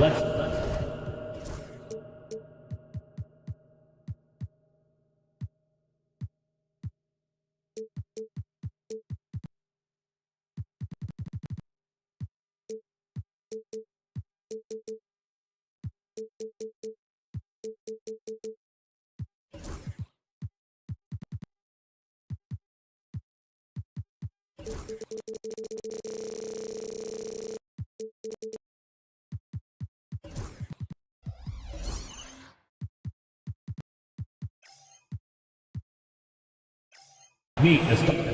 Let's meet the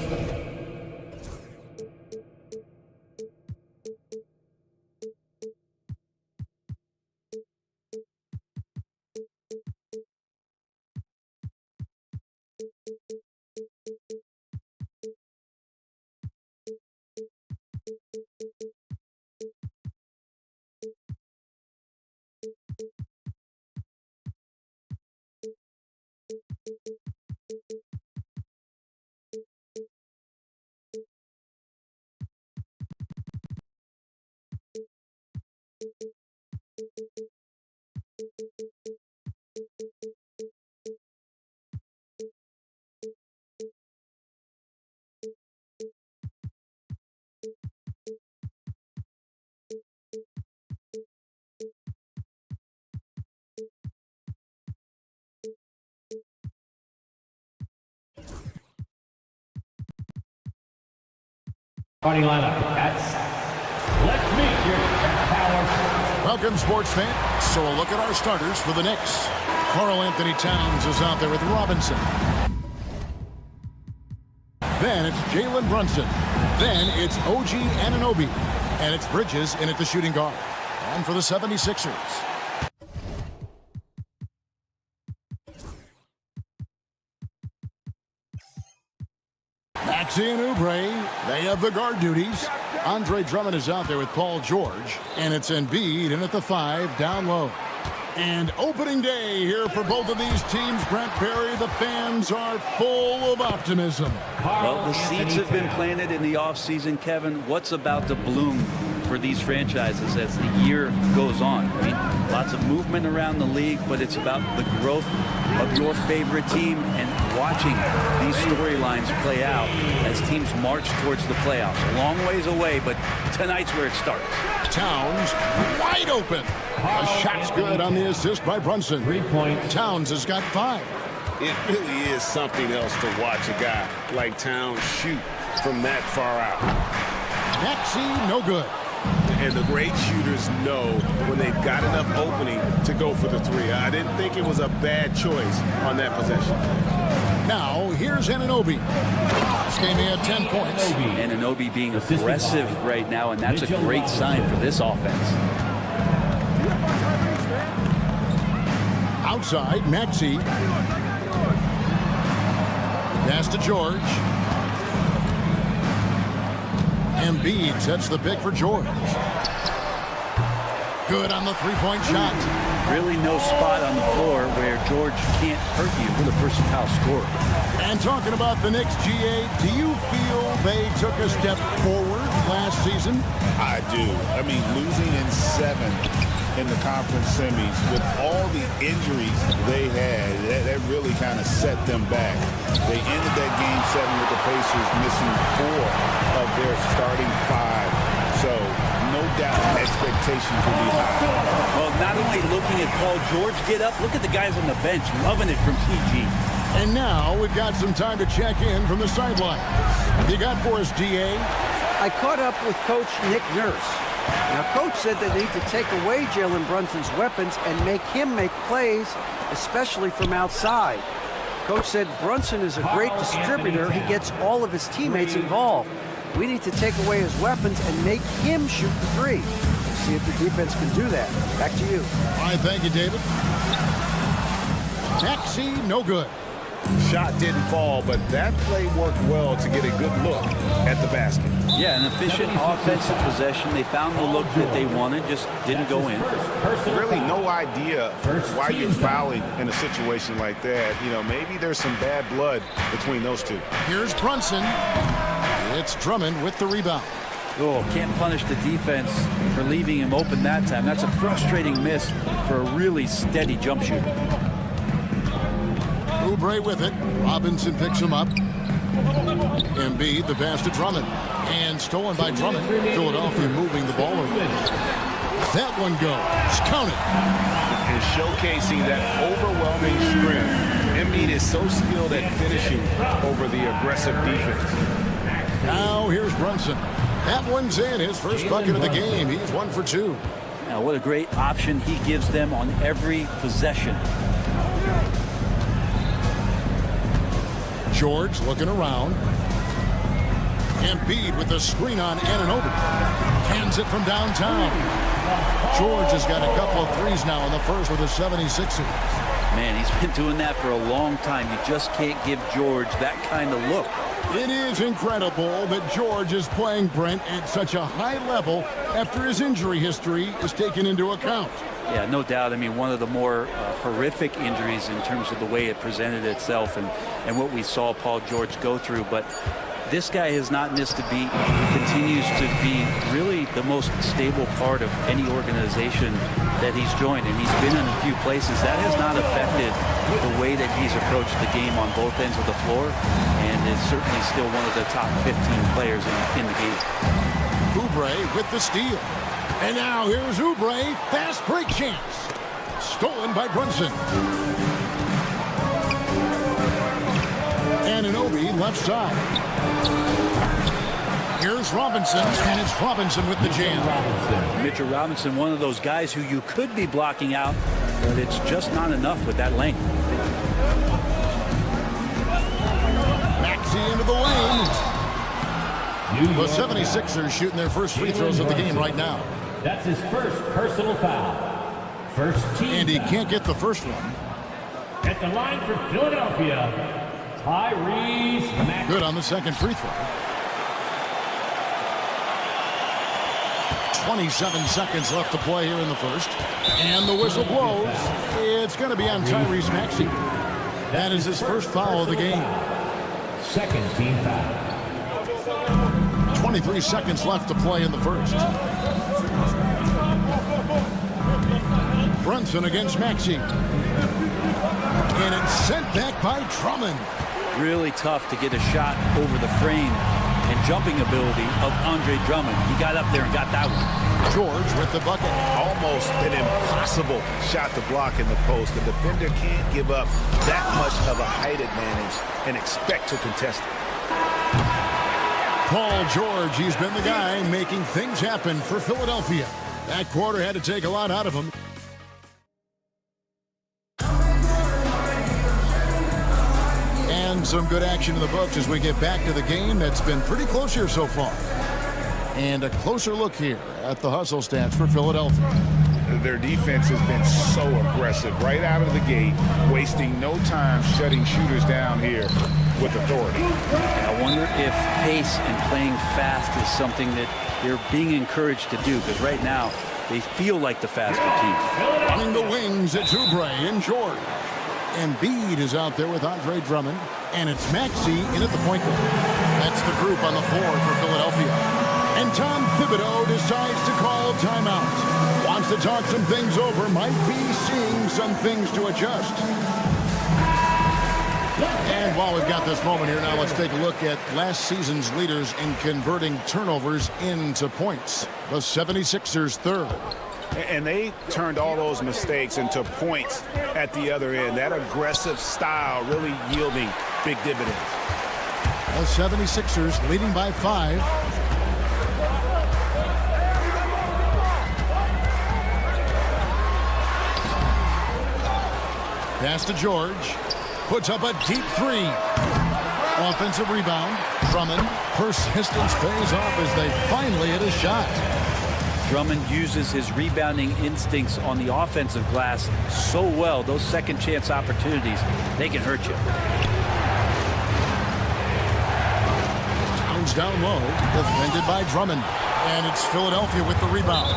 starting lineup. Let's meet your power. Welcome, sports fans. So a look at our starters for the Knicks. Karl Anthony Towns is out there with Robinson. Then it's Jalen Brunson. Then it's OG Anunoby. And it's Bridges in at the shooting guard. And for the 76ers. Maxey and Oubre, they have the guard duties. Andre Drummond is out there with Paul George. And it's Embiid in at the 5 down low. And opening day here for both of these teams, Brent Perry. The fans are full of optimism. Well, the seeds have been planted in the offseason, Kevin. What's about to bloom for these franchises as the year goes on? I mean, lots of movement around the league, but it's about the growth of your favorite team and watching these storylines play out as teams march towards the playoffs. A long ways away, but tonight's where it starts. Towns wide open. A shot's good on the assist by Brunson. 3-point. Towns has got 5. It really is something else to watch a guy like Towns shoot from that far out. Maxey, no good. And the great shooters know when they've got enough opening to go for the 3. I didn't think it was a bad choice on that possession. Now, here's Anunoby. This game he had 10 points. Anunoby being aggressive right now, and that's a great sign for this offense. Outside, Maxey. Pass to George. Embiid sets the pick for George. Good on the 3-point shot. Really no spot on the floor where George can't hurt you with a versatile scorer. And talking about the Knicks, GA, do you feel they took a step forward last season? I do. I mean, losing in 7 in the conference semis with all the injuries they had, that really kind of set them back. They ended that game 7 with the Pacers missing 4 of their starting 5. So no doubt expectations will be high. Well, not only looking at Paul George get up, look at the guys on the bench loving it from PG. And now we've got some time to check in from the sideline. What you got for us, DA? I caught up with Coach Nick Nurse. Now, Coach said they need to take away Jalen Brunson's weapons and make him make plays, especially from outside. Coach said Brunson is a great distributor. He gets all of his teammates involved. We need to take away his weapons and make him shoot the 3. See if the defense can do that. Back to you. All right, thank you, David. Maxey, no good. Shot didn't fall, but that play worked well to get a good look at the basket. Yeah, an efficient offensive possession. They found the look that they wanted, just didn't go in. Really no idea why you're fouling in a situation like that. You know, maybe there's some bad blood between those two. Here's Brunson. It's Drummond with the rebound. Oh, can't punish the defense for leaving him open that time. That's a frustrating miss for a really steady jump shooter. Oubre with it. Robinson picks him up. Embiid, the pass to Drummond. And stolen by Drummond. Philadelphia moving the ball over. That one goes. Count it. And showcasing that overwhelming strength. Embiid is so skilled at finishing over the aggressive defense. Now here's Brunson. That one's in. His first bucket of the game. He's 1 for 2. Now, what a great option he gives them on every possession. George looking around. Embiid with the screen on Anunoby. Hands it from downtown. George has got a couple of threes now in the first with the 76ers. Man, he's been doing that for a long time. You just can't give George that kind of look. It is incredible that George is playing, Brent, at such a high level after his injury history is taken into account. Yeah, no doubt. I mean, one of the more horrific injuries in terms of the way it presented itself and what we saw Paul George go through. But this guy has not missed a beat. He continues to be really the most stable part of any organization that he's joined. And he's been in a few places. That has not affected the way that he's approached the game on both ends of the floor. And is certainly still one of the top 15 players in the game. Oubre with the steal. And now here's Oubre. Fast break chance. Stolen by Brunson. Anunoby left side. Here's Robinson, and it's Robinson with the jam. Mitchell Robinson, one of those guys who you could be blocking out, but it's just not enough with that length. Maxey into the lane. The 76ers shooting their first free throws of the game right now. That's his first personal foul. First team. And he foul. can't get the first one. At the line for Philadelphia, Tyrese Maxey. Good on the second free throw. 27 seconds left to play here in the first. And the whistle blows. It's going to be on Tyrese Maxey. That is his first foul of the game. Second team foul. 23 seconds left to play in the first. Brunson against Maxey. And it's sent back by Drummond. Really tough to get a shot over the frame and jumping ability of Andre Drummond. He got up there and got that one. George with the bucket. Almost an impossible shot to block in the post. The defender can't give up that much of a height advantage and expect to contest it. Paul George, he's been the guy making things happen for Philadelphia. That quarter had to take a lot out of him. And some good action in the books as we get back to the game that's been pretty close here so far. And a closer look here at the hustle stats for Philadelphia. Their defense has been so aggressive right out of the gate, wasting no time shutting shooters down here with authority. I wonder if pace and playing fast is something that they're being encouraged to do, because right now they feel like the faster team. Running the wings, it's Oubre and George. Embiid is out there with Andre Drummond, and it's Maxey in at the point guard. That's the group on the floor for Philadelphia. And Tom Thibodeau decides to call timeout. Wants to talk some things over, might be seeing some things to adjust. And while we've got this moment here, now let's take a look at last season's leaders in converting turnovers into points. The 76ers third. And they turned all those mistakes into points at the other end. That aggressive style really yielding big dividends. The 76ers leading by 5. Pass to George. Puts up a deep 3. Offensive rebound. Drummond. Persistence pays off as they finally hit a shot. Drummond uses his rebounding instincts on the offensive glass so well. Those second chance opportunities, they can hurt you. Towns down low, defended by Drummond. And it's Philadelphia with the rebound.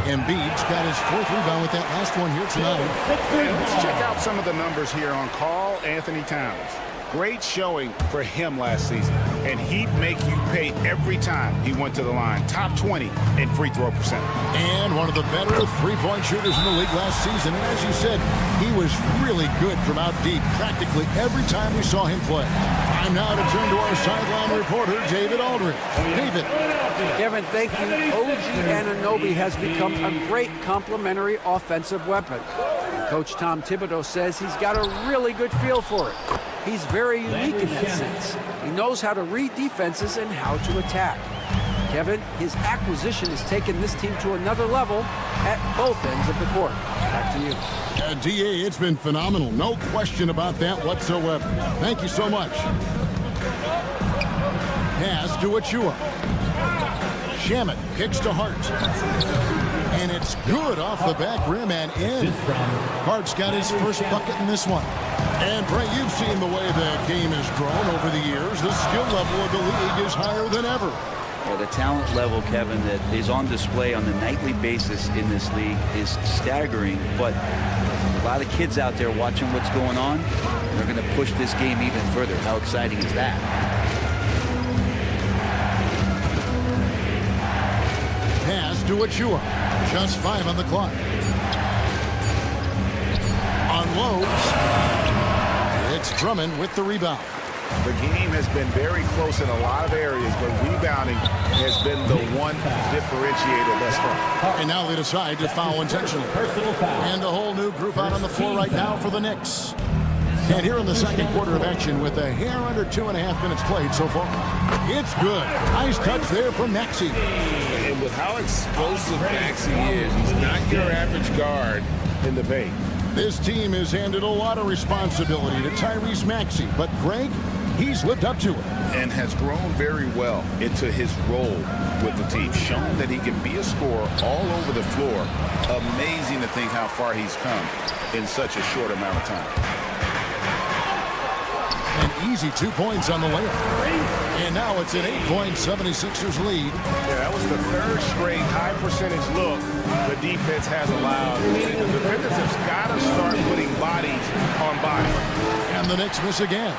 Embiid's got his 4th rebound with that last one here tonight. And let's check out some of the numbers here on Karl Anthony Towns. Great showing for him last season, and he'd make you pay every time he went to the line. Top 20 in free throw percentage. And one of the better three-point shooters in the league last season. And as you said, he was really good from out deep practically every time we saw him play. Time now to turn to our sideline reporter, David Aldridge. David. Kevin, thank you. OG Anunoby has become a great complementary offensive weapon. Coach Tom Thibodeau says he's got a really good feel for it. He's very unique in that sense. He knows how to read defenses and how to attack. Kevin, his acquisition has taken this team to another level at both ends of the court. Back to you. DA, it's been phenomenal. No question about that whatsoever. Thank you so much. Pass to Achua. Shamet kicks to Hart. And it's good off the back rim and in. Hart's got his first bucket in this one. And, Bray, you've seen the way the game has grown over the years. The skill level of the league is higher than ever. Well, the talent level, Kevin, that is on display on a nightly basis in this league is staggering. But a lot of kids out there watching what's going on. They're going to push this game even further. How exciting is that? Pass to Achua. Just 5 on the clock. Unloads. It's Drummond with the rebound. The game has been very close in a lot of areas, but rebounding has been the one differentiator thus far. And now they decide to foul intentionally. And a whole new group out on the floor right now for the Knicks. And here in the second quarter of action with a hair under 2.5 minutes played so far. It's good. Nice touch there from Maxey. And with how explosive Maxey is, he's not your average guard in the paint. This team has handed a lot of responsibility to Tyrese Maxey, but Greg, he's lived up to it. And has grown very well into his role with the team, shown that he can be a scorer all over the floor. Amazing to think how far he's come in such a short amount of time. An easy 2 points on the layup. And now it's an 8-point 76ers lead. Yeah, that was the 3rd straight high percentage look the defense has allowed. The defenders have got to start putting bodies on bodies. And the Knicks miss again.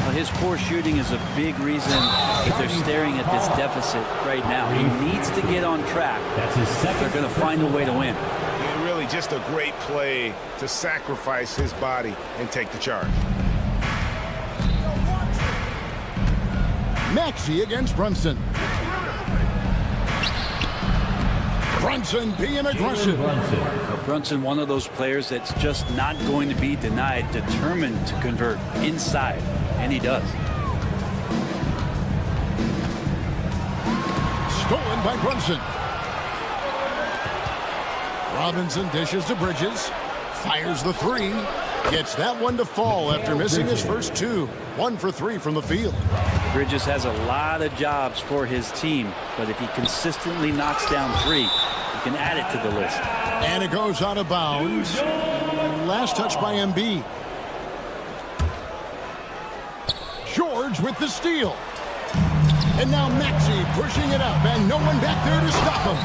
Well, his poor shooting is a big reason that they're staring at this deficit right now. He needs to get on track. That's his second. They're going to find a way to win. And really just a great play to sacrifice his body and take the charge. Maxey against Brunson. Brunson being aggressive. Brunson, one of those players that's just not going to be denied, determined to convert inside, and he does. Stolen by Brunson. Robinson dishes to Bridges. Fires the 3. Gets that one to fall after missing his first 2. 1 for 3 from the field. Bridges has a lot of jobs for his team, but if he consistently knocks down 3, he can add it to the list. And it goes out of bounds. Last touch by Embiid. George with the steal. And now Maxey pushing it up, and no one back there to stop him.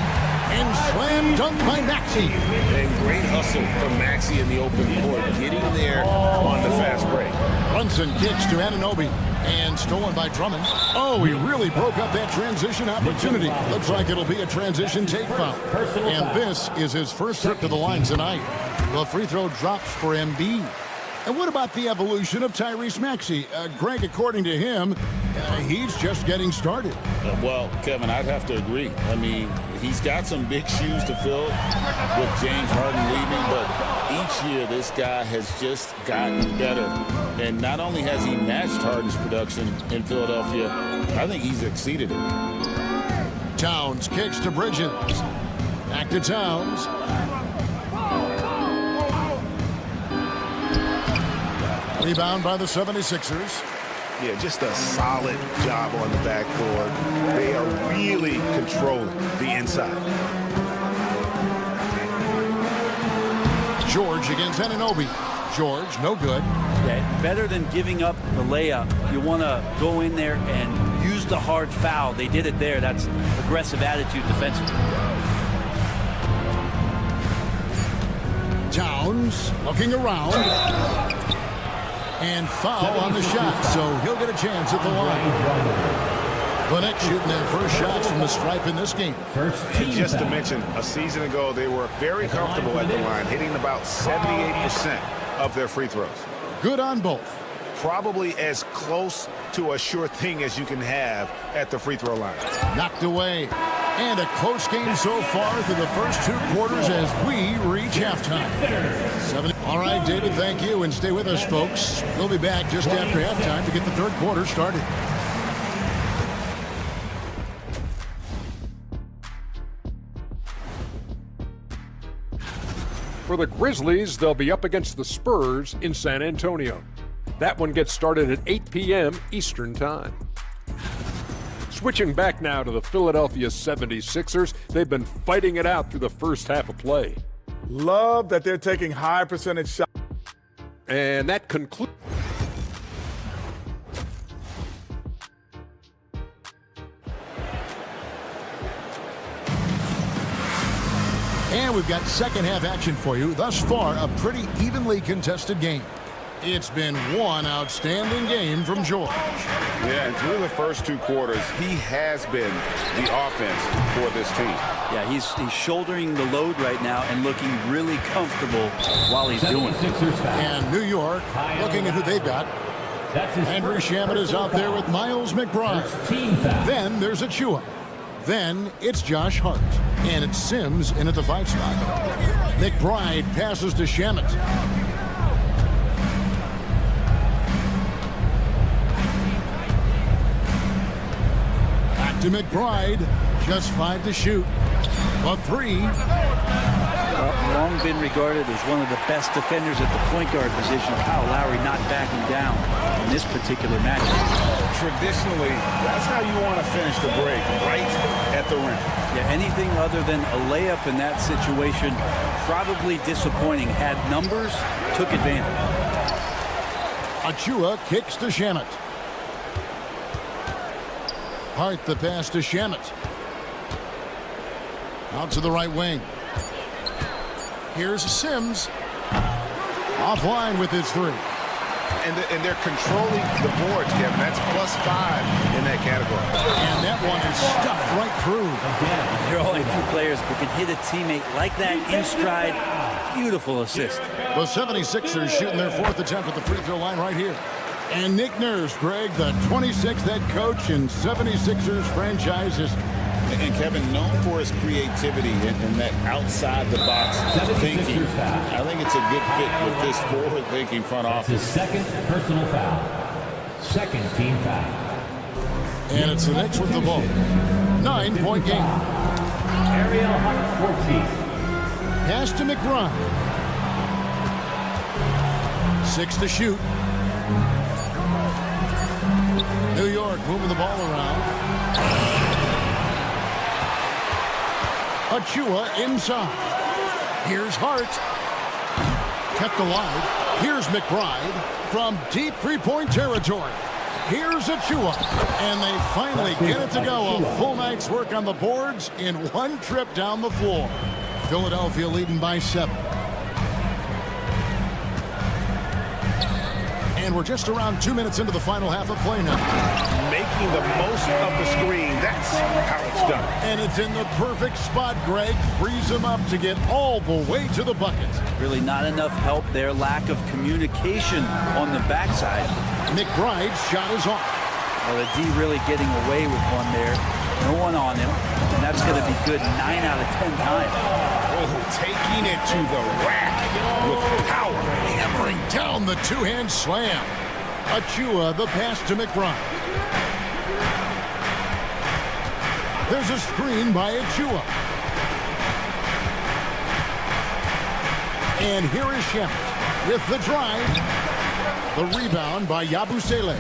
And slam dunk by Maxey. And great hustle from Maxey in the open court, getting there on the fast break. Brunson kicks to Anunoby. And stolen by Drummond. Oh, he really broke up that transition opportunity. Looks like it'll be a transition take foul. And this is his first trip to the line tonight. The free throw drops for Embiid. And what about the evolution of Tyrese Maxey? Greg, according to him, he's just getting started. Well, Kevin, I'd have to agree. I mean, he's got some big shoes to fill with James Harden leaving, but each year this guy has just gotten better. And not only has he matched Harden's production in Philadelphia, I think he's exceeded it. Towns kicks to Bridges. Back to Towns. Rebound by the 76ers. Yeah, just a solid job on the backboard. They are really controlling the inside. George against Anunoby. George, no good. Yeah, better than giving up the layup. You want to go in there and use the hard foul. They did it there. That's aggressive attitude defensively. Sims looking around. And foul on the shot, so he'll get a chance at the line. The Knicks shooting their first shots from the stripe in this game. And just to mention, a season ago, they were very comfortable at the line, hitting about 78% of their free throws. Good on both. Probably as close to a sure thing as you can have at the free throw line. Knocked away. And a close game so far through the first 2 quarters as we reach halftime. All right, David, thank you. And stay with us, folks. We'll be back just after halftime to get the third quarter started. For the Grizzlies, they'll be up against the Spurs in San Antonio. That one gets started at 8 p.m. Eastern Time. Switching back now to the Philadelphia 76ers, they've been fighting it out through the first half of play. Love that they're taking high percentage shots. And that concludes. And we've got second half action for you. Thus far, a pretty evenly contested game. It's been one outstanding game from George. Yeah, and through the first 2 quarters, he has been the offense for this team. Yeah, he's shouldering the load right now and looking really comfortable while he's doing it. And New York, looking at who they've got. Andrew Shamet is out there with Miles McBride. Then there's Achua. Then it's Josh Hart. And it's Sims in at the 5 spot. McBride passes to Shamet. Back to McBride. Just 5 to shoot. A 3. Long been regarded as one of the best defenders at the point guard position. Kyle Lowry not backing down in this particular matchup. Traditionally, that's how you want to finish the break, right at the rim. Yeah, anything other than a layup in that situation, probably disappointing. Had numbers, took advantage. Achua kicks to Shamet. Hart the pass to Shamet. Out to the right wing. Here's Sims. Offline with his 3. And they're controlling the boards, Kevin. That's +5 in that category. And that one is stuffed right through. There are only 2 players who can hit a teammate like that in stride. Beautiful assist. The 76ers shooting their 4th attempt at the free throw line right here. And Nick Nurse, Greg, the 26th head coach in 76ers franchise history. And Kevin, known for his creativity and that outside-the-box thinking. I think it's a good fit with this forward-thinking front office. His second personal foul. Second team foul. And it's the Knicks with the ball. 9-point game. Ariel Hunt, 14. Pass to McBride. 6 to shoot. New York moving the ball around. Achua inside. Here's Hart. Kept alive. Here's McBride from deep 3-point territory. Here's Achua. And they finally get it to go. A full night's work on the boards in one trip down the floor. Philadelphia leading by 7. And we're just around 2 minutes into the final half of play now. Making the most of the screen. That's how it's done. And it's in the perfect spot, Greg. Frees him up to get all the way to the bucket. Really not enough help there. Lack of communication on the backside. McBride's shot is off. Well, the D really getting away with one there. No one on him. And that's going to be good 9 out of 10 times. Oh, taking it to the rack with power. Hammering down the 2-hand slam. Achua the pass to McBride. There's a screen by Achua. And here is Shamet with the drive. The rebound by Yabusele.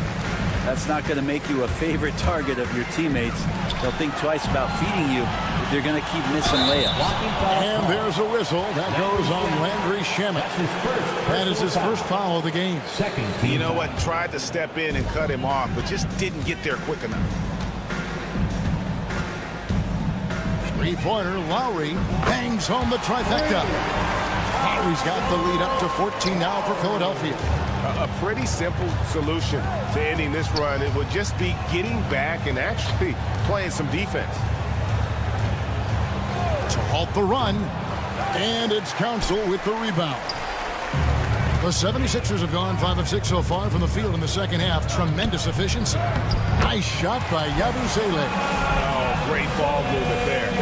That's not going to make you a favorite target of your teammates. They'll think twice about feeding you if you're going to keep missing layups. And there's a whistle. That goes on Landry Shamet. That is his first foul of the game. You know what? Tried to step in and cut him off, but just didn't get there quick enough. 3-pointer, Lowry bangs home the trifecta. Henry's got the lead up to 14 now for Philadelphia. A pretty simple solution to ending this run. It would just be getting back and actually playing some defense. To halt the run, and it's Council with the rebound. The 76ers have gone 5 of 6 so far from the field in the second half. Tremendous efficiency. Nice shot by Yabusele. Oh, great ball movement there.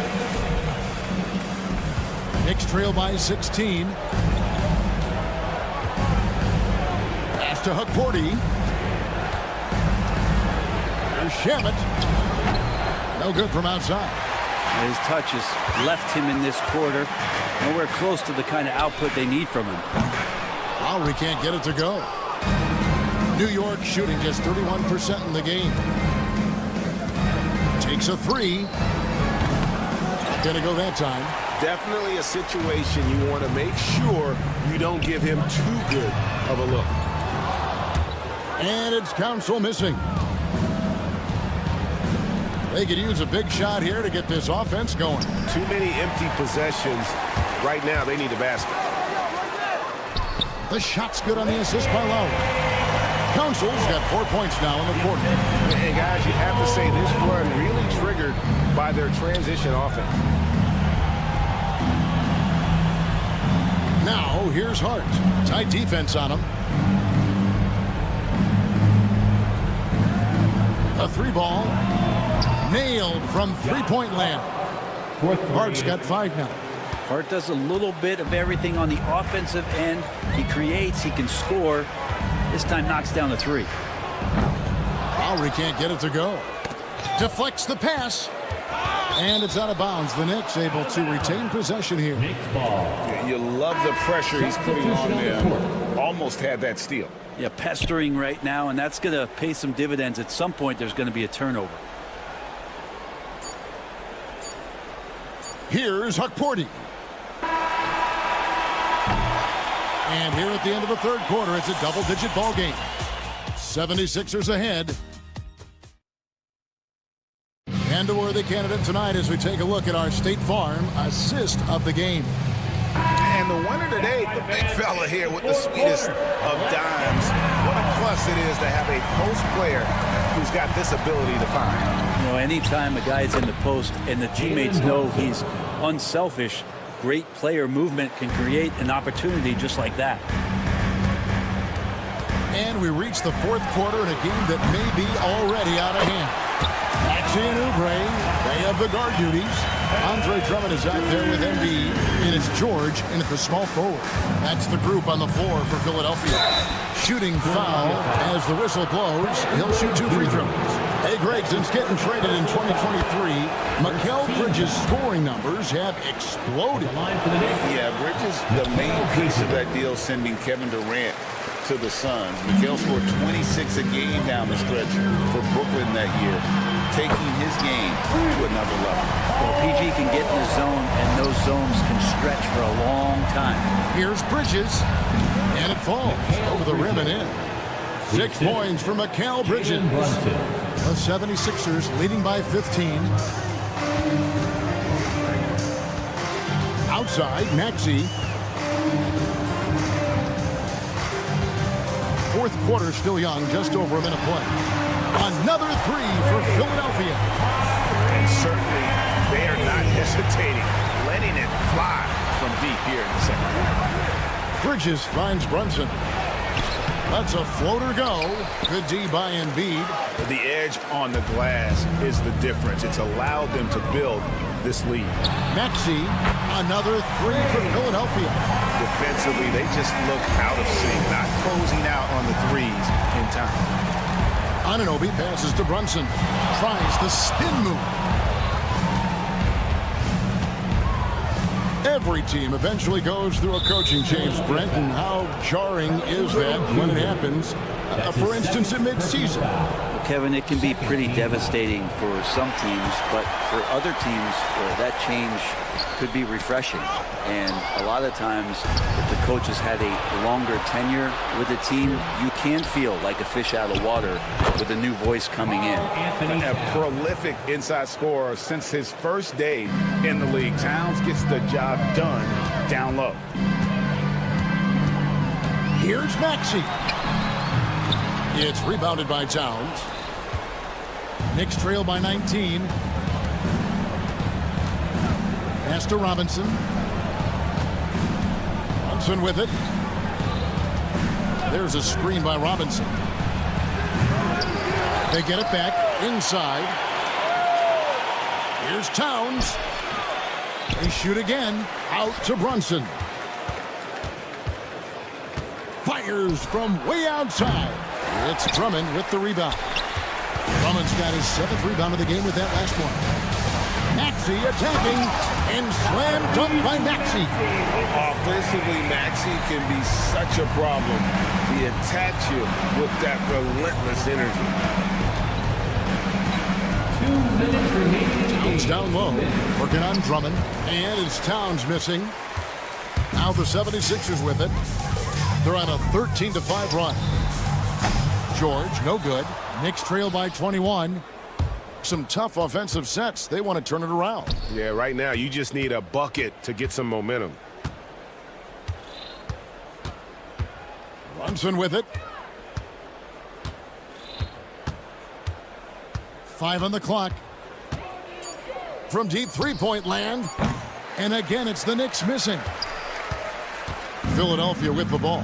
Knicks trail by 16. Pass to Hukporti. There's Shamet. No good from outside. His touch has left him in this quarter. Nowhere close to the kind of output they need from him. Lowry can't get it to go. New York shooting just 31% in the game. Takes a three. Not gonna go that time. Definitely a situation you want to make sure you don't give him too good of a look. And it's Council missing. They could use a big shot here to get this offense going. Too many empty possessions. Right now, they need a basket. The shot's good on the assist by Lowry. Council's got 4 points now in the quarter. And guys, you have to say this run really triggered by their transition offense. Now, here's Hart. Tight defense on him. A three ball. Nailed from three-point land. Hart's got 5 now. Hart does a little bit of everything on the offensive end. He creates, he can score. This time knocks down the three. Lowry can't get it to go. Deflects the pass. And it's out of bounds. The Knicks able to retain possession here. Knicks ball. Yeah, you love the pressure he's putting on them. Almost had that steal. Yeah, pestering right now, and that's going to pay some dividends. At some point, there's going to be a turnover. Here's Hukporti. And here at the end of the third quarter, it's a double-digit ball game. 76ers ahead. And a worthy candidate tonight as we take a look at our State Farm assist of the game. And the winner today, the big fella here with the sweetest of dimes. What a plus it is to have a post player who's got this ability to find. You know, anytime a guy's in the post and the teammates know he's unselfish, great player movement can create an opportunity just like that. And we reach the fourth quarter in a game that may be already out of hand. Maxey and Oubre, they have the guard duties. Andre Drummond is out there with Embiid, and it's George in at the small forward. That's the group on the floor for Philadelphia. Shooting foul as the whistle blows. He'll shoot 2 free throws. Hey, Greg, since getting traded in 2023, Mikal Bridges' scoring numbers have exploded. Yeah, Bridges, the main piece of that deal, sending Kevin Durant to the Suns. Mikal scored 26 a game down the stretch for Brooklyn that year, taking his game to another level. Well, PG can get in the zone, and those zones can stretch for a long time. Here's Bridges, and it falls over the rim and in. 6 points for Mikal Bridges. The 76ers leading by 15. Outside, Maxey. Fourth quarter still young, just over a minute play. Another three for Philadelphia. And certainly they are not hesitating, letting it fly from deep here in the second half. Bridges finds Brunson. Lets a floater go. Good D by Embiid. The edge on the glass is the difference. It's allowed them to build this lead. Maxey, another three for Philadelphia. Defensively, they just look out of sync, not closing out on the threes in time. Anunoby passes to Brunson. Tries the spin move. Every team eventually goes through a coaching change, Brent, and how jarring is that when it happens, for instance, in midseason? Well, Kevin, it can be pretty devastating for some teams, but for other teams, that change could be refreshing. And a lot of times, if the coach has had a longer tenure with the team, you can feel like a fish out of water with a new voice coming in. A prolific inside scorer since his first day in the league. Towns gets the job done down low. Here's Maxey. It's rebounded by Towns. Knicks trail by 19. Pass to Robinson. Brunson with it. There's a screen by Robinson. They get it back inside. Here's Towns. They shoot again. Out to Brunson. Fires from way outside. It's Drummond with the rebound. Drummond's got his 7th rebound of the game with that last one. Maxey attacking and slam dunk by Maxey. Offensively, Maxey can be such a problem. He attacks you with that relentless energy. 2 minutes remaining. Towns down low, working on Drummond, and it's Towns missing. Now the 76ers with it. They're on a 13-5 run. George, no good. Knicks trail by 21. Some tough offensive sets. They want to turn it around. Yeah, right now you just need a bucket to get some momentum. Brunson with it. 5 on the clock. From deep three-point land. And again, it's the Knicks missing. Philadelphia with the ball.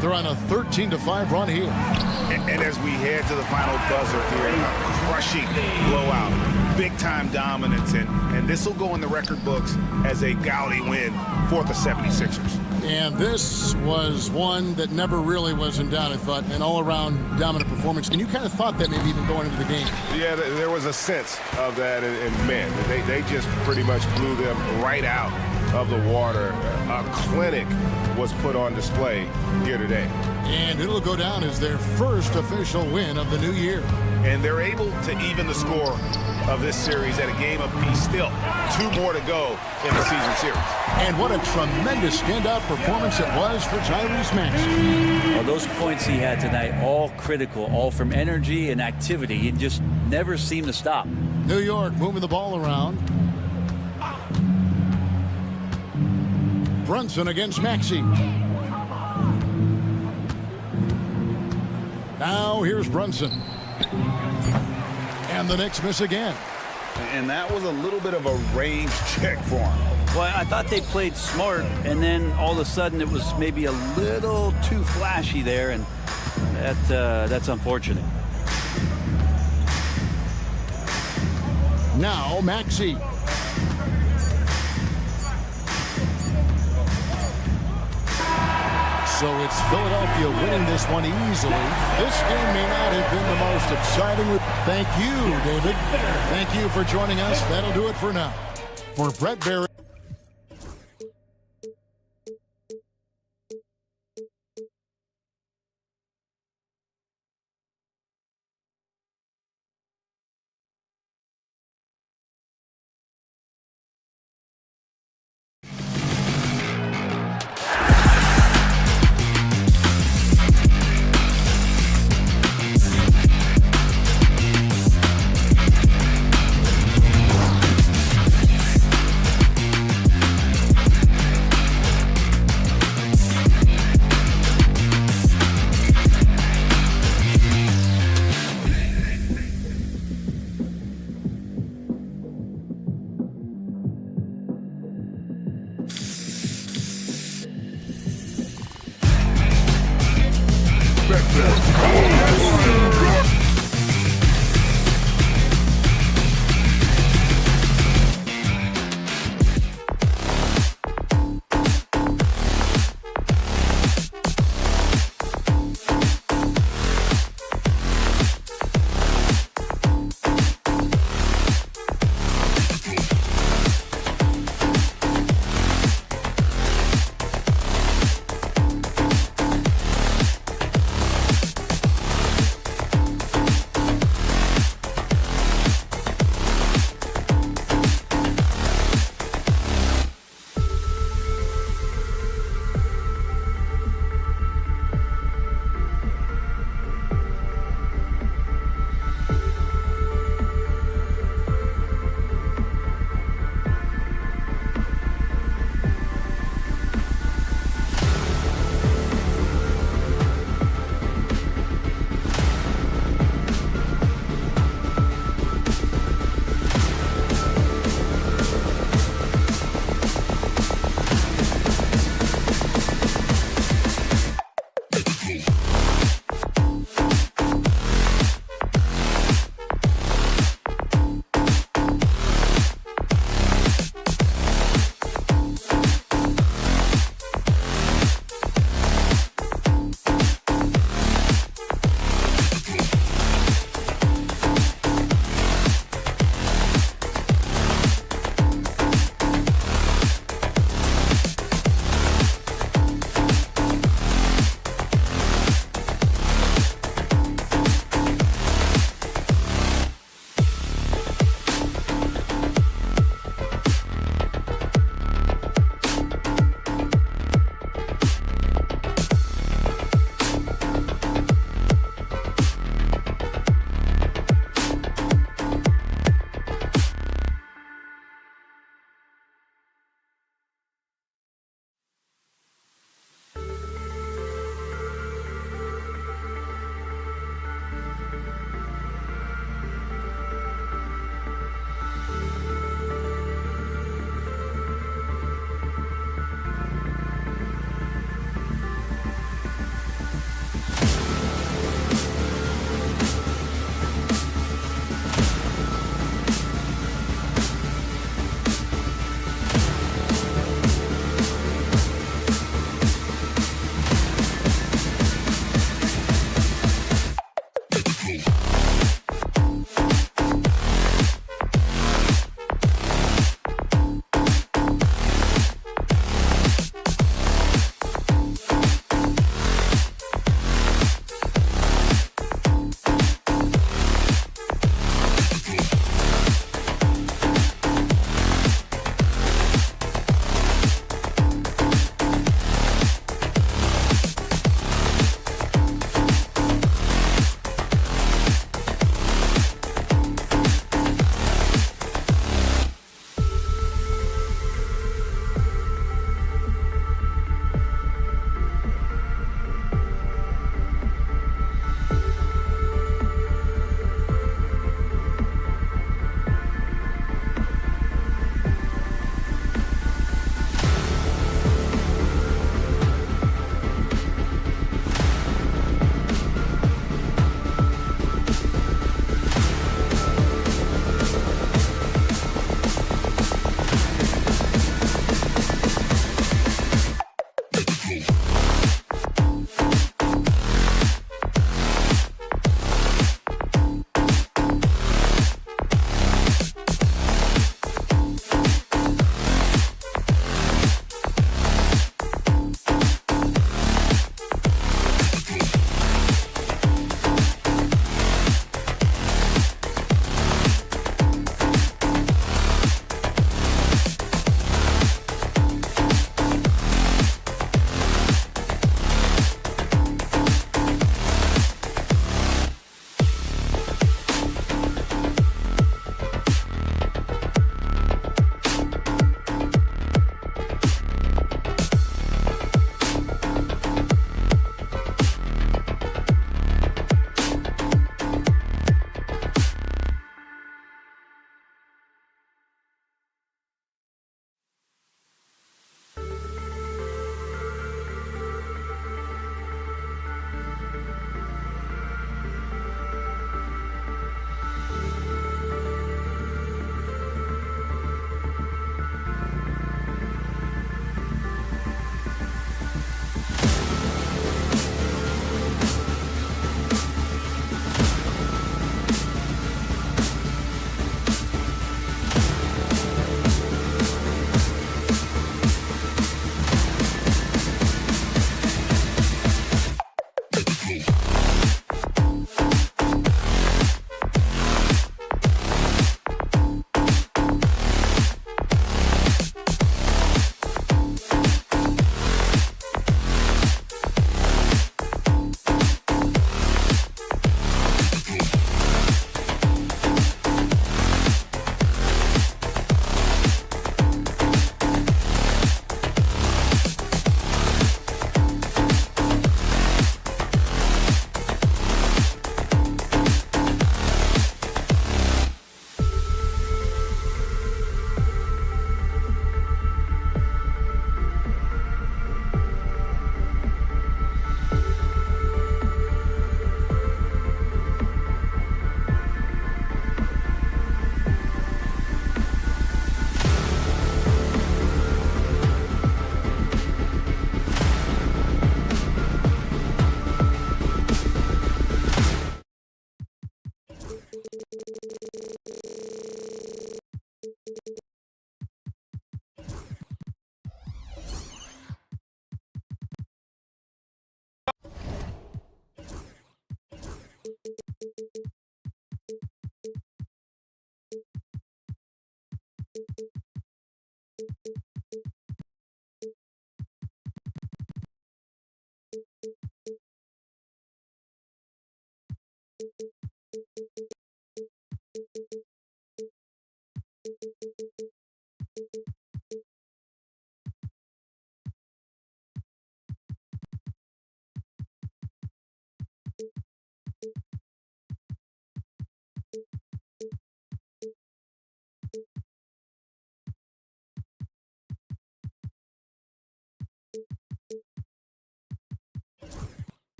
They're on a 13-5 run here. And as we head to the final buzzer here, a crushing blowout, big-time dominance, and this will go in the record books as a gaudy win for the 76ers. And this was one that never really was in doubt, I thought, an all-around dominant performance. And you kind of thought that maybe even going into the game. Yeah, there was a sense of that, and man, they just pretty much blew them right out of the water. A clinic was put on display here today. And it'll go down as their first official win of the new year. And they're able to even the score of this series at a game apiece. Still 2 more to go in the season series. And what a tremendous standout performance it was for Tyrese Maxey. Well, those points he had tonight, all critical, all from energy and activity. He just never seemed to stop. New York moving the ball around. Brunson against Maxey. Now here's Brunson. And the Knicks miss again. And that was a little bit of a range check for him. Well, I thought they played smart, and then all of a sudden it was maybe a little too flashy there, and that's unfortunate. Now Maxey. So it's Philadelphia winning this one easily. This game may not have been the most exciting. Thank you, David. Thank you for joining us. That'll do it for now. For Brett Barry.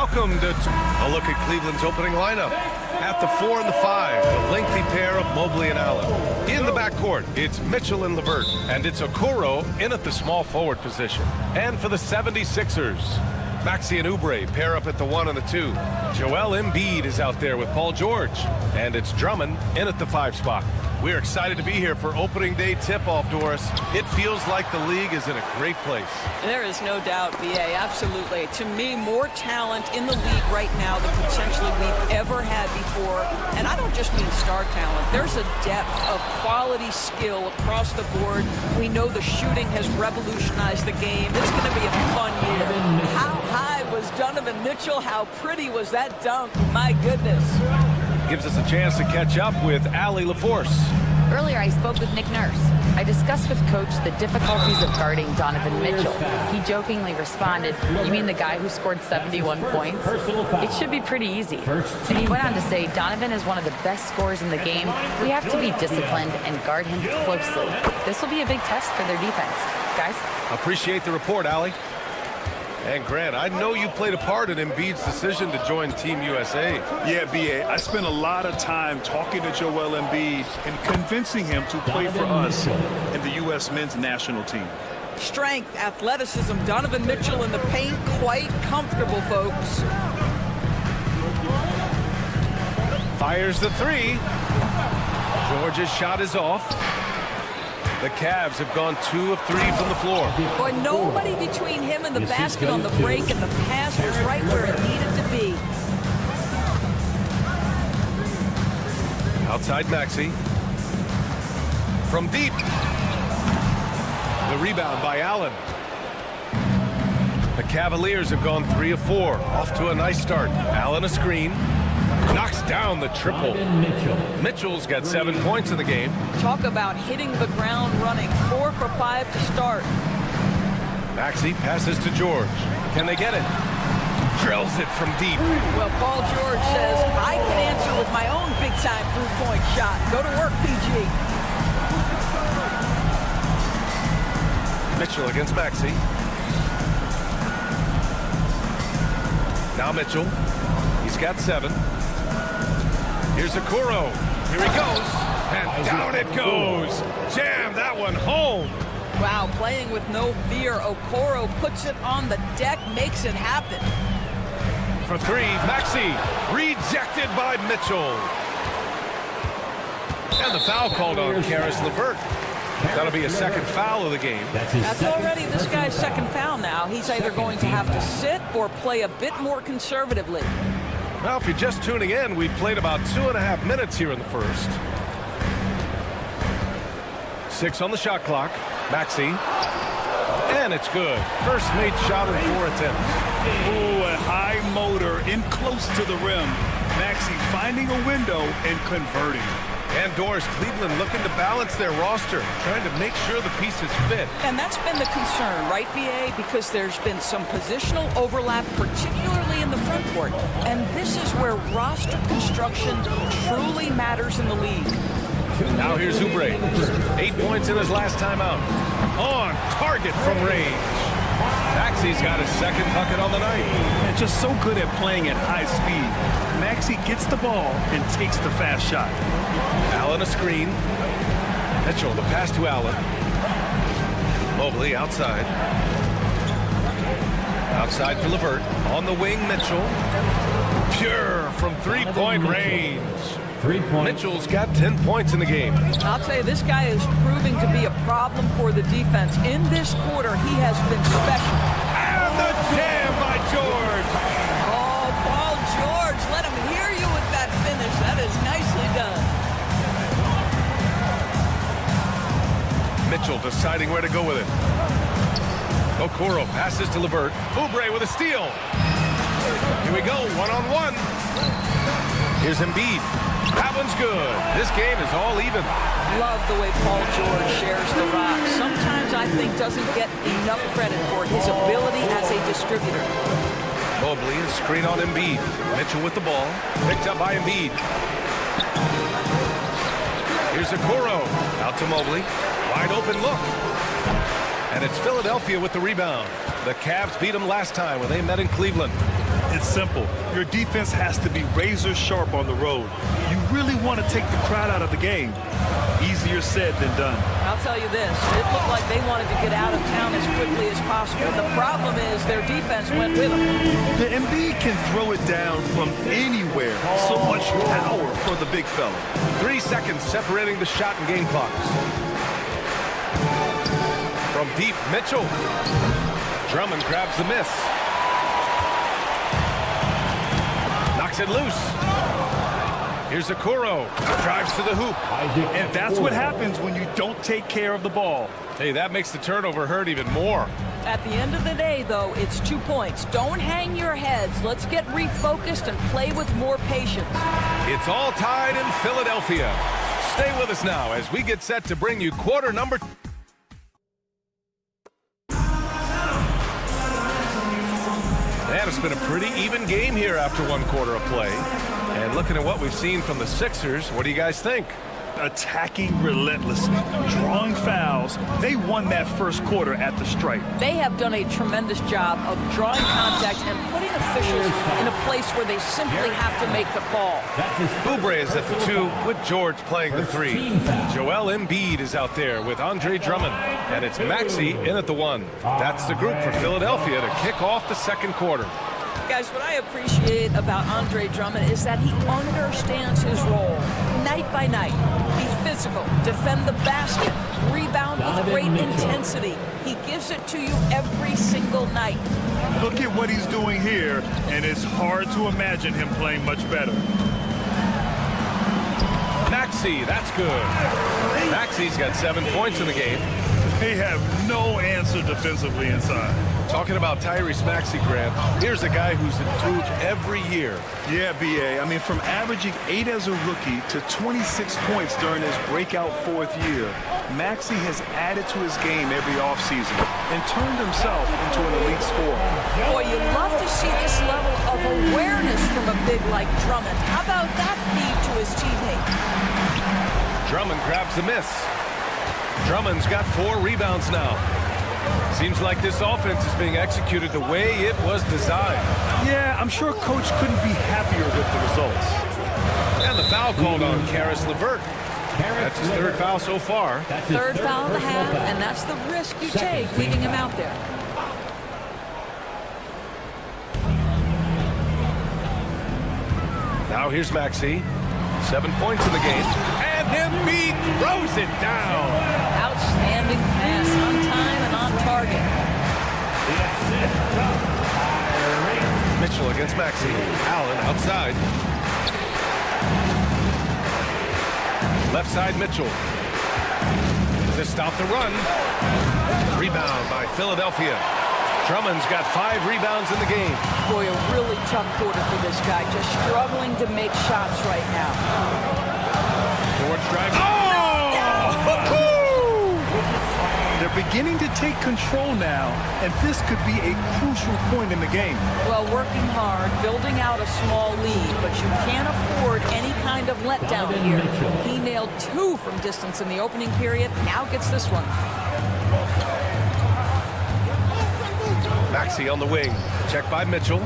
Welcome to a look at Cleveland's opening lineup. At the 4 and the 5, the lengthy pair of Mobley and Allen. In the backcourt, it's Mitchell and LeVert. And it's Okoro in at the small forward position. And for the 76ers, Maxey and Oubre pair up at the 1 and the 2. Joel Embiid is out there with Paul George. And it's Drummond in at the 5 spot. We're excited to be here for opening day tip-off, Doris. It feels like the league is in a great place. There is no doubt, BA, absolutely. To me, more talent in the league right now than potentially we've ever had before. And I don't just mean star talent. There's a depth of quality skill across the board. We know the shooting has revolutionized the game. It's going to be a fun year. How high was Donovan Mitchell? How pretty was that dunk? My goodness. Gives us a chance to catch up with Allie LaForce. Earlier, I spoke with Nick Nurse. I discussed with Coach the difficulties of guarding Donovan Mitchell. He jokingly responded, "You mean the guy who scored 71 points? It should be pretty easy." And he went on to say, "Donovan is one of the best scorers in the game. We have to be disciplined and guard him closely. This will be a big test for their defense." Guys? Appreciate the report, Allie. And Grant, I know you played a part in Embiid's decision to join Team USA. Yeah, BA, I spent a lot of time talking to Joel Embiid and convincing him to play for us in the U.S. men's national team. Strength, athleticism, Donovan Mitchell in the paint, quite comfortable, folks. Fires the 3. George's shot is off. The Cavs have gone 2 of 3 from the floor. Boy, nobody between him and the basket on the break, and the pass was right where it needed to be. Outside Maxey. From deep. The rebound by Allen. The Cavaliers have gone 3 of 4. Off to a nice start. Allen a screen. Knocks down the triple. Mitchell's got 7 points in the game. Talk about hitting the ground running. 4 for 5 to start. Maxey passes to George. Can they get it? Drills it from deep. Well, Paul George says, I can answer with my own big-time three-point shot. Go to work, PG. Mitchell against Maxey. Now Mitchell. He's got 7. Here's Okoro. Here he goes. And down it goes. Jam that one home. Wow, playing with no fear. Okoro puts it on the deck, makes it happen. For 3, Maxey. Rejected by Mitchell. And the foul called on Karis LeVert. That'll be a second foul of the game. That's already this guy's second foul now. He's either going to have to sit or play a bit more conservatively. Well, if you're just tuning in, we've played about 2.5 minutes here in the first. 6 on the shot clock. Maxey. And it's good. First made shot in 4 attempts. Ooh, a high motor in close to the rim. Maxey finding a window and converting. And Doris, Cleveland looking to balance their roster, trying to make sure the pieces fit. And that's been the concern, right, BA? Because there's been some positional overlap, particularly in the front court. And this is where roster construction truly matters in the league. Now here's Oubre. 8 points in his last time out. On target from range. Maxey's got his second bucket on the night. And just so good at playing at high speed. Maxey gets the ball and takes the fast shot. Allen a screen. Mitchell, the pass to Allen. Mobley outside. Outside for LeVert. On the wing, Mitchell. Pure from three-point range. Mitchell's got 10 points in the game. I'll tell you, this guy is proving to be a problem for the defense. In this quarter, he has been special. And the jam by George. Oh, Paul George, let him hear you with that finish. That is nicely done. Mitchell deciding where to go with it. Okoro passes to LeVert. Oubre with a steal. Here we go, one-on-one. Here's Embiid. That one's good. This game is all even. Love the way Paul George shares the rock. Sometimes I think doesn't get enough credit for his ability as a distributor. Mobley is screen on Embiid. Mitchell with the ball. Picked up by Embiid. Here's Okoro. Out to Mobley. Wide open look. And it's Philadelphia with the rebound. The Cavs beat them last time when they met in Cleveland. It's simple. Your defense has to be razor sharp on the road. You really want to take the crowd out of the game. Easier said than done. I'll tell you this, it looked like they wanted to get out of town as quickly as possible. The problem is their defense went with them. The Embiid can throw it down from anywhere. So much power for the big fella. 3 seconds separating the shot and game clocks. From deep, Mitchell. Drummond grabs the miss. Knocks it loose. Here's Okoro. Drives to the hoop. And that's what happens when you don't take care of the ball. Hey, that makes the turnover hurt even more. At the end of the day, though, it's 2 points. Don't hang your heads. Let's get refocused and play with more patience. It's all tied in Philadelphia. Stay with us now as we get set to bring you quarter number 2. And it's been a pretty even game here after 1 quarter of play. And looking at what we've seen from the Sixers, what do you guys think? Attacking relentlessly, drawing fouls. They won that first quarter at the stripe. They have done a tremendous job of drawing contact and putting officials in a place where they simply have to make the call. Oubre is at the 2 with George playing the 3. Joel Embiid is out there with Andre Drummond. And it's Maxey in at the 1. That's the group for Philadelphia to kick off the second quarter. Guys, what I appreciate about Andre Drummond is that he understands his role night by night. Be physical, defend the basket, rebound with great intensity. He gives it to you every single night. Look at what he's doing here, and it's hard to imagine him playing much better. Maxey, that's good. Maxey's got 7 points in the game. They have no answer defensively inside. Talking about Tyrese Maxey, Grant, here's a guy who's improved every year. Yeah, B.A. I mean, from averaging 8 as a rookie to 26 points during his breakout 4th year, Maxey has added to his game every offseason and turned himself into an elite scorer. Boy, you love to see this level of awareness from a big like Drummond. How about that feed to his teammate? Drummond grabs the miss. Drummond's got 4 rebounds now. Seems like this offense is being executed the way it was designed. Yeah, I'm sure Coach couldn't be happier with the results. And the foul called on Karis LeVert. That's his 3rd foul so far. 3rd foul of the half, and that's the risk you take leaving him out there. Now here's Maxey. 7 points in the game. And Embiid throws it down. Outstanding pass on time and on target. Mitchell against Maxey. Allen outside. Left side Mitchell. To stop the run. Rebound by Philadelphia. Drummond's got 5 rebounds in the game. Boy, a really tough quarter for this guy. Just struggling to make shots right now. George drives. Oh! They're beginning to take control now, and this could be a crucial point in the game. Well, working hard, building out a small lead, but you can't afford any kind of letdown here. He nailed 2 from distance in the opening period, now gets this one. Maxey on the wing. Check by Mitchell.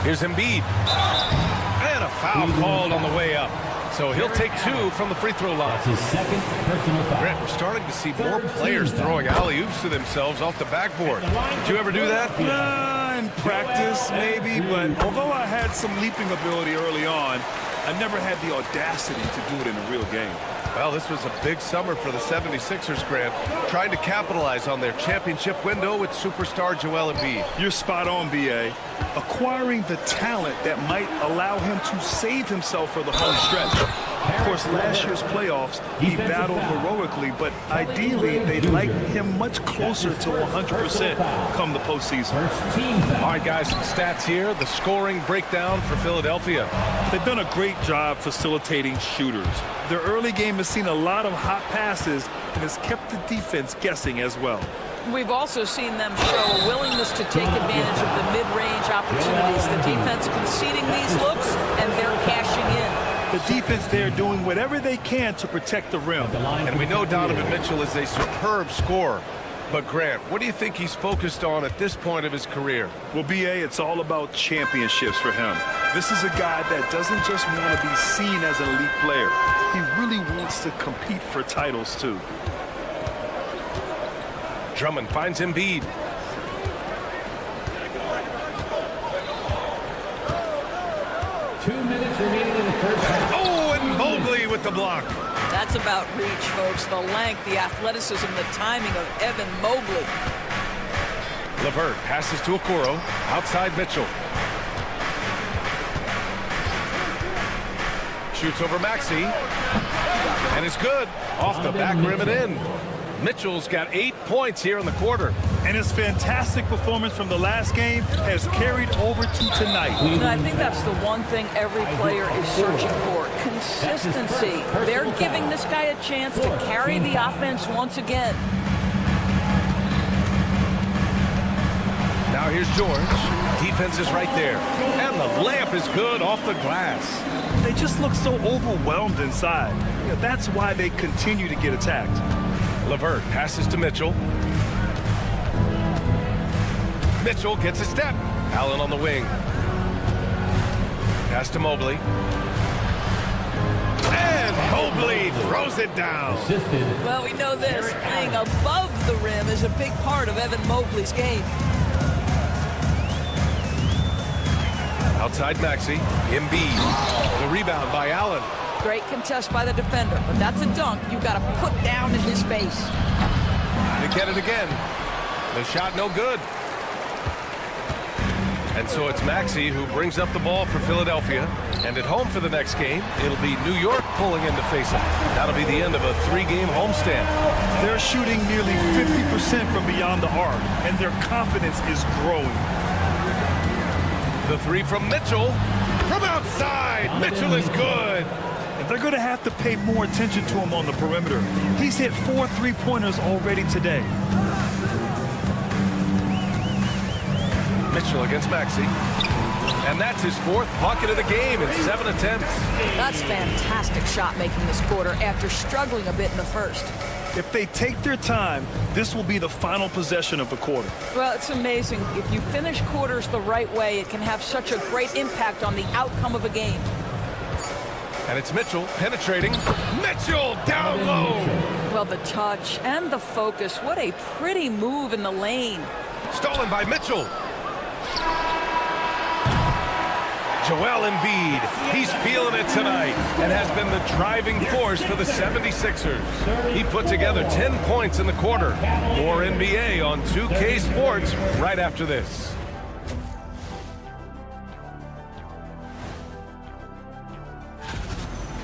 Here's Embiid. And a foul called on the way up. So he'll take 2 from the free throw line. That's his 2nd personal foul. Grant, we're starting to see more players throwing alley-oops to themselves off the backboard. Did you ever do that? In practice, maybe, but although I had some leaping ability early on, I never had the audacity to do it in a real game. Well, this was a big summer for the 76ers, Grant, trying to capitalize on their championship window with superstar Joel Embiid. You're spot on, B.A. Acquiring the talent that might allow him to save himself for the home stretch. Of course, last year's playoffs, he battled heroically, but ideally, they'd like him much closer to 100% come the postseason. All right, guys, some stats here. The scoring breakdown for Philadelphia. They've done a great job facilitating shooters. Their early game has seen a lot of hot passes and has kept the defense guessing as well. We've also seen them show a willingness to take advantage of the mid-range opportunities. The defense conceding these looks, and they're cashing in. The defense there doing whatever they can to protect the rim. And we know Donovan Mitchell is a superb scorer. But Grant, what do you think he's focused on at this point of his career? Well, B.A., it's all about championships for him. This is a guy that doesn't just want to be seen as an elite player. He really wants to compete for titles, too. Drummond finds Embiid. Remaining in the first half. Oh, and Mobley with the block. That's about reach, folks. The length, the athleticism, the timing of Evan Mobley. LeVert passes to Okoro. Outside Mitchell. Shoots over Maxey. And it's good. Off the back rim and in. Mitchell's got 8 points here in the quarter. And his fantastic performance from the last game has carried over to tonight. And I think that's the one thing every player is searching for. Consistency. They're giving this guy a chance to carry the offense once again. Now here's George. Defense is right there. And the layup is good off the glass. They just look so overwhelmed inside. Yeah, that's why they continue to get attacked. LeVert passes to Mitchell. Mitchell gets a step. Allen on the wing. Pass to Mobley. And Mobley throws it down. Well, we know this. Playing above the rim is a big part of Evan Mobley's game. Outside Maxey. Embiid. The rebound by Allen. Great contest by the defender, but that's a dunk you got to put down in his face. They get it again. The shot no good. And so it's Maxey who brings up the ball for Philadelphia. And at home for the next game, it'll be New York pulling in to face him. That'll be the end of a 3-game homestand. They're shooting nearly 50% from beyond the arc, and their confidence is growing. The three from Mitchell. From outside, Mitchell is good. And they're going to have to pay more attention to him on the perimeter. He's hit 4 3-pointers already today. Mitchell against Maxey. And that's his 4th bucket of the game in 7 attempts. That's fantastic shot making this quarter after struggling a bit in the first. If they take their time, this will be the final possession of the quarter. Well, it's amazing. If you finish quarters the right way, it can have such a great impact on the outcome of a game. And it's Mitchell penetrating. Mitchell down low. Well, the touch and the focus. What a pretty move in the lane. Stolen by Mitchell. Joel Embiid, he's feeling it tonight and has been the driving force for the 76ers. He put together 10 points in the quarter. More NBA on 2K Sports right after this.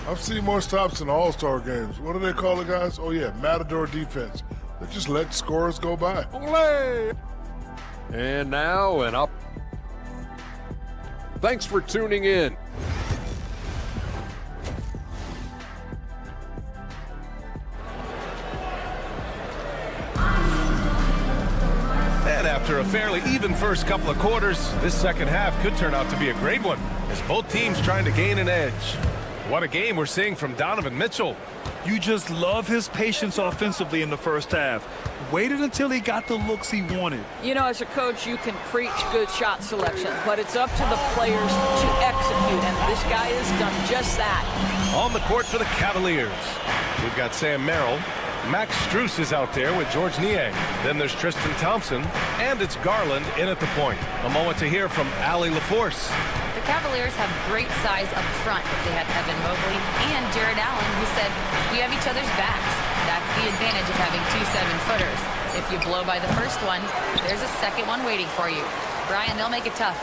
I've seen more stops in All-Star games. What do they call it, guys? Oh, yeah, Matador defense. They just let scores go by. Olé! And now an up. Thanks for tuning in. And after a fairly even first couple of quarters, this second half could turn out to be a great one as both teams trying to gain an edge. What a game we're seeing from Donovan Mitchell. You just love his patience offensively in the first half. Waited until he got the looks he wanted. You know, as a coach, you can preach good shot selection, but it's up to the players to execute, and this guy has done just that. On the court for the Cavaliers, we've got Sam Merrill. Max Strus is out there with George Niang. Then there's Tristan Thompson, and it's Garland in at the point. A moment to hear from Allie LaForce. The Cavaliers have great size up front. They have Evan Mobley and Jared Allen, who said, "We have each other's backs." That's the advantage of having 2 7-footers. If you blow by the first one, there's a second one waiting for you. Brian, they'll make it tough.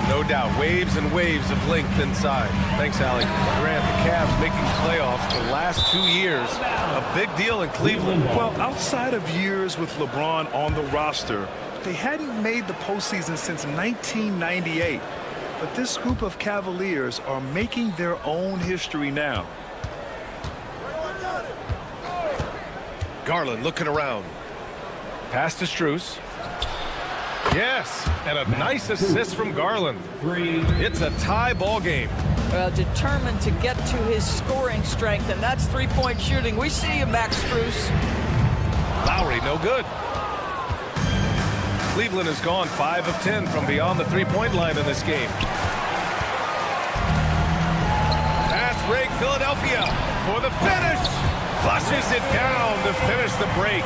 No doubt, waves and waves of length inside. Thanks, Allie. Grant, the Cavs making playoffs the last 2 years. A big deal in Cleveland. Well, outside of years with LeBron on the roster, they hadn't made the postseason since 1998. But this group of Cavaliers are making their own history now. Garland looking around. Pass to Strus. Yes, and a nice assist from Garland. It's a tie ball game. Well, determined to get to his scoring strength, and that's 3-point shooting. We see you, Max Strus. Lowry, no good. Cleveland has gone 5 of 10 from beyond the three-point line in this game. Fast break, Philadelphia for the finish. Flushes it down to finish the break.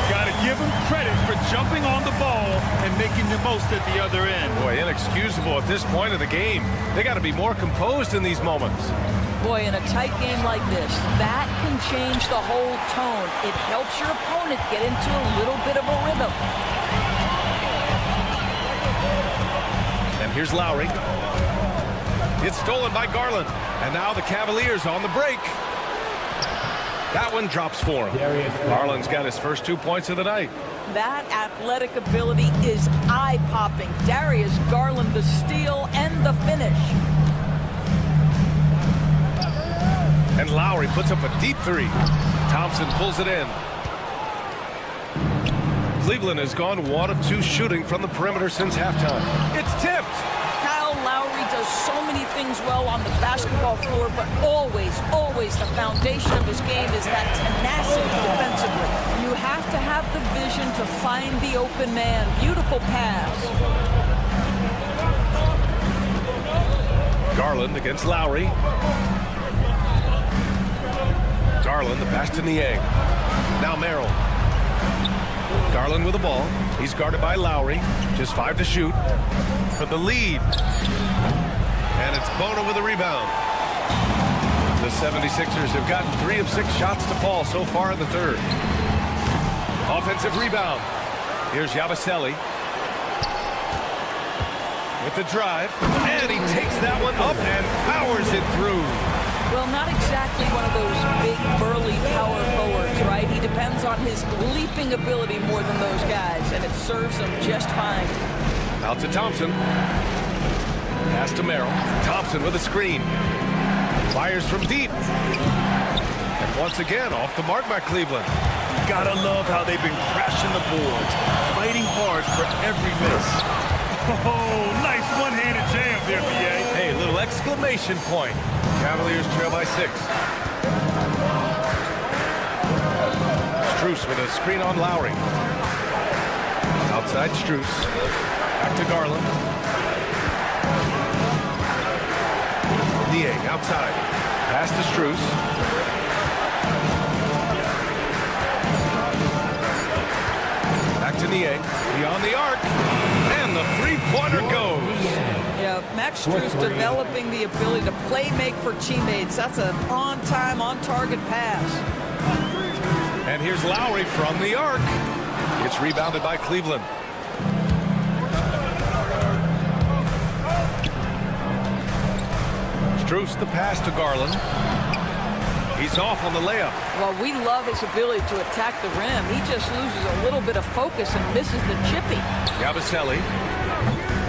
Got to give him credit for jumping on the ball and making the most at the other end. Boy, inexcusable at this point of the game. They got to be more composed in these moments. Boy, in a tight game like this, that can change the whole tone. It helps your opponent get into a little bit of a rhythm. And here's Lowry. It's stolen by Garland. And now the Cavaliers on the break. That one drops for him. Garland's got his first 2 points of the night. That athletic ability is eye-popping. Darius Garland, the steal and the finish. And Lowry puts up a deep three. Thompson pulls it in. Cleveland has gone 1 of 2 shooting from the perimeter since halftime. It's tipped. Kyle Lowry does so many things well on the basketball floor, but always, always the foundation of his game is that tenacity defensively. You have to have the vision to find the open man. Beautiful pass. Garland against Lowry. Garland, the pass to Niang. Now Merrill. Garland with the ball. He's guarded by Lowry. Just 5 to shoot for the lead. And it's Bona with a rebound. The 76ers have gotten 3 of 6 shots to fall so far in the third. Offensive rebound. Here's Yabusele with the drive. And he takes that one up and powers it through. Well, not exactly one of those big, burly power forwards, right? He depends on his leaping ability more than those guys, and it serves him just fine. Out to Thompson. Pass to Merrill. Thompson with a screen. Fires from deep. And once again, off the mark by Cleveland. Gotta love how they've been crashing the boards, fighting hard for every miss. Oh, nice one-handed jam there, B.A. Hey, little exclamation point. Cavaliers trail by 6. Strus with a screen on Lowry. Outside Strus. Back to Garland. Niang outside. Pass to Strus. Back to Niang. Beyond the arc. And the three-pointer goes. Yeah, Max Strus developing the ability to play-make for teammates. That's an on-time, on-target pass. And here's Lowry from the arc. It's rebounded by Cleveland. Strus the pass to Garland. He's off on the layup. Well, we love his ability to attack the rim. He just loses a little bit of focus and misses the chippy. Yabusele.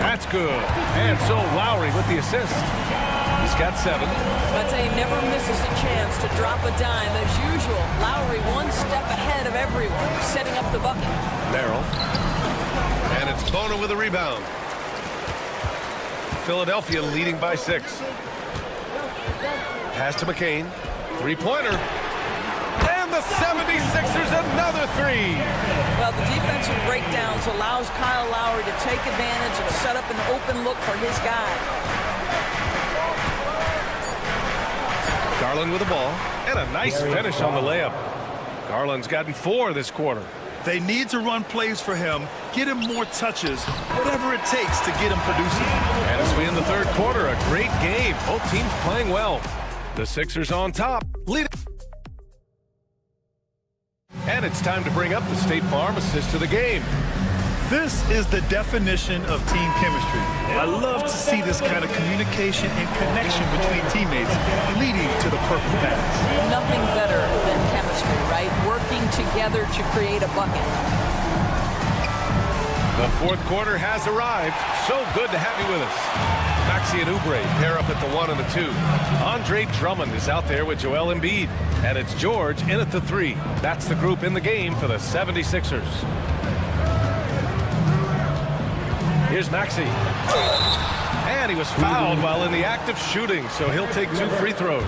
That's good. And so Lowry with the assist. He's got 7. I'd say he never misses a chance to drop a dime. As usual, Lowry 1 step ahead of everyone, setting up the bucket. Merrill. And it's Bona with a rebound. Philadelphia leading by 6. Pass to McCain. Three-pointer. And the 76ers another 3. Well, the defensive breakdowns allows Kyle Lowry to take advantage and set up an open look for his guy. Garland with the ball. And a nice finish on the layup. Garland's gotten 4 this quarter. They need to run plays for him, get him more touches, whatever it takes to get him producing. And as we end the third quarter, a great game. Both teams playing well. The Sixers on top, leading. And it's time to bring up the State Farm assist to the game. This is the definition of team chemistry. I love to see this kind of communication and connection between teammates leading to the perfect pass. Nothing better than chemistry, right? Working together to create a bucket. The fourth quarter has arrived. So good to have you with us. Maxey and Oubre pair up at the 1 and the 2. Andre Drummond is out there with Joel Embiid. And it's George in at the 3. That's the group in the game for the 76ers. Here's Maxey. And he was fouled while in the act of shooting, so he'll take 2 free throws.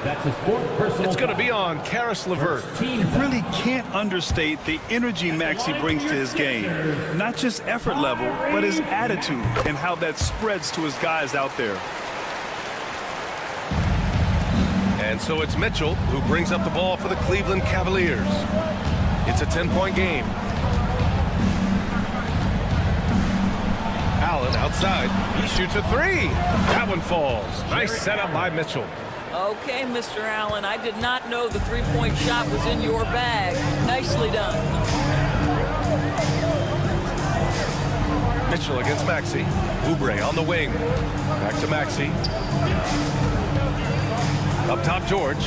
That's his 4th personal It's going to foul. be on Karis LeVert. You really can't understate the energy Maxey brings to his game. Not just effort level, but his attitude and how that spreads to his guys out there. And so it's Mitchell who brings up the ball for the Cleveland Cavaliers. It's a 10-point game. Allen outside. He shoots a 3. That one falls. Nice setup by Mitchell. Okay, Mr. Allen, I did not know the three-point shot was in your bag. Nicely done. Mitchell against Maxey. Oubre on the wing. Back to Maxey. Up top, George.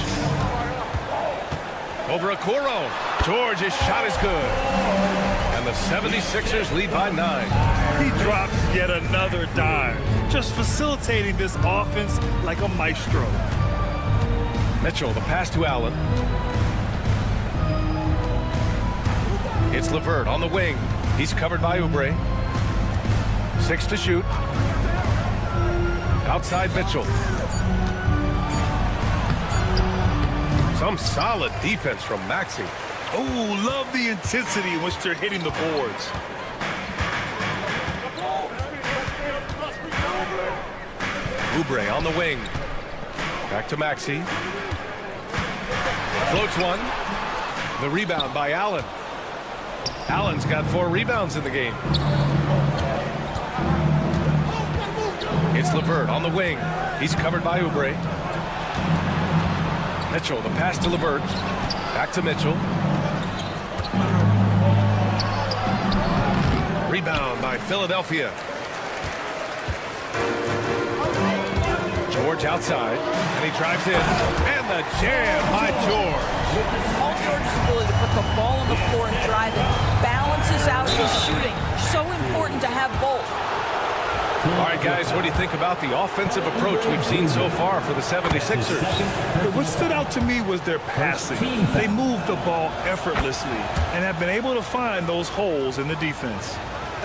Over Okoro. George's shot is good. And the 76ers lead by 9. He drops yet another dime, just facilitating this offense like a maestro. Mitchell, the pass to Allen. It's LeVert on the wing. He's covered by Oubre. 6 to shoot. Outside Mitchell. Some solid defense from Maxey. Oh, love the intensity in which they're hitting the boards. Oubre on the wing. Back to Maxey. Floats one. The rebound by Allen. Allen's got 4 rebounds in the game. It's LeVert on the wing. He's covered by Oubre. Mitchell, the pass to LeVert. Back to Mitchell. Rebound by Philadelphia. George outside, and he drives in. And the jam by George. Paul George's ability to put the ball on the floor and drive it balances out his shooting. So important to have both. All right, guys, what do you think about the offensive approach we've seen so far for the 76ers? What stood out to me was their passing. They moved the ball effortlessly and have been able to find those holes in the defense.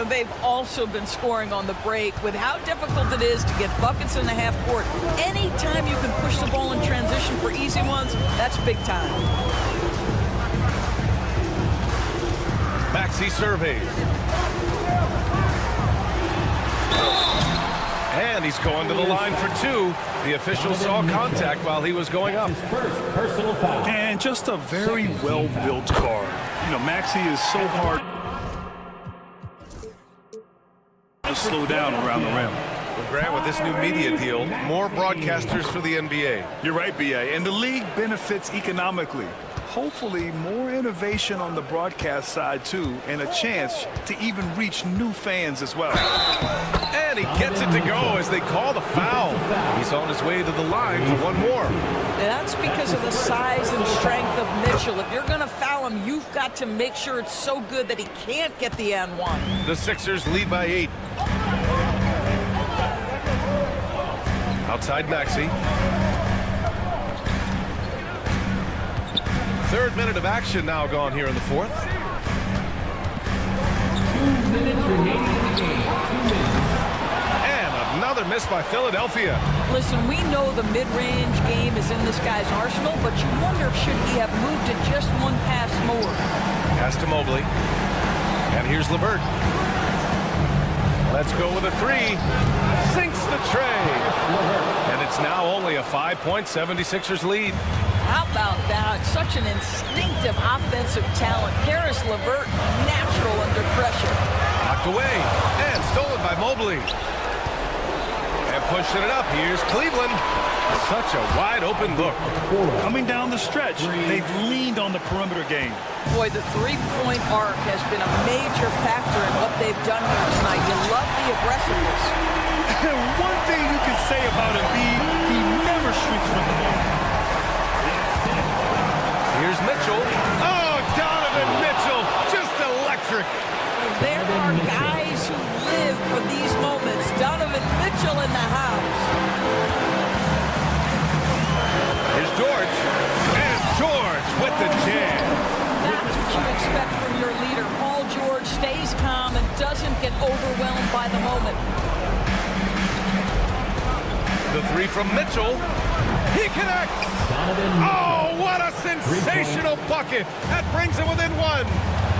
They've also been scoring on the break with how difficult it is to get buckets in the half court. Anytime you can push the ball in transition for easy ones, that's big time. Maxey surveys. And he's going to the line for 2. The official saw contact while he was going up. Personal foul. And just a very well-built guard. You know, Maxey is so hard to slow down around the rim. Well, Grant, with this new media deal, more broadcasters for the NBA. You're right, B.A. And the league benefits economically. Hopefully, more innovation on the broadcast side, too, and a chance to even reach new fans as well. And he gets it to go as they call the foul. He's on his way to the line for one more. That's because of the size and strength of Mitchell. If you're going to foul him, you've got to make sure it's so good that he can't get the N1. The Sixers lead by 8. Outside Maxey. 3rd minute of action now gone here in the 4th. 2 minutes remaining in the game. 2 minutes. And another miss by Philadelphia. Listen, we know the mid-range game is in this guy's arsenal, but you wonder, should he have moved it just one pass more? Pass to Mobley. And here's LeVert. Let's go with a 3. Sinks the tray. And it's now only a 5-point 76ers lead. How about that? Such an instinctive offensive talent. Karis LeVert, natural under pressure. Knocked away. And stolen by Mobley. And pushing it up. Here's Cleveland. Such a wide-open look. Coming down the stretch, they've leaned on the perimeter game. Boy, the three-point arc has been a major factor in what they've done here tonight. You love the aggressiveness. One thing you can say about Embiid, he never shrinks from the ball. Here's Mitchell. Oh, Donovan Mitchell, just electric. There are guys who live for these moments. Donovan Mitchell in the house. Here's George. And George with the jam. That's what you expect from your leader. Paul George stays calm and doesn't get overwhelmed by the moment. The three from Mitchell. He connects. Oh, what a sensational bucket. That brings him within one.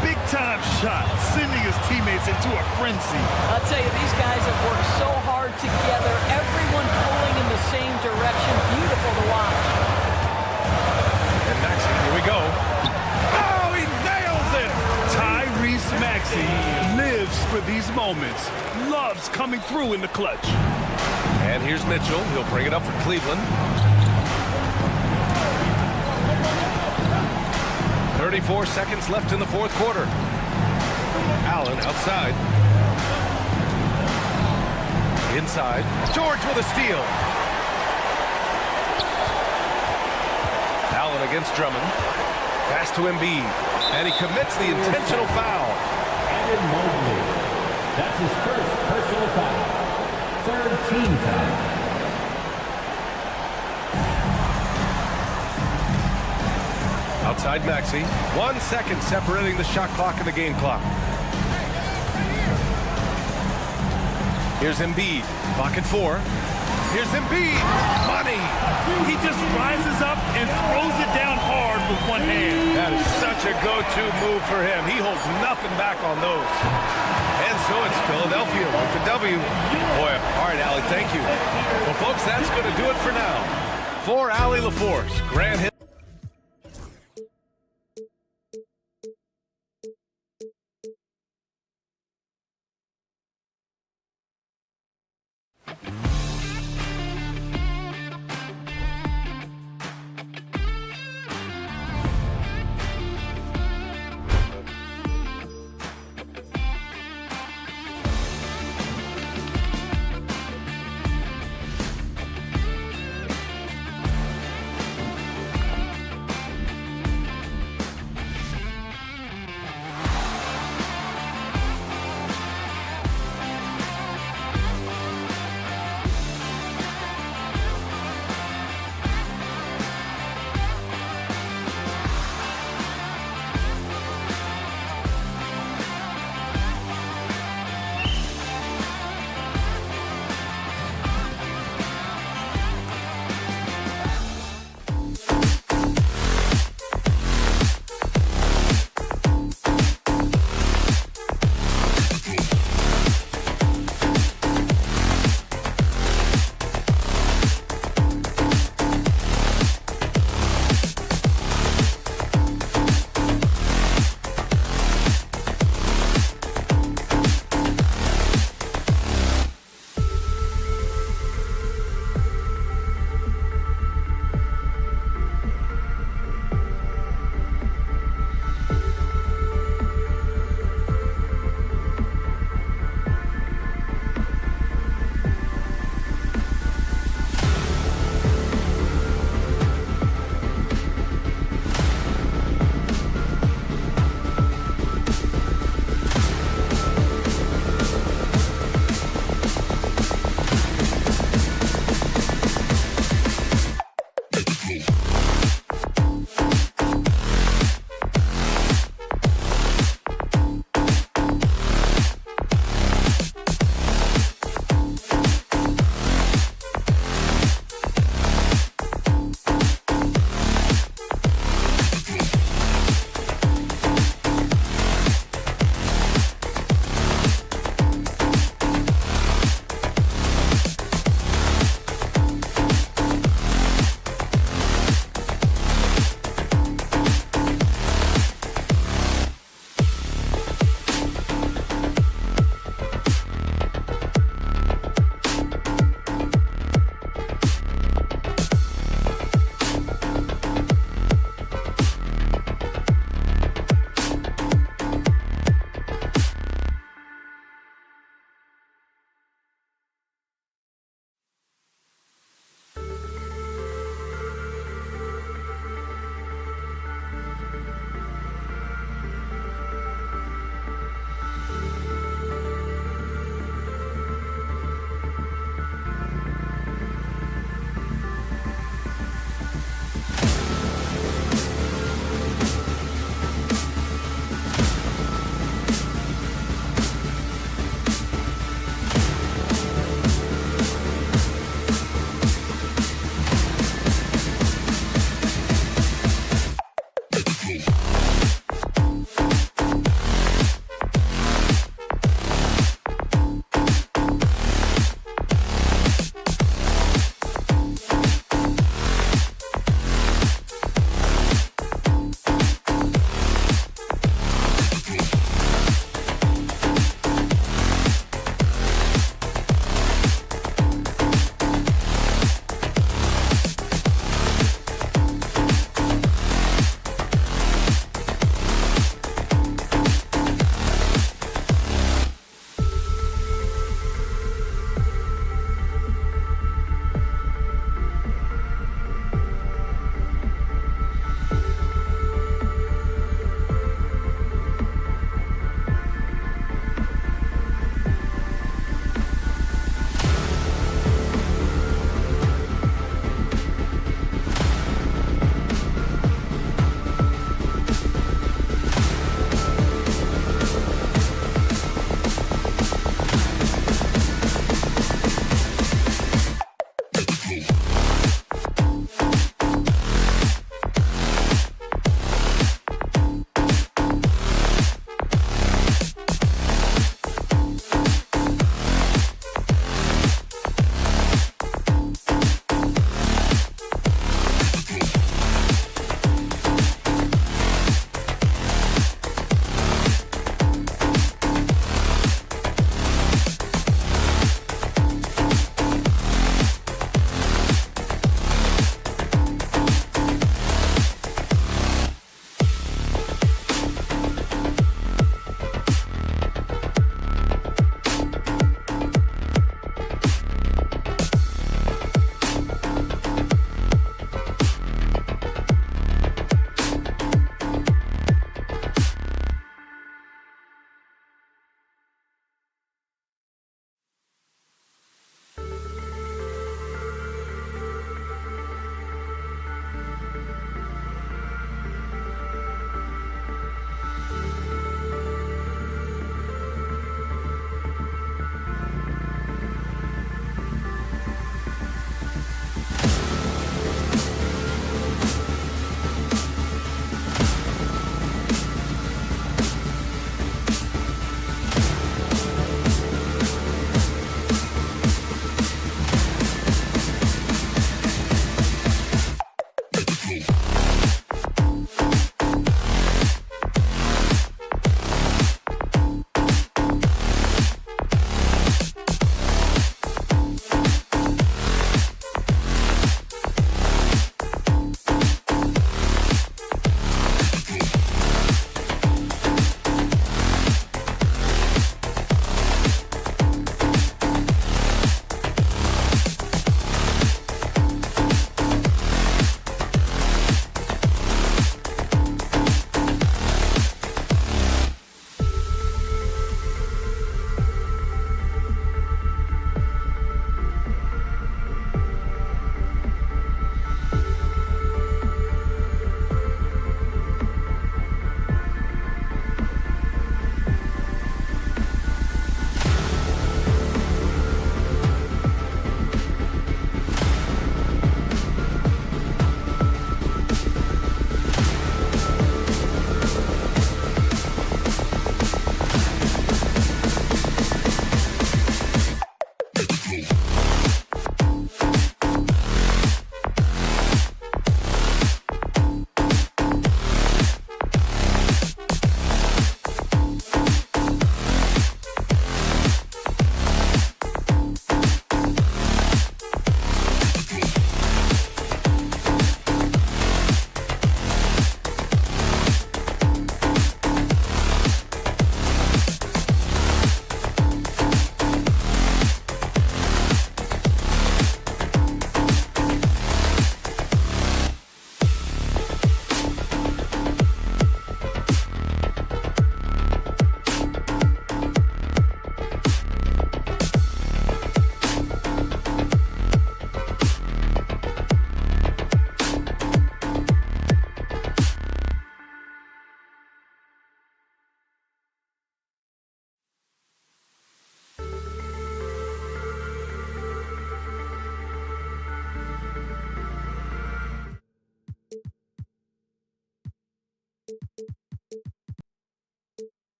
Big-time shot, sending his teammates into a frenzy. I'll tell you, these guys have worked so hard together, everyone pulling in the same direction. Beautiful to watch. And Maxey, here we go. Oh, he nails it! Tyrese Maxey lives for these moments. Loves coming through in the clutch. And here's Mitchell. He'll bring it up for Cleveland. 34 seconds left in the fourth quarter. Allen outside. Inside. George with a steal. Allen against Drummond. Pass to Embiid. And he commits the intentional foul. Evan Mobley. That's his first personal foul. Third team foul. Outside Maxey. 1 second separating the shot clock and the game clock. Here's Embiid. Clock at 4. Here's Embiid. Money. He just rises up and throws it down hard with one hand. That is such a go-to move for him. He holds nothing back on those. And so it's Philadelphia with the W. Boy, all right, Allie, thank you. Well, folks, that's going to do it for now. For Allie LaForce, Grant Hill.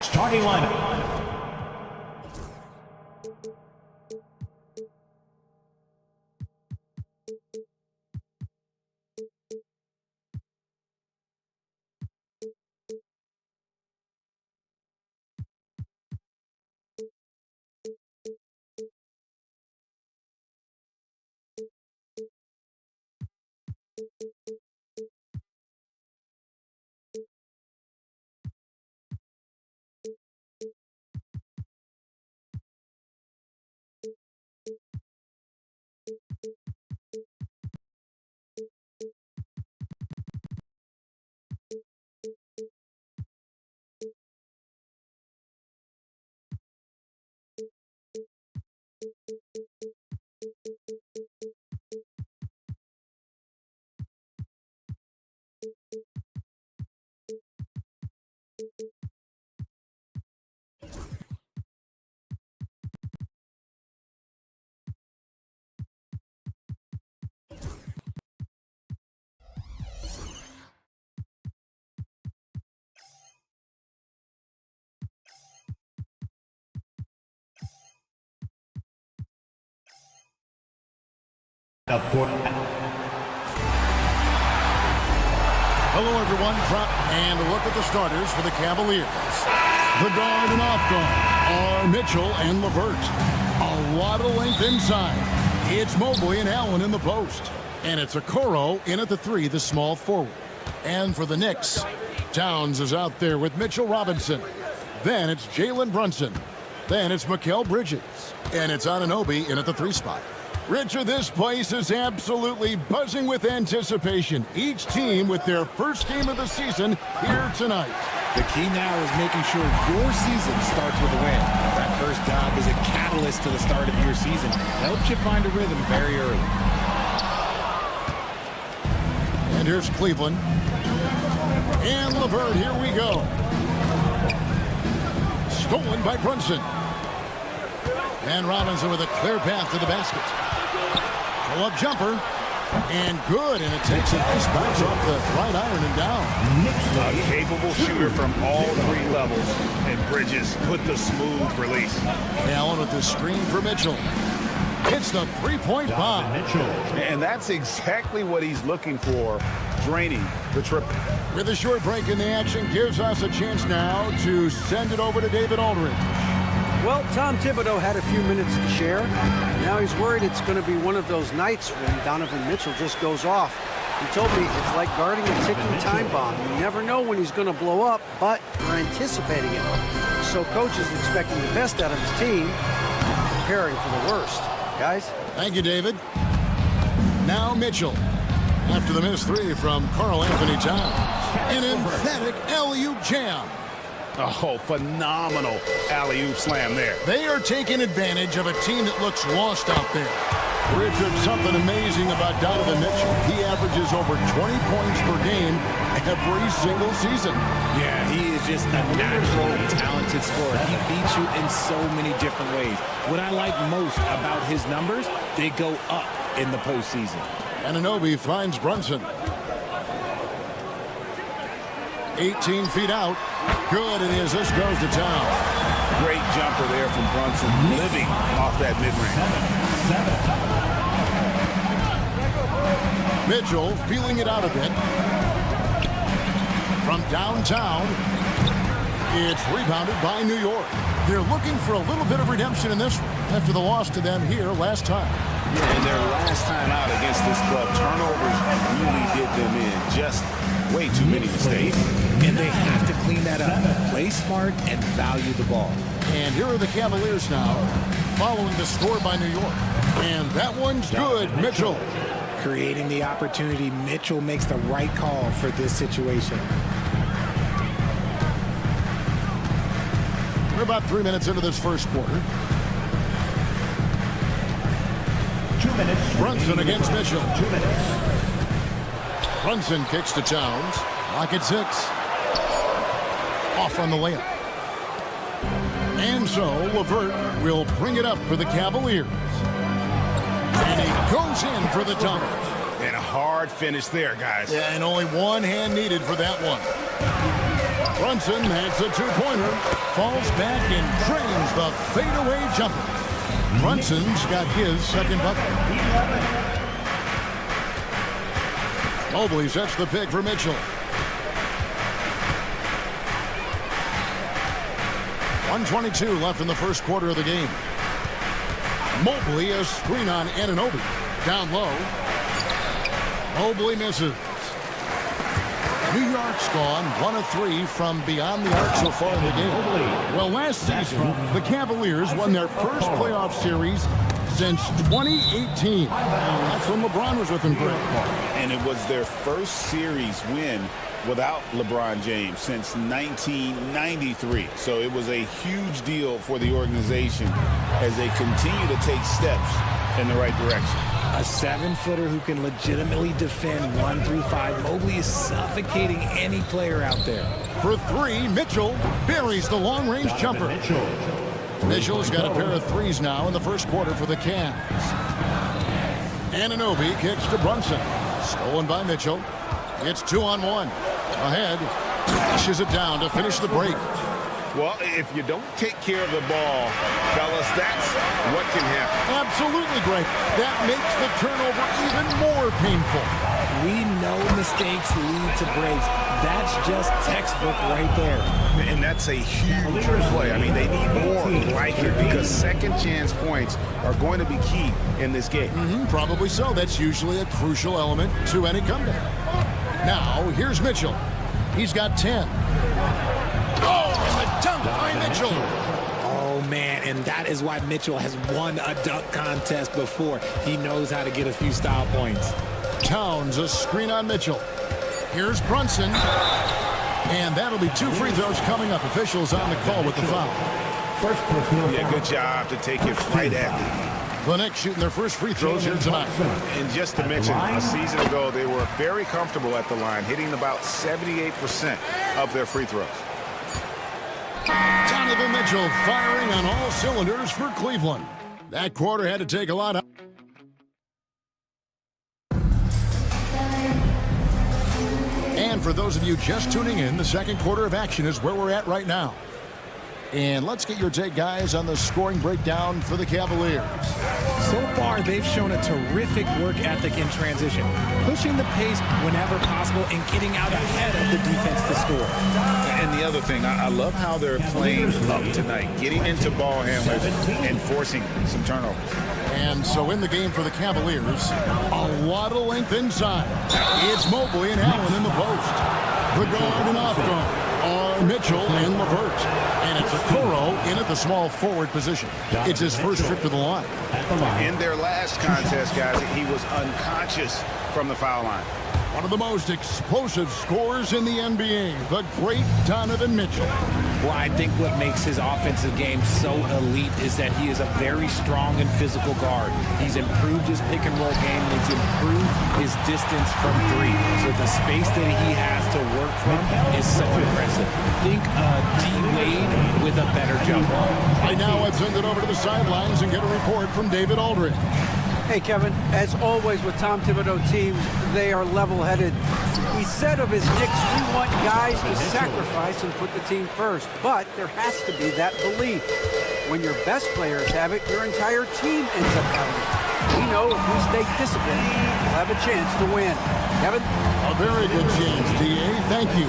Starting lineup. Hello, everyone. Drop and look at the starters for the Cavaliers. The guard and off guard are Mitchell and LeVert. A lot of length inside. It's Mobley and Allen in the post. And it's Okoro in at the 3, the small forward. And for the Knicks, Towns is out there with Mitchell Robinson. Then it's Jalen Brunson. Then it's Mikal Bridges. And it's Anunoby in at the 3 spot. Richard, this place is absolutely buzzing with anticipation. Each team with their first game of the season here tonight. The key now is making sure your season starts with a win. That first job is a catalyst to the start of your season. Helps you find a rhythm very early. And here's Cleveland. And LeVert, here we go. Stolen by Brunson. And Robinson with a clear path to the basket. Pull-up jumper. And good. And it takes a nice bounce off the right iron and down. A capable shooter from all 3 levels. And Bridges put the smooth release. Allen with the screen for Mitchell. Hits the three-point bomb. And that's exactly what he's looking for, draining the triple. With a short break in the action, gives us a chance now to send it over to David Aldridge. Well, Tom Thibodeau had a few minutes to share. Now he's worried it's going to be one of those nights when Donovan Mitchell just goes off. He told me it's like guarding a ticking time bomb. You never know when he's going to blow up, but you're anticipating it. So coach is expecting the best out of his team, preparing for the worst. Guys? Thank you, David. Now Mitchell. After the missed 3 from Karl Anthony Towns. An emphatic alley-oop jam. Oh, phenomenal alley-oop slam there. They are taking advantage of a team that looks lost out there. Richard, something amazing about Donovan Mitchell. He averages over 20 points per game every single season. Yeah, he is just a natural, talented scorer. He beats you in so many different ways. What I like most about his numbers, they go up in the postseason. Anunoby finds Brunson. 18 feet out. Good, it is. This goes to town. Great jumper there from Brunson, living off that mid-range. Mitchell feeling it out a bit. From downtown, it's rebounded by New York. They're looking for a little bit of redemption in this one after the loss to them here last time. Yeah, and their last time out against this club, turnovers really did them in. Just way too many mistakes. And they have to clean that up. Play smart and value the ball. And here are the Cavaliers now, following the score by New York. And that one's good, Mitchell. Creating the opportunity, Mitchell makes the right call for this situation. about 3 minutes into this first quarter. 2 minutes. Brunson against Mitchell. 2 minutes. Brunson kicks to Towns. Lock at 6. Off on the layup. And so LeVert will bring it up for the Cavaliers. And he goes in for the dunk. And a hard finish there, guys. Yeah, and only one hand needed for that one. Brunson has a two-pointer, falls back and drains the fadeaway jumper. Brunson's got his second bucket. Mobley sets the pick for Mitchell. 1:22 left in the first quarter of the game. Mobley, a screen on Anunoby. Down low. Mobley misses. New York's gone 1 of 3 from beyond the arc so far in the game. Well, last season, the Cavaliers won their first playoff series since 2018. That's when LeBron was with them, Greg. And it was their first series win without LeBron James since 1993. So it was a huge deal for the organization as they continue to take steps in the right direction. A 7-footer who can legitimately defend 1 through 5. Mobley is suffocating any player out there. For 3, Mitchell buries the long-range jumper. Mitchell's got a pair of threes now in the first quarter for the Cavs. Anunoby kicks to Brunson. Stolen by Mitchell. It's 2-on-1. Ahead. Pushes it down to finish the break. Well, if you don't take care of the ball, fellas, that's what can happen. Absolutely, Greg. That makes the turnover even more painful. We know mistakes lead to breaks. That's just textbook right there. And that's a huge play. I mean, they need more like it because second chance points are going to be key in this game. Probably so. That's usually a crucial element to any comeback. Now, here's Mitchell. He's got 10. Oh, and the dunk by Mitchell. Oh, man, and that is why Mitchell has won a dunk contest before. He knows how to get a few style points. Towns, a screen on Mitchell. Here's Brunson. And that'll be 2 free throws coming up. Officials on the call with the foul. First personal Yeah, good job to take it right at them. The Knicks shooting their first free throws here tonight. And just to mention, a season ago, they were very comfortable at the line, hitting about 78% of their free throws. Donovan Mitchell firing on all cylinders for Cleveland. That quarter had to take a lot out. And for those of you just tuning in, the second quarter of action is where we're at right now. And let's get your take, guys, on the scoring breakdown for the Cavaliers. So far, they've shown a terrific work ethic in transition, pushing the pace whenever possible and getting out ahead of the defense to score. And the other thing, I love how they're playing up tonight, getting into ball handlers and forcing some turnovers. And so in the game for the Cavaliers, a lot of length inside. It's Mobley and Allen in the post. The guard and off guard are Mitchell and LeVert. And it's Okoro in at the small forward position. It's his first trip to the line. In their last contest, guys, he was unconscious from the foul line. One of the most explosive scorers in the NBA, the great Donovan Mitchell. Well, I think what makes his offensive game so elite is that he is a very strong and physical guard. He's improved his pick-and-roll game, and he's improved his distance from 3. So the space that he has to work from is so impressive. Think D-Wade with a better jump ball. Right now, let's send it over to the sidelines and get a report from David Aldridge. Hey, Kevin, as always with Tom Thibodeau teams, they are level-headed. He said of his Knicks, we want guys to sacrifice and put the team first. But there has to be that belief. When your best players have it, your entire team ends up having it. We know if we stay disciplined, we'll have a chance to win. Kevin? A very good chance, D.A. Thank you.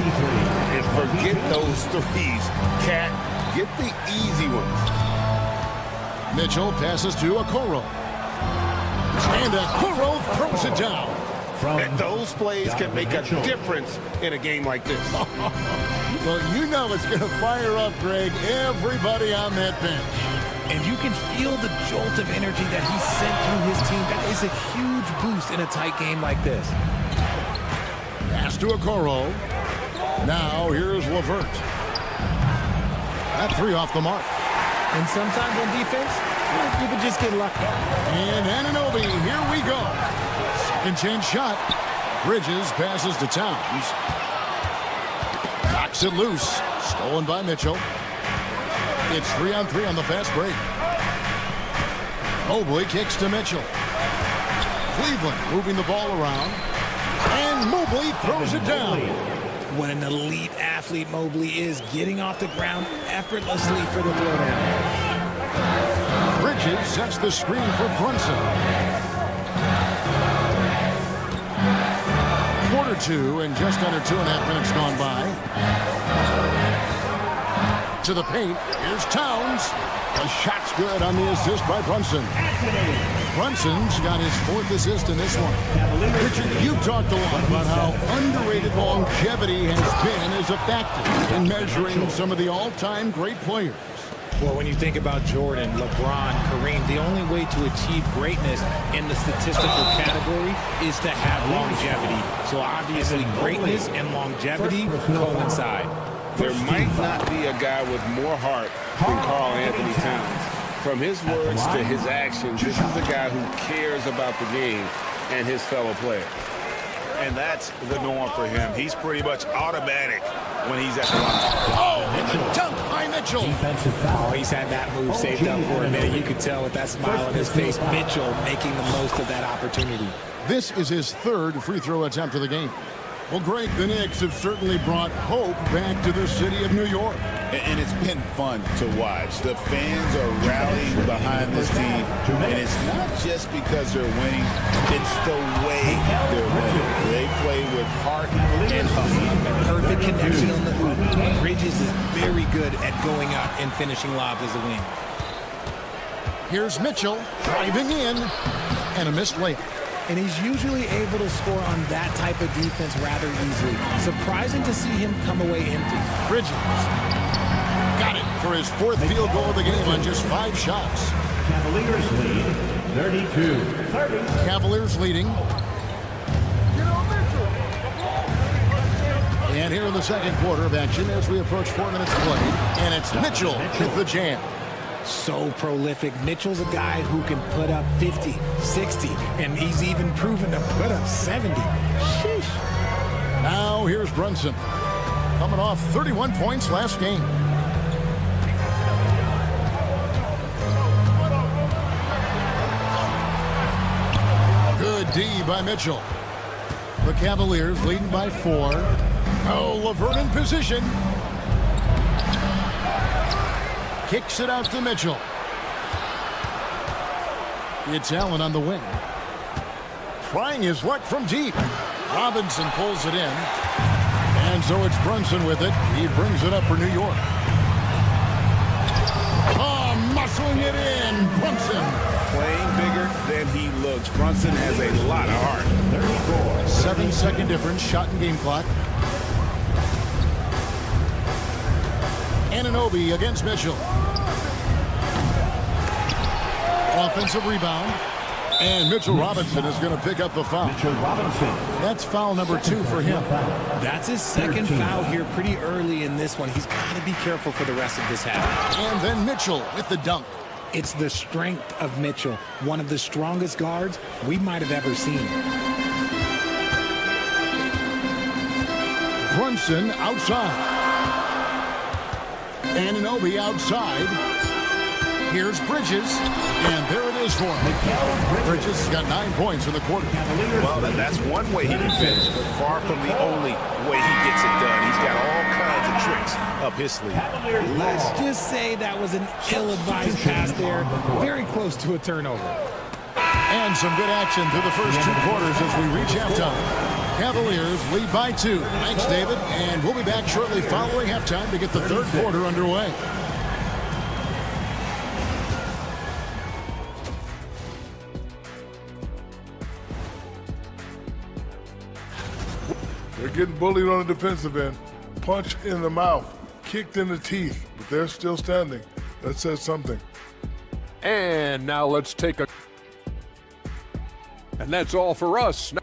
And forget those threes, Cat. Get the easy ones. Mitchell passes to Okoro. And Okoro throws it down. And those plays can make a difference in a game like this. Well, you know it's going to fire up, Greg, everybody on that bench. And you can feel the jolt of energy that he sent through his team. That is a huge boost in a tight game like this. Pass to Okoro. Now here's LeVert. That three off the mark. And sometimes on defense, you can just get lucky. And Anunoby, here we go. Second chance shot. Bridges passes to Towns. Knocks it loose. Stolen by Mitchell. It's 3-on-3 on the fast break. Mobley kicks to Mitchell. Cleveland moving the ball around. And Mobley throws it down. What an elite athlete Mobley is, getting off the ground effortlessly for the throwdown. Bridges sets the screen for Brunson. Quarter two and just under 2.5 minutes gone by. To the paint, here's Towns. The shot's good on the assist by Brunson. Brunson's got his 4th assist in this one. Richard, you've talked a lot about how underrated longevity has been as a factor in measuring some of the all-time great players. Well, when you think about Jordan, LeBron, Kareem, the only way to achieve greatness in the statistical category is to have longevity. So obviously greatness and longevity coincide. There might not be a guy with more heart than Karl Anthony Towns. From his words to his actions, this is a guy who cares about the game and his fellow players. And that's the norm for him. He's pretty much automatic when he's at the line. Oh, and the dunk by Mitchell. Oh, he's had that move saved up for a minute. You could tell with that smile on his face, Mitchell making the most of that opportunity. This is his 3rd free throw attempt of the game. Well, Greg, the Knicks have certainly brought hope back to the city of New York. And it's been fun to watch. The fans are rallying behind this team. And it's not just because they're winning. It's the way they're winning. They play with heart and hustle. Perfect connection on the hoop. Bridges is very good at going up and finishing lobs as a wing. Here's Mitchell driving in and a missed layup. And he's usually able to score on that type of defense rather easily. Surprising to see him come away empty. Bridges got it for his 4th field goal of the game on just 5 shots. Cavaliers lead 32-30. Cavaliers leading. And here in the second quarter of action as we approach 4 minutes played. And it's Mitchell with the jam. So prolific. Mitchell's a guy who can put up 50, 60, and he's even proven to put up 70. Sheesh. Now here's Brunson, coming off 31 points last game. Good D by Mitchell. The Cavaliers leading by 4. Oh, LeVert in position. Kicks it out to Mitchell. It's Allen on the wing. Trying his luck from deep. Robinson pulls it in. And so it's Brunson with it. He brings it up for New York. Oh, muscling it in. Brunson. Playing bigger than he looks. Brunson has a lot of heart. 7-second difference. Shot and game clock. Anunoby against Mitchell. Offensive rebound. And Mitchell Robinson is going to pick up the foul. That's foul number 2 for him. That's his 2nd foul here pretty early in this one. He's got to be careful for the rest of this half. And then Mitchell with the dunk. It's the strength of Mitchell, one of the strongest guards we might have ever seen. Brunson outside. Anunoby outside. Here's Bridges, and there it is for him. Bridges has got 9 points in the quarter. Well, that's one way he can finish, but far from the only way he gets it done. He's got all kinds of tricks up his sleeve. Let's just say that was an ill-advised pass there. Very close to a turnover. And some good action through the first 2 quarters as we reach halftime. Cavaliers lead by 2. Thanks, David. And we'll be back shortly following halftime to get the 3rd quarter underway. They're getting bullied on the defensive end. Punch in the mouth, kicked in the teeth, but they're still standing. That says something. And now let's take a... And that's all for us.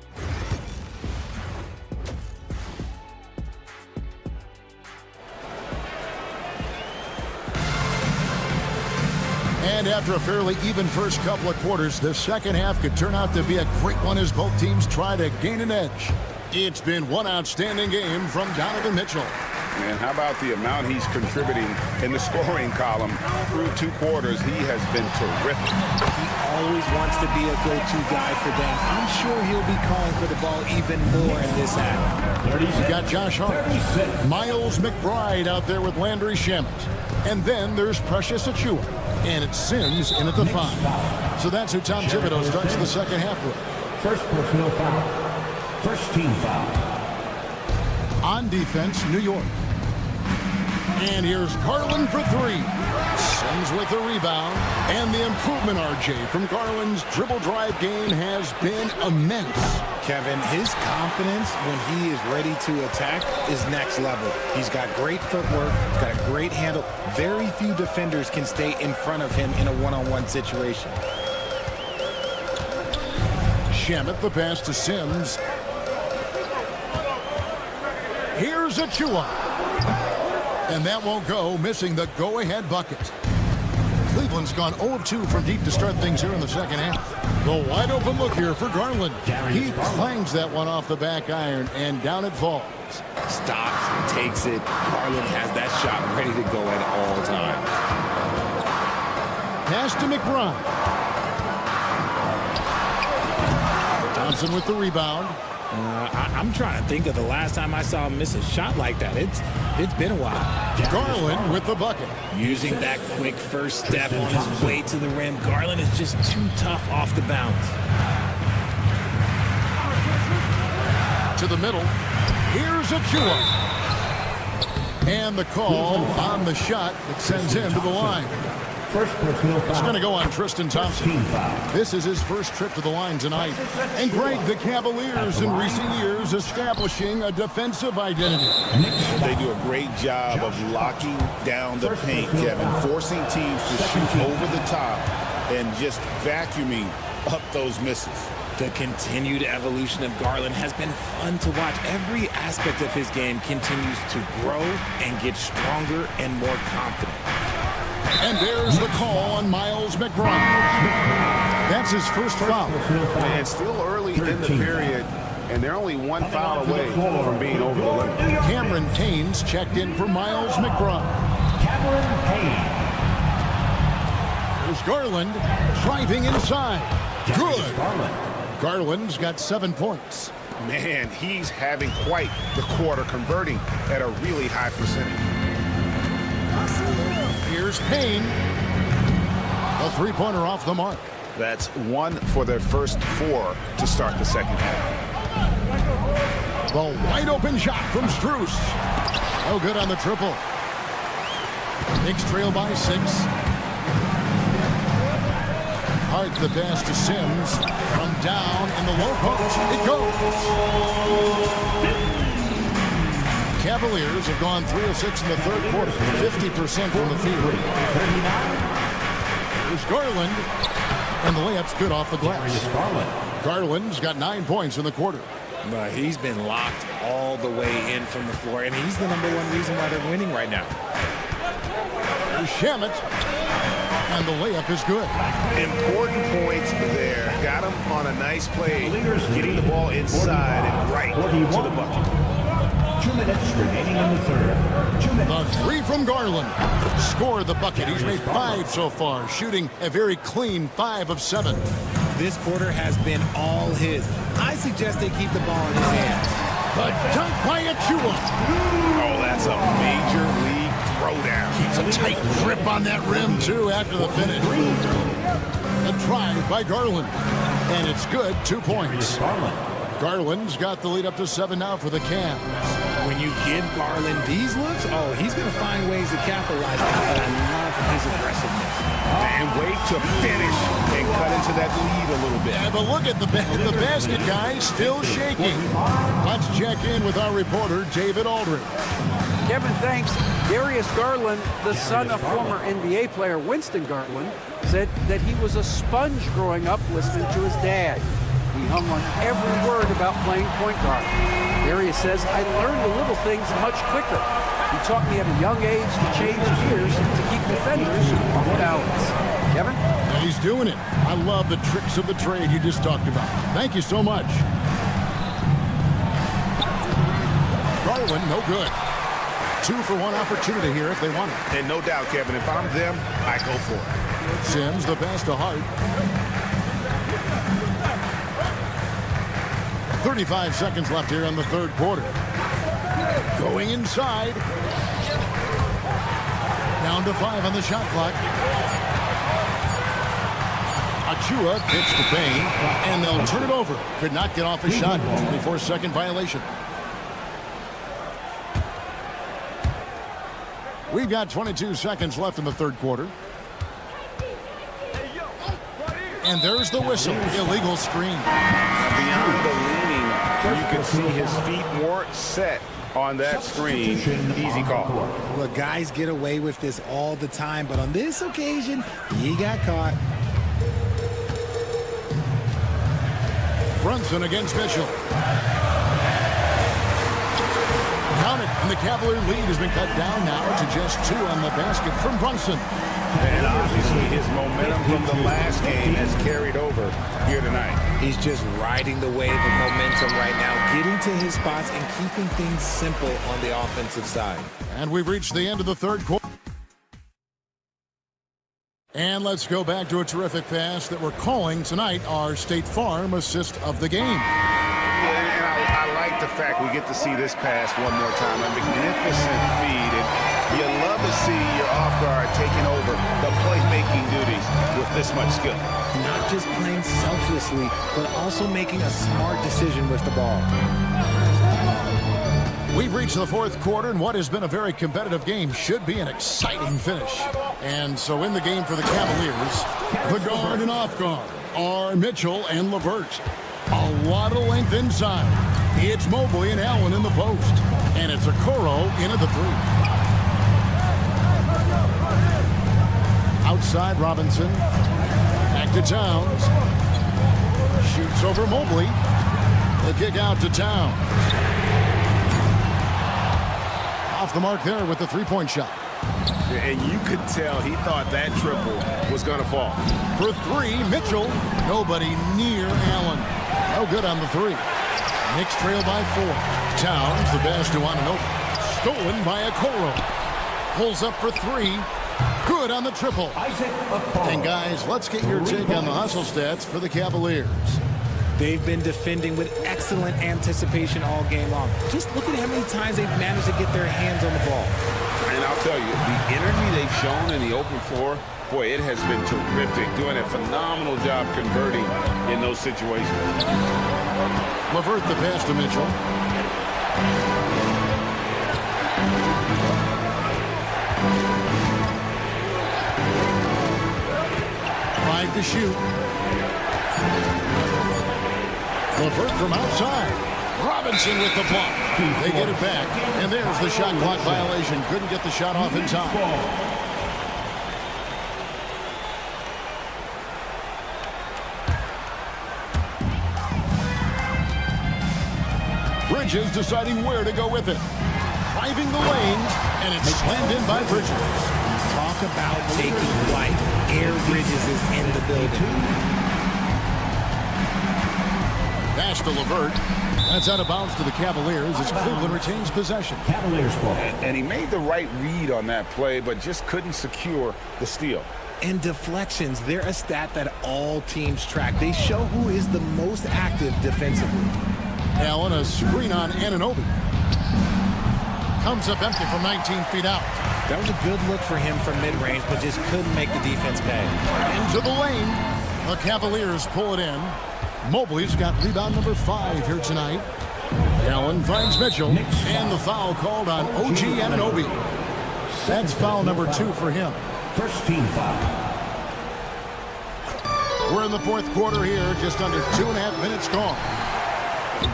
And after a fairly even first couple of quarters, the second half could turn out to be a great one as both teams try to gain an edge. It's been one outstanding game from Donovan Mitchell. And how about the amount he's contributing in the scoring column through 2 quarters? He has been terrific. He always wants to be a go-to guy for them. I'm sure he'll be calling for the ball even more in this half. You got Josh Hart, Miles McBride out there with Landry Shamet. And then there's Precious Achiuwa. And it's Sims in at the 5. So that's who Tom Thibodeau starts the second half with. First personal foul. First team foul. On defense, New York. And here's Garland for 3. Sims with the rebound. And the improvement, RJ, from Garland's dribble drive game has been immense. Kevin, his confidence when he is ready to attack is next level. He's got great footwork, he's got a great handle. Very few defenders can stay in front of him in a one-on-one situation. Shamet the pass to Sims. Here's Achiuwa. And that won't go, missing the go-ahead bucket. Cleveland's gone 0 of 2 from deep to start things here in the second half. The wide open look here for Garland. He clangs that one off the back iron, and down it falls. Stops, takes it. Garland has that shot ready to go at all times. Pass to McBride. Thompson with the rebound. I'm trying to think of the last time I saw him miss a shot like that. It's been a while. Garland with the bucket. Using that quick first step on his way to the rim. Garland is just too tough off the bounce. To the middle. Here's Achiuwa. And the call on the shot that sends him to the line. First personal foul. It's going to go on Tristan Thompson. This is his first trip to the line tonight. And Greg, the Cavaliers in recent years establishing a defensive identity. They do a great job of locking down the paint, Kevin, forcing teams to shoot over the top and just vacuuming up those misses. The continued evolution of Garland has been fun to watch. Every aspect of his game continues to grow and get stronger and more confident. And there's the call on Miles McBride. That's his first foul. And still early in the period, and they're only 1 foul away from being over the limit. Cameron Payne's checked in for Miles McBride. Cameron Payne. There's Garland driving inside. Good. Garland's got 7 points. Man, he's having quite the quarter, converting at a really high percentage. Here's Payne. A 3-pointer off the mark. That's 1 for their first 4 to start the second half. The wide open shot from Strus. No good on the triple. Knicks trail by 6. Hart the pass to Sims. From down in the low post. It goes. Cavaliers have gone 3 of 6 in the third quarter, 50% from the field. There's Garland, and the layup's good off the glass. Garland's got 9 points in the quarter. He's been locked all the way in from the floor, and he's the #1 reason why they're winning right now. There's Shamet, and the layup is good. Important points there. Got him on a nice play, getting the ball inside and right to the bucket. 2 minutes remaining in the third. 2 minutes. The 3 from Garland. Scored the bucket. He's made 5 so far, shooting a very clean 5 of 7. This quarter has been all his. I suggest they keep the ball in his hands. The dunk by Achiuwa. Oh, that's a major league throwdown. Keeps a tight grip on that rim, too, after the finish. A drive by Garland. And it's good, 2 points. Garland's got the lead up to 7 now for the Cavs. When you give Garland these looks, he's going to find ways to capitalize on it. I love his aggressiveness. And wait to finish and cut into that lead a little bit. Yeah, but look at the basket, guys, still shaking. Let's check in with our reporter, David Aldridge. Kevin, thanks. Darius Garland, the son of former NBA player Winston Garland, said that he was a sponge growing up listening to his dad. He hung on every word about playing point guard. Darius says, I learned the little things much quicker. He taught me at a young age to change gears to keep defenders off balance. Kevin? Yeah, he's doing it. I love the tricks of the trade you just talked about. Thank you so much. Garland, no good. 2-for-1 opportunity here if they want it. And no doubt, Kevin, if I'm them, I go for it. Sims, the pass to Hart. 35 seconds left here in the third quarter. Going inside. Down to 5 on the shot clock. Achua hits the Payne, and they'll turn it over. Could not get off his shot. 24-second violation. We've got 22 seconds left in the third quarter. And there's the whistle. Illegal screen. Beyond the leaning, you can see his feet more set on that screen. Easy call. Well, guys get away with this all the time, but on this occasion, he got caught. Brunson against Mitchell. Count it, and the Cavalier lead has been cut down now to just 2 on the basket from Brunson. And obviously his momentum from the last game has carried over here tonight. He's just riding the wave of momentum right now, getting to his spots and keeping things simple on the offensive side. And we've reached the end of the third quarter. And let's go back to a terrific pass that we're calling tonight our State Farm assist of the game. And I like the fact we get to see this pass one more time. A magnificent feed. And you love to see your off guard taking over the playmaking duties with this much skill. Not just playing selflessly, but also making a smart decision with the ball. We've reached the fourth quarter, and what has been a very competitive game should be an exciting finish. And so in the game for the Cavaliers, the guard and off guard are Mitchell and LeVert. A lot of length inside. It's Mobley and Allen in the post. And it's Okoro in at the 3. Outside Robinson. Back to Towns. Shoots over Mobley. The kick out to Towns. Off the mark there with the 3-point shot. And you could tell he thought that triple was going to fall. For 3, Mitchell. Nobody near Allen. No good on the 3. Knicks trail by 4. Towns, the pass to Ananobi. Stolen by Okoro. Pulls up for 3. Good on the triple. And guys, let's get your take on the hustle stats for the Cavaliers. They've been defending with excellent anticipation all game long. Just look at how many times they've managed to get their hands on the ball. And I'll tell you, the energy they've shown in the open floor, boy, it has been terrific. Doing a phenomenal job converting in those situations. LeVert the pass to Mitchell. Five to shoot. LeVert from outside. Robinson with the block. They get it back. And there's the shot clock violation. Couldn't get the shot off in time. Bridges deciding where to go with it. Driving the lane, and it's slammed in by Bridges. Talk about taking flight. Air Bridges is in the building. Pass to LeVert. That's out of bounds to the Cavaliers as Cleveland retains possession. Cavaliers ball. And he made the right read on that play, but just couldn't secure the steal. And deflections, they're a stat that all teams track. They show who is the most active defensively. Allen, a screen on Anunoby. Comes up empty from 19 feet out. That was a good look for him from mid-range, but just couldn't make the defense pay. Into the lane. The Cavaliers pull it in. Mobley's got rebound number 5 here tonight. Allen finds Mitchell, and the foul called on OG Anunoby. That's foul number 2 for him. First team foul. We're in the fourth quarter here, just under 2.5 minutes gone.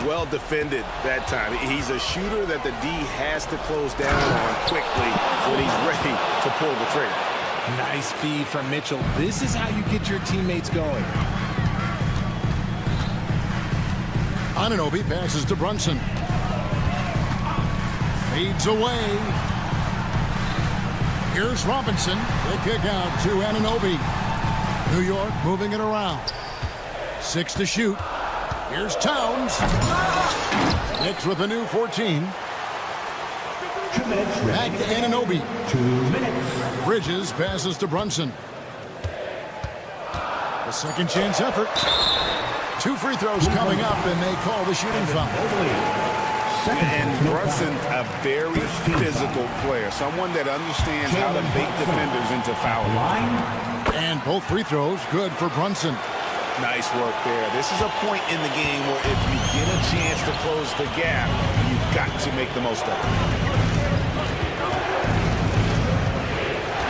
Well defended that time. He's a shooter that the D has to close down on quickly when he's ready to pull the trigger. Nice feed from Mitchell. This is how you get your teammates going. Anunoby passes to Brunson. Fades away. Here's Robinson. They kick out to Anunoby. New York moving it around. 6 to shoot. Here's Towns. Knicks with a new 14. 2 minutes. Back to Anunoby. 2 minutes. Bridges passes to Brunson. A second chance effort. 2 free throws coming up, and they call the shooting foul. And Brunson, a very physical player, someone that understands how to bait defenders into foul line. And both free throws good for Brunson. Nice work there. This is a point in the game where if you get a chance to close the gap, you've got to make the most of it.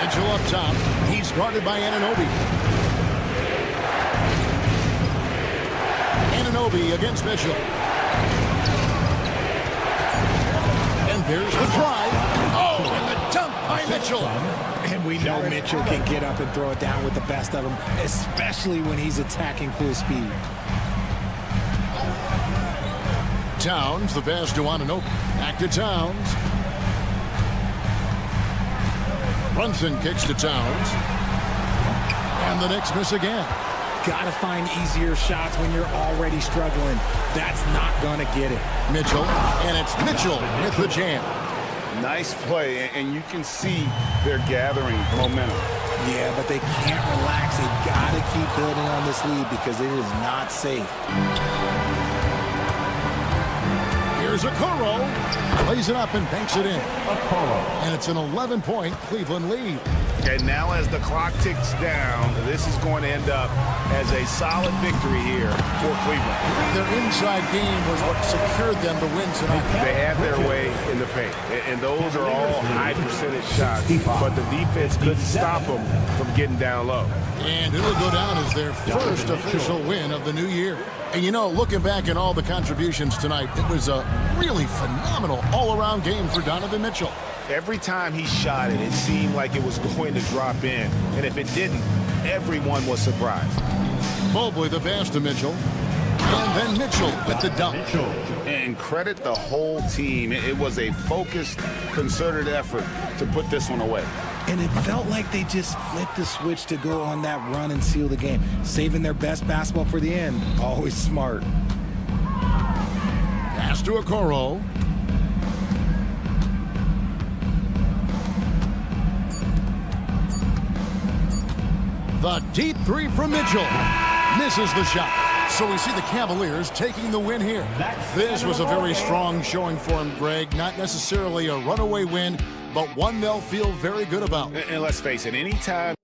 Mitchell up top. He's guarded by Anunoby. Anunoby against Mitchell. And there's the drive. Oh, and the dunk by Mitchell. And we know Mitchell can get up and throw it down with the best of them, especially when he's attacking full speed. Towns, the pass to Anunoby. Back to Towns. Brunson kicks to Towns. And the Knicks miss again. Gotta find easier shots when you're already struggling. That's not gonna get it. Mitchell, and it's Mitchell with the jam. Nice play, and you can see they're gathering momentum. Yeah, but they can't relax. They've got to keep building on this lead because it is not safe. Here's Okoro. Lays it up and banks it in. And it's an 11-point Cleveland lead. And now as the clock ticks down, this is going to end up as a solid victory here for Cleveland. Their inside game was what secured them the win tonight. They had their way in the paint, and those are all high percentage shots, but the defense couldn't stop them from getting down low. And it'll go down as their first official win of the new year. And you know, looking back at all the contributions tonight, it was a really phenomenal all-around game for Donovan Mitchell. Every time he shot it, it seemed like it was going to drop in. And if it didn't, everyone was surprised. Mobley the pass to Mitchell. And then Mitchell with the dunk. And credit the whole team. It was a focused, concerted effort to put this one away. And it felt like they just flipped the switch to go on that run and seal the game. Saving their best basketball for the end. Always smart. Pass to Okoro. The deep three from Mitchell. Misses the shot. So we see the Cavaliers taking the win here. This was a very strong showing for him, Greg. Not necessarily a runaway win, but one they'll feel very good about. And let's face it, anytime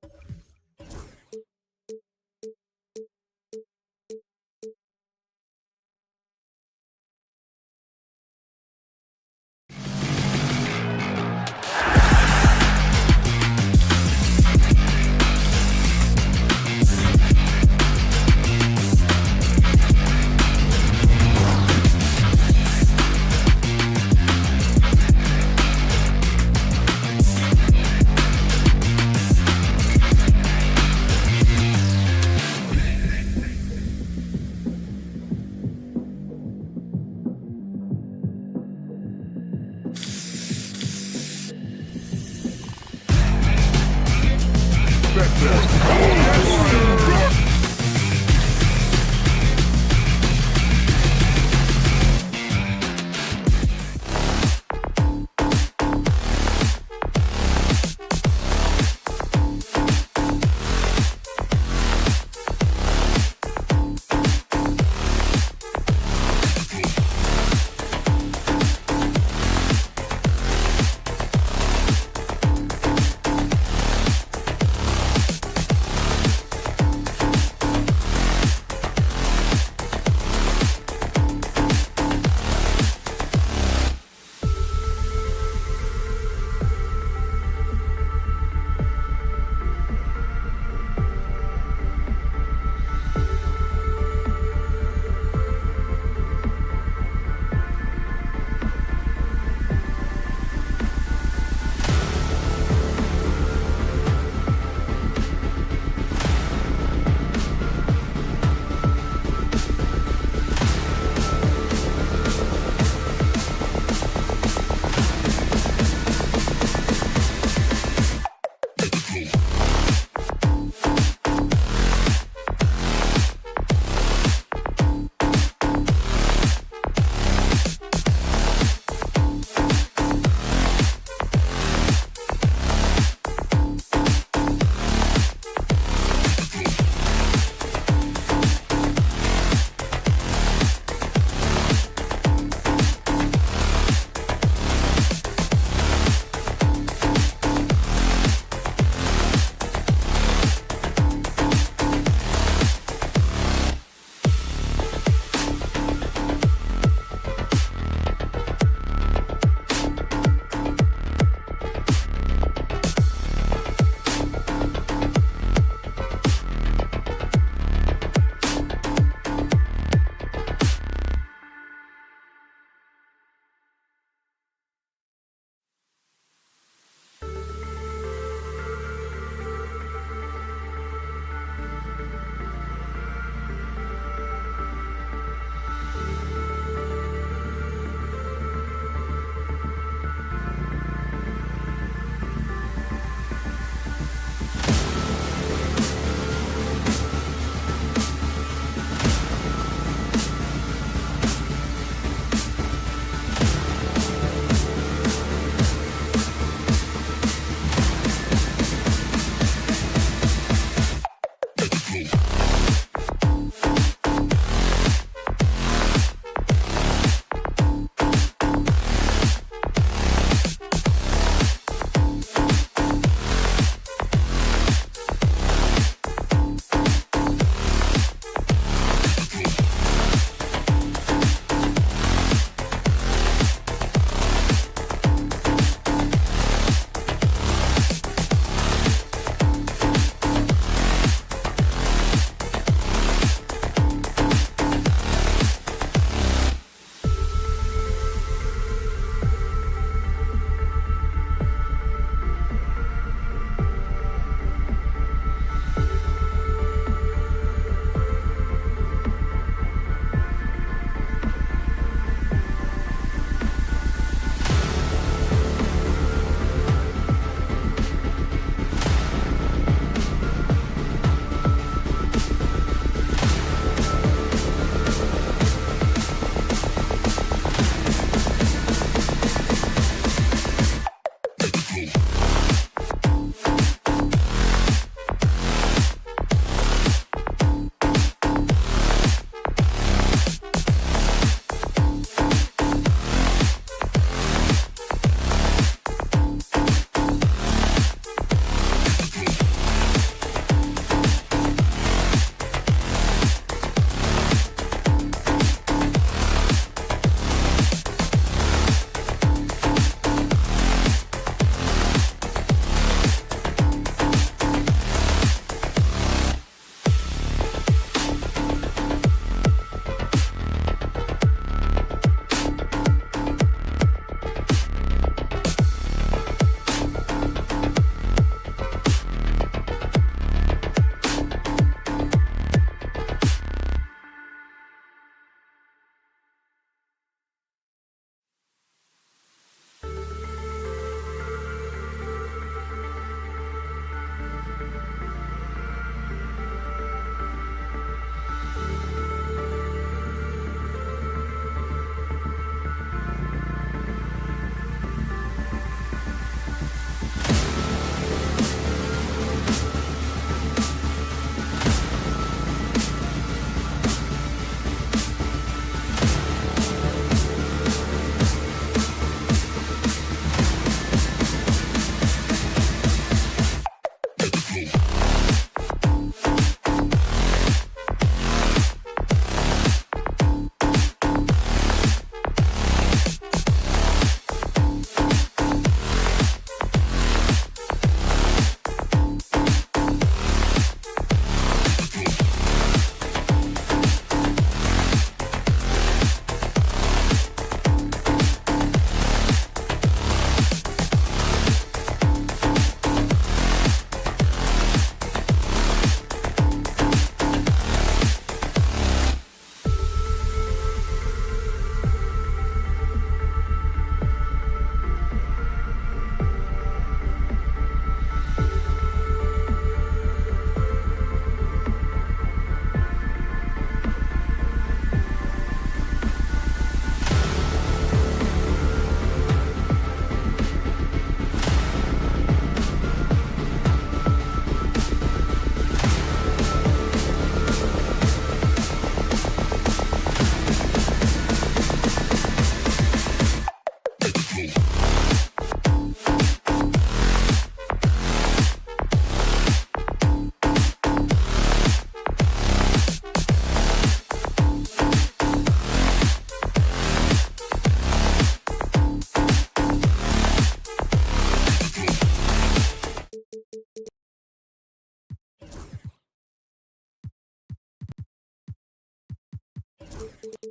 Here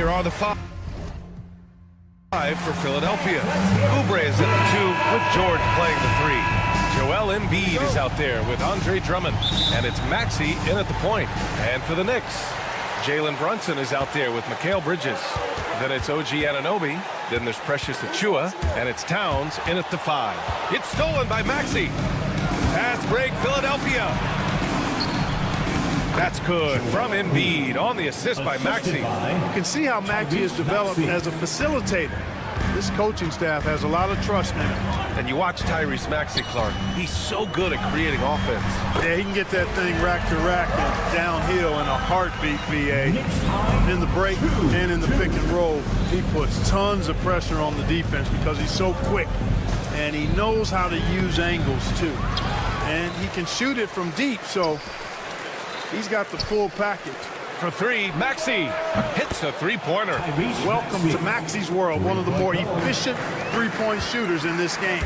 are the 5 for Philadelphia. Oubre is at the 2 with George playing the 3. Joel Embiid is out there with Andre Drummond, and it's Maxey in at the point. And for the Knicks, Jalen Brunson is out there with Mikal Bridges. Then it's OG Anunoby. Then there's Precious Achiuwa, and it's Towns in at the 5. It's stolen by Maxey. Fast break, Philadelphia. That's good from Embiid on the assist by Maxey. You can see how Maxey has developed as a facilitator. This coaching staff has a lot of trust in him. And you watch Tyrese Maxey, Clark. He's so good at creating offense. Yeah, he can get that thing rack to rack and downhill in a heartbeat, VA. In the break and in the pick and roll, he puts tons of pressure on the defense because he's so quick. And he knows how to use angles, too. And he can shoot it from deep, so he's got the full package. For 3, Maxey hits a three-pointer. Welcome to Maxey's world, one of the more efficient three-point shooters in this game.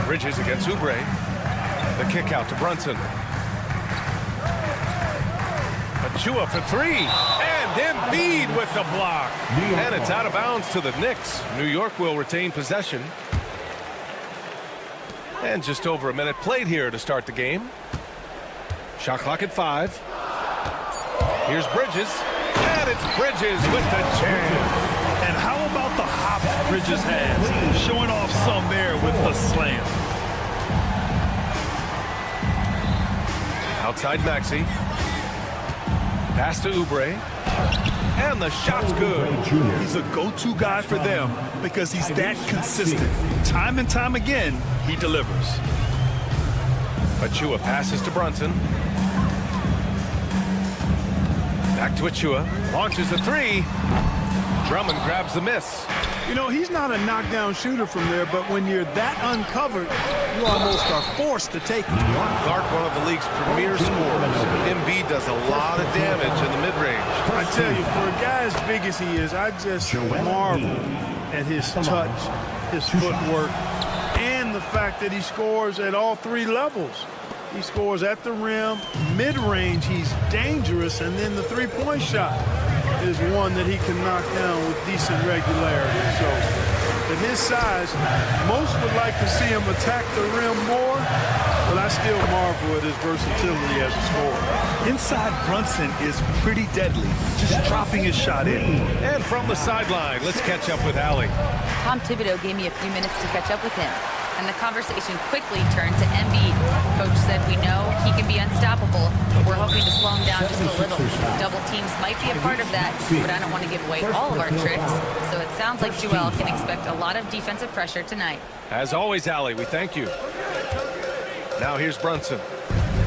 Bridges against Oubre. The kick out to Brunson. Achiuwa for 3. And Embiid with the block. And it's out of bounds to the Knicks. New York will retain possession. And just over a minute played here to start the game. Shot clock at 5. Here's Bridges. And it's Bridges with the jam. And how about the hops Bridges has? Showing off some there with the slam. Outside Maxey. Pass to Oubre. And the shot's good. He's a go-to guy for them because he's that consistent. Time and time again, he delivers. Achiuwa passes to Brunson. Back to Achiuwa. Launches a 3. Drummond grabs the miss. You know, he's not a knockdown shooter from there, but when you're that uncovered, you almost are forced to take it. Clark, one of the league's premier scorers. Embiid does a lot of damage in the mid-range. I tell you, for a guy as big as he is, I just marvel at his touch, his footwork, and the fact that he scores at all 3 levels. He scores at the rim, mid-range, he's dangerous, and then the three-point shot is one that he can knock down with decent regularity. So, at his size, most would like to see him attack the rim more, but I still marvel at his versatility as a scorer. Inside Brunson is pretty deadly, just dropping his shot in. And from the sideline, let's catch up with Allie. Tom Thibodeau gave me a few minutes to catch up with him, and the conversation quickly turned to Embiid. Coach said we know he can be unstoppable, but we're hoping to slow him down just a little. Double teams might be a part of that, but I don't want to give away all of our tricks. So it sounds like Joel can expect a lot of defensive pressure tonight. As always, Allie, we thank you. Now here's Brunson.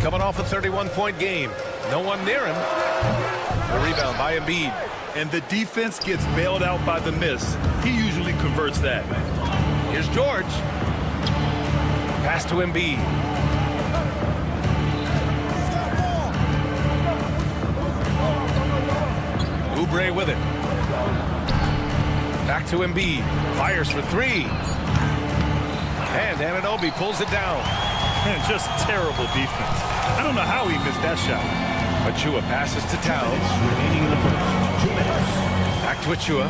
Coming off a 31-point game. No one near him. The rebound by Embiid. And the defense gets bailed out by the miss. He usually converts that. Here's George. Pass to Embiid. Oubre with it. Back to Embiid. Fires for 3. And Anunoby pulls it down. Man, just terrible defense. I don't know how he missed that shot. Achiuwa passes to Towns. Back to Achiuwa.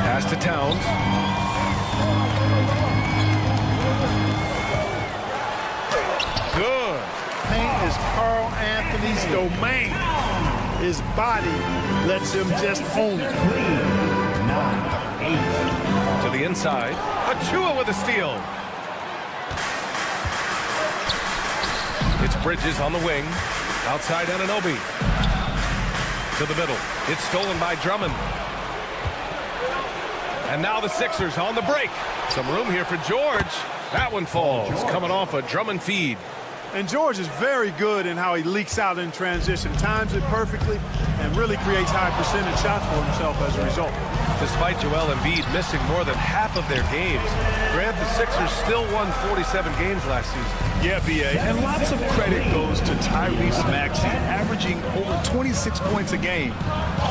Pass to Towns. Good. Paint is Carl Anthony's domain. His body lets him just own it. 9-8. To the inside. Achiuwa with a steal. It's Bridges on the wing. Outside Anunoby. To the middle. It's stolen by Drummond. And now the Sixers on the break. Some room here for George. That one falls. Coming off a Drummond feed. And George is very good in how he leaks out in transition, times it perfectly, and really creates high percentage shots for himself as a result. Despite Joel Embiid missing more than half of their games, Grant, the Sixers still won 47 games last season. Yeah, B.A., and lots of credit goes to Tyrese Maxey, averaging over 26 points a game.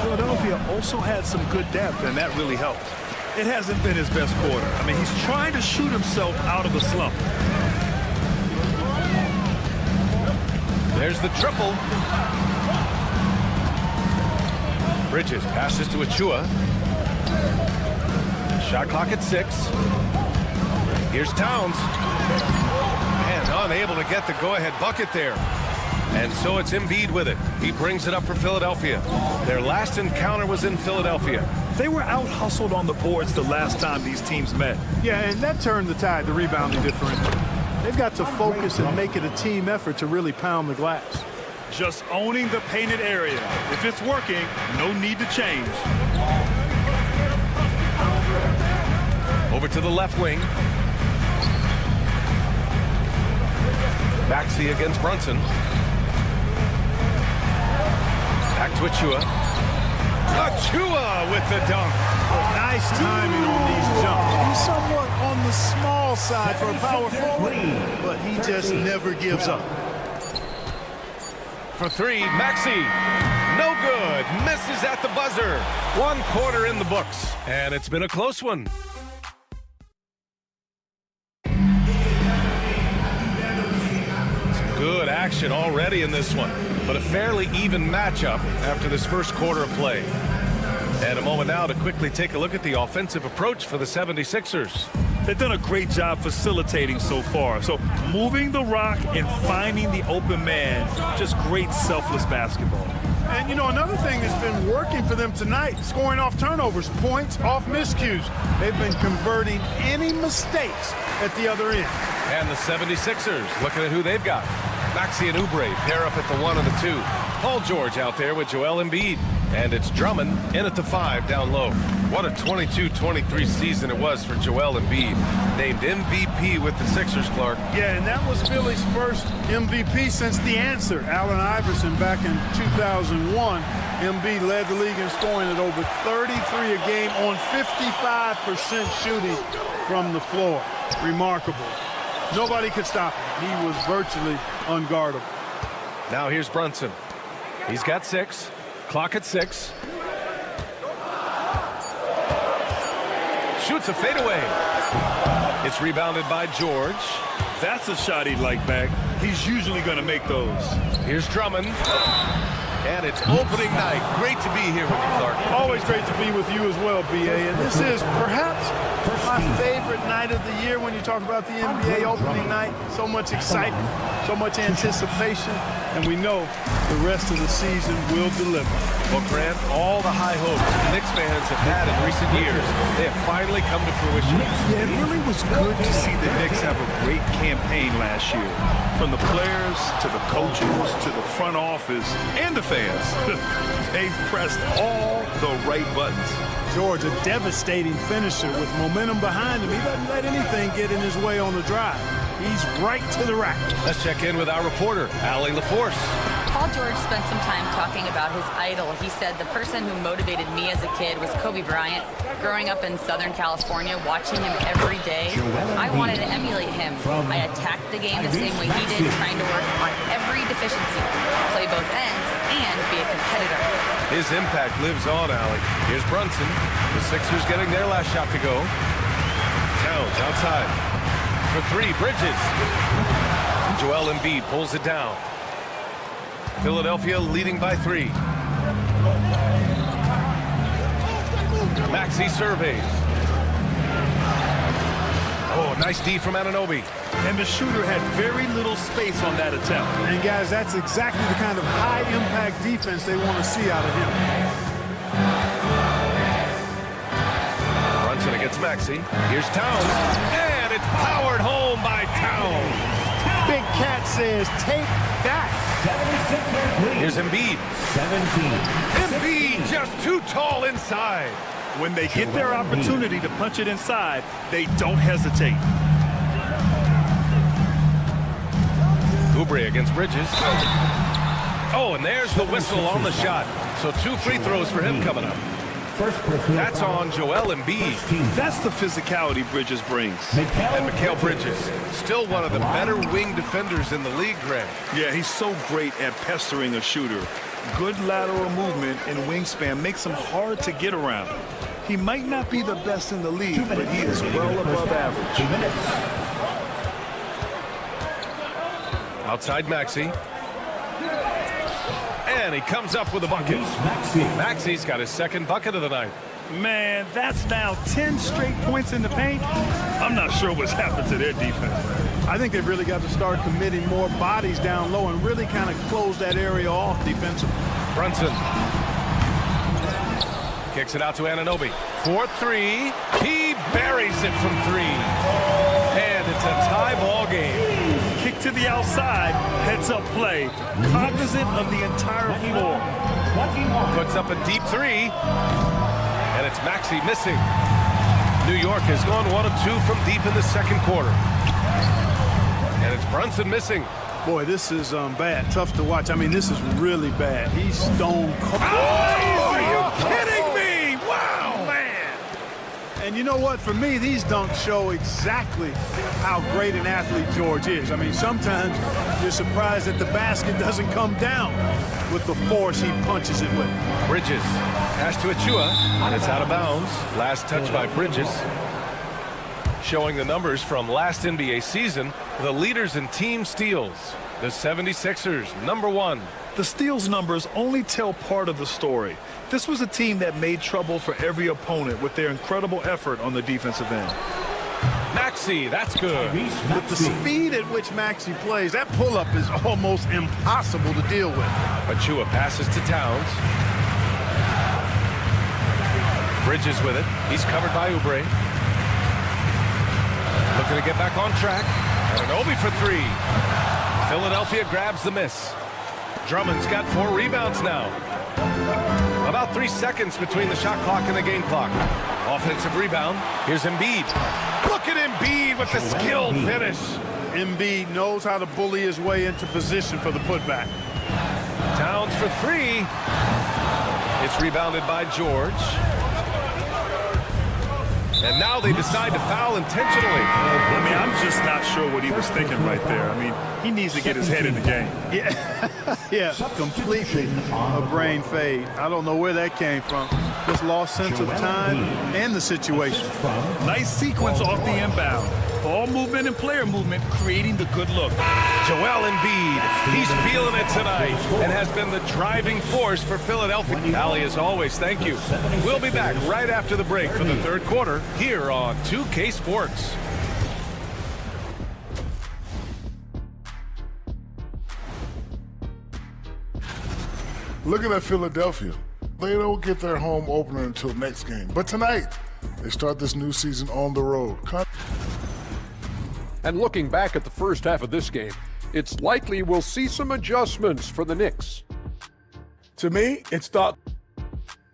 Philadelphia also had some good depth, and that really helped. It hasn't been his best quarter. I mean, he's trying to shoot himself out of a slump. There's the triple. Bridges passes to Achua. Shot clock at 6. Here's Towns. And unable to get the go-ahead bucket there. And so it's Embiid with it. He brings it up for Philadelphia. Their last encounter was in Philadelphia. They were out-hustled on the boards the last time these teams met. Yeah, and that turned the tide, the rebounding differential. They've got to focus and make it a team effort to really pound the glass. Just owning the painted area. If it's working, no need to change. Over to the left wing. Maxey against Brunson. Back to Achua. Achua with the dunk. Nice timing on these jumps. He's somewhat on the small side for a power forward, but he just never gives up. For 3, Maxey. No good. Misses at the buzzer. 1 quarter in the books. And it's been a close one. Some good action already in this one. But a fairly even matchup after this first quarter of play. And a moment now to quickly take a look at the offensive approach for the 76ers. They've done a great job facilitating so far. So moving the rock and finding the open man, just great selfless basketball. And, you know, another thing that's been working for them tonight, scoring off turnovers, points off miscues. They've been converting any mistakes at the other end. And the 76ers, looking at who they've got. Maxey and Oubre pair up at the 1 and the 2. Paul George out there with Joel Embiid. And it's Drummond in at the 5 down low. What a 22-23 season it was for Joel Embiid. Named MVP with the Sixers, Clark. Yeah, and that was Philly's first MVP since the answer. Allen Iverson back in 2001. Embiid led the league in scoring at over 33 a game on 55% shooting from the floor. Remarkable. Nobody could stop him. He was virtually unguardable. Now here's Brunson. He's got 6. Clock at 6. Shoots a fadeaway. It's rebounded by George. That's a shot he'd like back. He's usually going to make those. Here's Drummond. And it's opening night. Great to be here with you, Clark. Always great to be with you as well, B.A. And this is perhaps my favorite night of the year when you talk about the NBA opening night. So much excitement, so much anticipation, and we know the rest of the season will deliver. Well, Grant, all the high hopes Knicks fans have had in recent years, they have finally come to fruition. Yeah, it really was good to see the Knicks have a great campaign last year. From the players to the coaches to the front office and the fans. They've pressed all the right buttons. George, a devastating finisher with momentum behind him. He doesn't let anything get in his way on the drive. He's right to the rack. Let's check in with our reporter, Allie LaForce. Paul George spent some time talking about his idol. He said the person who motivated me as a kid was Kobe Bryant. Growing up in Southern California, watching him every day, I wanted to emulate him. I attacked the game the same way he did, trying to work on every deficiency, play both ends, and be a competitor. His impact lives on, Allie. Here's Brunson. The Sixers getting their last shot to go. Towns outside. For 3, Bridges. Joel Embiid pulls it down. Philadelphia leading by 3. Maxey surveys. Oh, nice D from Anunoby. And the shooter had very little space on that attempt. And guys, that's exactly the kind of high-impact defense they want to see out of him. Brunson against Maxey. Here's Towns. And it's powered home by Towns. Big Cat says, take that. Here's Embiid. 17. Embiid just too tall inside. When they get their opportunity to punch it inside, they don't hesitate. Oubre Oubre against Bridges. Oh, and there's the whistle on the shot. So 2 free throws for him coming up. That's on Joel Embiid. That's the physicality Bridges brings. And Mikal Bridges, still one of the better wing defenders in the league, Greg. Yeah, he's so great at pestering a shooter. Good lateral movement and wingspan makes him hard to get around. He might not be the best in the league, but he is well above average. 2 minutes. Outside Maxey. And he comes up with a bucket. Maxey's got his second bucket of the night. Man, that's now 10 straight points in the paint. I'm not sure what's happened to their defense. I think they've really got to start committing more bodies down low and really kind of close that area off defensively. Brunson kicks it out to Anunoby. 4-3. He buries it from 3. And it's a tie ball game. Kick to the outside, heads-up play, cognizant of the entire floor. Puts up a deep 3, and it's Maxey missing. New York has gone 1 of 2 from deep in the second quarter. And it's Brunson missing. Boy, this is bad. Tough to watch. I mean, this is really bad. He's stone cold. Oh, are you kidding me? Wow, man. And you know what? For me, these dunks show exactly how great an athlete George is. I mean, sometimes you're surprised that the basket doesn't come down with the force he punches it with. Bridges, pass to Achua, and it's out of bounds. Last touch by Bridges. Showing the numbers from last NBA season, the leaders in team steals. The 76ers, #1. The steals numbers only tell part of the story. This was a team that made trouble for every opponent with their incredible effort on the defensive end. Maxey, that's good. With the speed at which Maxey plays, that pull-up is almost impossible to deal with. Achua passes to Towns. Bridges with it. He's covered by Oubre. Looking to get back on track. Anunoby for 3. Philadelphia grabs the miss. Drummond's got 4 rebounds now. About 3 seconds between the shot clock and the game clock. Offensive rebound. Here's Embiid. Look at Embiid with the skilled finish. Embiid knows how to bully his way into position for the putback. Towns for 3. It's rebounded by George. And now they decide to foul intentionally. I mean, I'm just not sure what he was thinking right there. I mean, he needs to get his head in the game. Yeah, completely a brain fade. I don't know where that came from. Just lost sense of time and the situation. Nice sequence off the inbound. Ball movement and player movement creating the good look. Joel Embiid, he's feeling it tonight and has been the driving force for Philadelphia. Ali, as always, thank you. We'll be back right after the break for the third quarter here on 2K Sports. Looking at Philadelphia, they don't get their home opener until next game. But tonight, they start this new season on the road. And looking back at the first half of this game, it's likely we'll see some adjustments for the Knicks. To me, it's thought.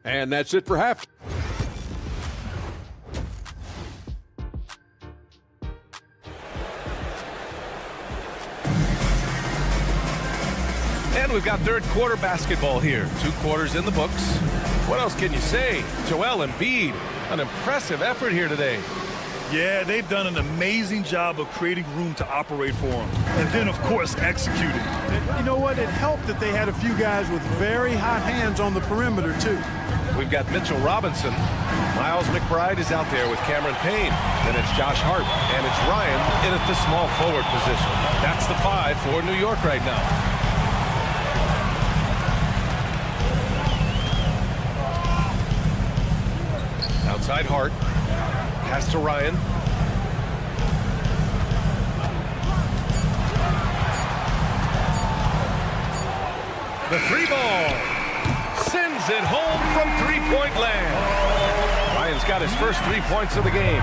And that's it for half. And we've got third quarter basketball here. 2 quarters in the books. What else can you say? Joel Embiid, an impressive effort here today. Yeah, they've done an amazing job of creating room to operate for him. And then, of course, executing. And you know what? It helped that they had a few guys with very hot hands on the perimeter, too. We've got Mitchell Robinson. Miles McBride is out there with Cameron Payne. Then it's Josh Hart. And it's Ryan in at the small forward position. That's the 5 for New York right now. Outside Hart. Pass to Ryan. The 3 ball. Sends it home from 3-point land. Ryan's got his first 3 points of the game.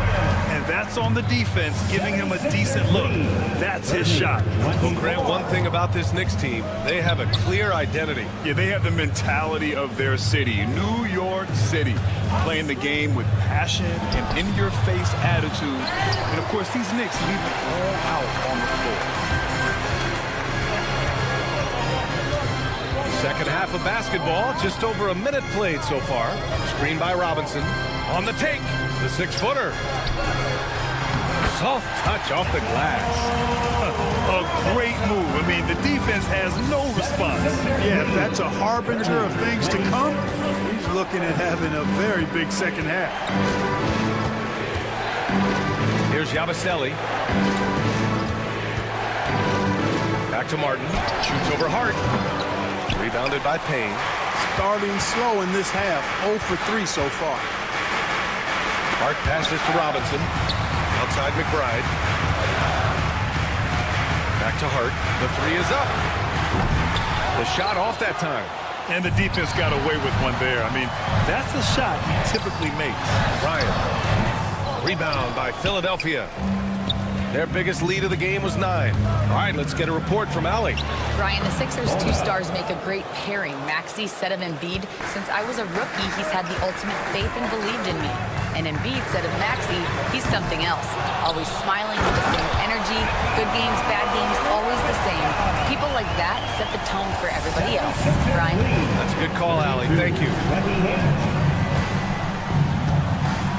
And that's on the defense, giving him a decent look. That's his shot. Well, Grant, one thing about this Knicks team, they have a clear identity. Yeah, they have the mentality of their city, New York City, playing the game with passion and in-your-face attitude. And, of course, these Knicks leave it all out on the floor. half of basketball, just over a minute played so far. Screen by Robinson. On the take, the 6-footer. Soft touch off the glass. A great move. I mean, the defense has no response. Yeah, if that's a harbinger of things to come, he's looking at having a very big second half. Here's Yabusele. Back to Martin. Shoots over Hart. Rebounded by Payne. Starting slow in this half. 0 for 3 so far. Hart passes to Robinson. Outside McBride. Back to Hart. The 3 is up. The shot off that time. And the defense got away with one there. I mean, that's a shot he typically makes. Ryan. Rebound by Philadelphia. Their biggest lead of the game was 9. All right, let's get a report from Allie. Ryan, the Sixers' 2 stars make a great pairing. Maxey said of Embiid, since I was a rookie, he's had the ultimate faith and believed in me. And Embiid said of Maxey, he's something else. Always smiling with the same energy. Good games, bad games, always the same. People like that set the tone for everybody else. Ryan? That's a good call, Allie. Thank you.